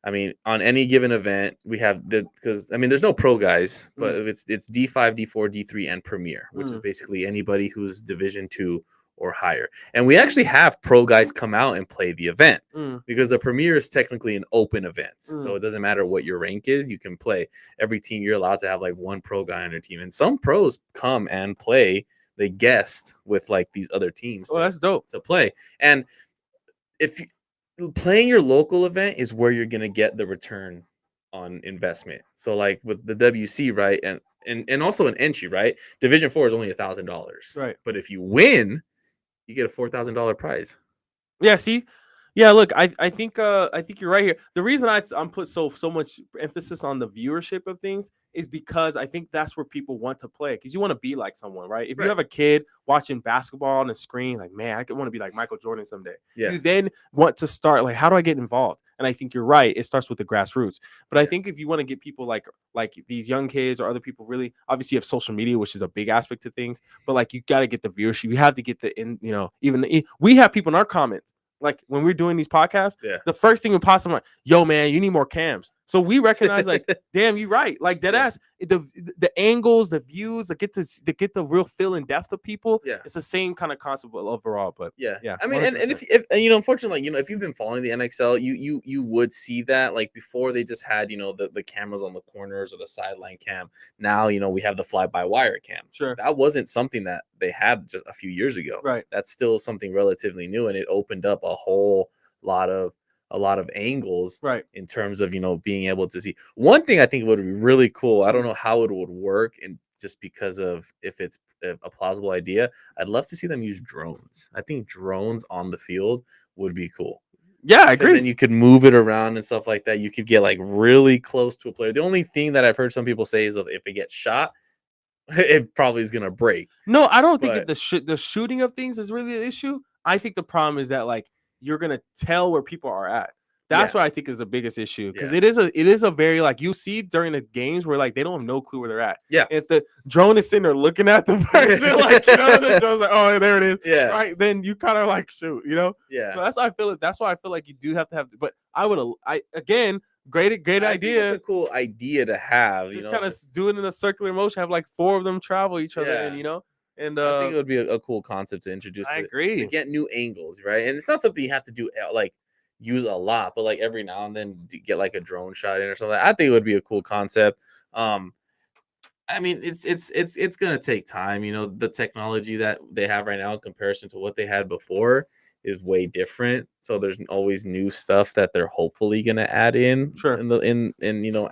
on any given event, we have because there's no pro guys, but it's D5, D4, D3, and Premier, which is basically anybody who's Division 2 or higher. And we actually have pro guys come out and play the event because the Premier is technically an open event. So it doesn't matter what your rank is, you can play. Every team, you're allowed to have like one pro guy on your team. And some pros come and play. They guest with like these other teams. That's dope. To play. And if playing your local event is where you're going to get the return on investment. So like with the WC, right? And also an entry, right? Division 4 is only $1,000. Right. But if you win, you get a $4,000 prize. Yeah, see? Yeah, look, I think you're right here. The reason I'm put so much emphasis on the viewership of things is because I think that's where people want to play, because you want to be like someone, right? If you have a kid watching basketball on the screen, like, man, I want to be like Michael Jordan someday. Yeah. You then want to start like, how do I get involved? And I think you're right. It starts with the grassroots. But I think if you want to get people like these young kids or other people, really, obviously you have social media, which is a big aspect to things. But like, you got to get the viewership. You have to get we have people in our comments. Like when we're doing these podcasts, the first thing would pops in my mind, yo, man, you need more cams. So we recognize, like, damn, you're right. Like that ass, the angles, the views, to get the real feel and depth of people. Yeah, it's the same kind of concept overall. But yeah. I mean, and if unfortunately, if you've been following the NXL, you would see that, like, before they just had the cameras on the corners or the sideline cam. Now we have the fly-by-wire cam. Sure, that wasn't something that they had just a few years ago. Right, that's still something relatively new, and it opened up a whole lot of angles, right, in terms of being able to see. One thing I think would be really cool, I don't know how it would work, and just because of if it's a plausible idea, I'd love to see them use drones. I think drones on the field would be cool. Yeah, I agree. Then you could move it around and stuff like that. You could get like really close to a player. The only thing that I've heard some people say is if it gets shot, it probably is gonna break. No, I don't think the shooting of things is really an issue. I think the problem is that, like, you're gonna tell where people are at. That's what I think is the biggest issue, because Yeah. it is a very, like, you see during the games where, like, they don't have no clue where they're at. Yeah. If the drone is sitting there looking at the person, like, you know, the drone's like, oh, there it is. Yeah. Right. Then you kind of like, shoot, you know? Yeah. So that's why I feel. That's why I feel like you do have to have. But again, great I idea. think it's a cool idea to have. Just kind of do it in a circular motion. Have like 4 of them travel each other, and and I think it would be a cool concept to introduce. I agree. To get new angles, right? And it's not something you have to do like use a lot, but like every now and then get like a drone shot in or something. I think it would be a cool concept. I mean, it's gonna take time. You know, the technology that they have right now in comparison to what they had before is way different. So there's always new stuff that they're hopefully gonna add in. Sure. In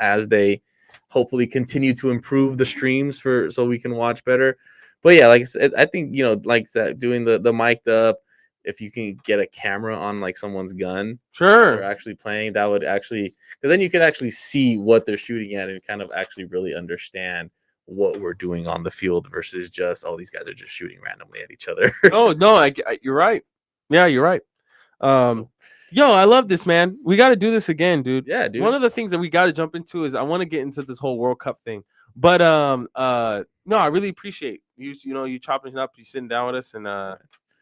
as they hopefully continue to improve the streams so we can watch better. But yeah, like I said, I think like that, doing the mic'd up. If you can get a camera on like someone's gun, sure, they're actually playing, that would actually, because then you can actually see what they're shooting at and kind of actually really understand what we're doing on the field versus just, oh, these guys are just shooting randomly at each other. No, you're right. Yeah, you're right. Yo, I love this, man. We got to do this again, dude. Yeah, dude. One of the things that we got to jump into is I want to get into this whole World Cup thing. But no, I really appreciate you. You know, you chopping it up, you sitting down with us, and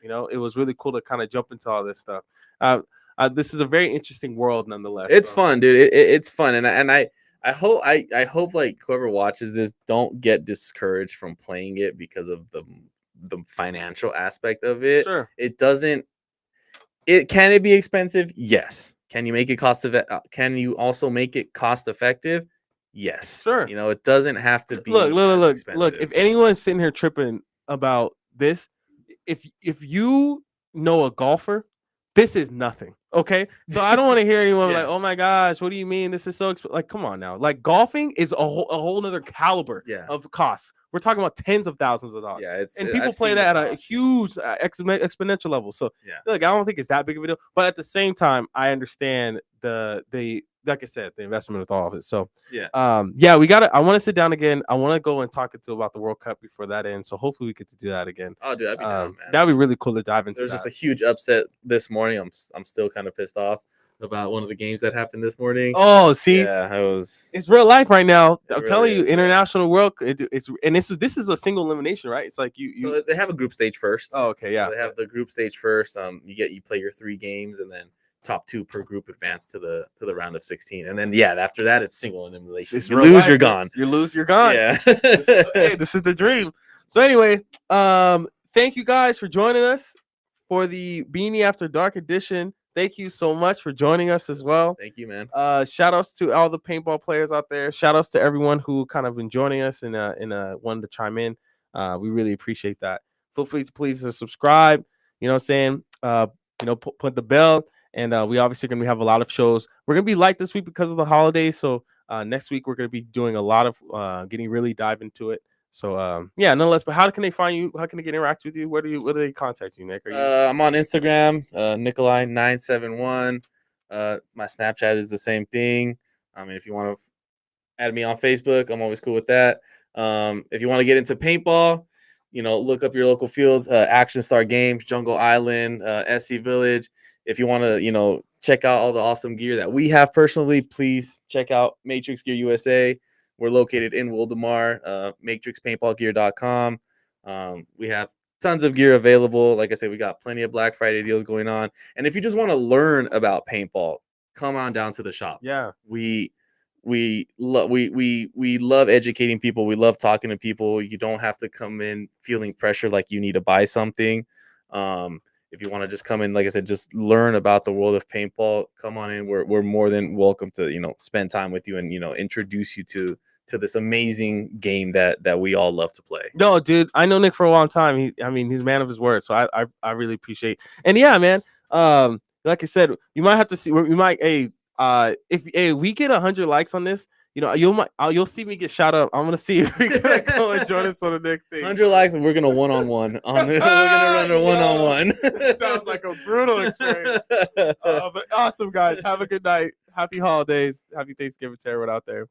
it was really cool to kind of jump into all this stuff. This is a very interesting world, nonetheless. It's fun, dude. It's fun, and I hope like whoever watches this don't get discouraged from playing it because of the financial aspect of it. Sure. Can it be expensive? Yes. Can you make it can you also make it cost effective? Yes. Sure. It doesn't have to be. Look. If anyone's sitting here tripping about this, if you know a golfer, this is nothing. Okay, so I don't want to hear anyone like, "Oh my gosh, what do you mean this is so expensive?" Like, come on now. Like, golfing is a whole nother caliber of costs. We're talking about tens of thousands of dollars. Yeah, and people play that at a huge exponential level. So, like, I don't think it's that big of a deal. But at the same time, I understand the like I said, the investment with all of it. So we gotta. I want to sit down again. I want to go and talk about the World Cup before that ends. So hopefully we get to do that again. Oh, dude, I'd be down, man. That'd be really cool to dive into. There's just a huge upset this morning. I'm still kind of pissed off about one of the games that happened this morning. Oh, see, it's real life right now. I'm telling you, is, international World. This is a single elimination, right? It's like you. So they have a group stage first. Oh, okay, yeah. So they have the group stage first. You play your 3 games, and then top 2 per group advance to the round of 16, and then after that it's single elimination. You lose, you're gone. You lose, you're gone. Yeah. Hey, this is the dream. So anyway, thank you guys for joining us for the Beanie After Dark edition. Thank you so much for joining us as well. Thank you, man. Shout outs to all the paintball players out there. Shout outs to everyone who kind of been joining us and wanted to chime in. We really appreciate that. Feel free to please subscribe. You know what I'm saying? Put the bell. And we obviously going to have a lot of shows. We're going to be light this week because of the holidays. So next week, we're going to be doing a lot of really dive into it. So, nonetheless, but how can they find you? How can they get interact with you? Where do they contact you, Nick? I'm on Instagram, Nikolai971. My Snapchat is the same thing. I mean, if you want to add me on Facebook, I'm always cool with that. If you want to get into paintball, look up your local fields, Action Star Games, Jungle Island, SC Village. If you want to, check out all the awesome gear that we have personally, please check out Matrix Gear USA. We're located in Wildemar, matrixpaintballgear.com. We have tons of gear available. Like I said, we got plenty of Black Friday deals going on. And if you just want to learn about paintball, come on down to the shop. Yeah. We love educating people. We love talking to people. You don't have to come in feeling pressure like you need to buy something. If you want to just come in, like I said, just learn about the world of paintball, come on in. We're more than welcome to, spend time with you and, introduce you to this amazing game that we all love to play. No, dude, I know Nick for a long time. He's a man of his word. So I really appreciate. And yeah, man, like I said, you might have to see, we might, if we get 100 likes on this, you'll see me get shot up. I'm gonna see if we can go and join us on the next thing. 100 likes, and we're gonna one-on-one on this. We're gonna run a one-on-one. Sounds like a brutal experience. But awesome, guys. Have a good night. Happy holidays. Happy Thanksgiving to everyone out there.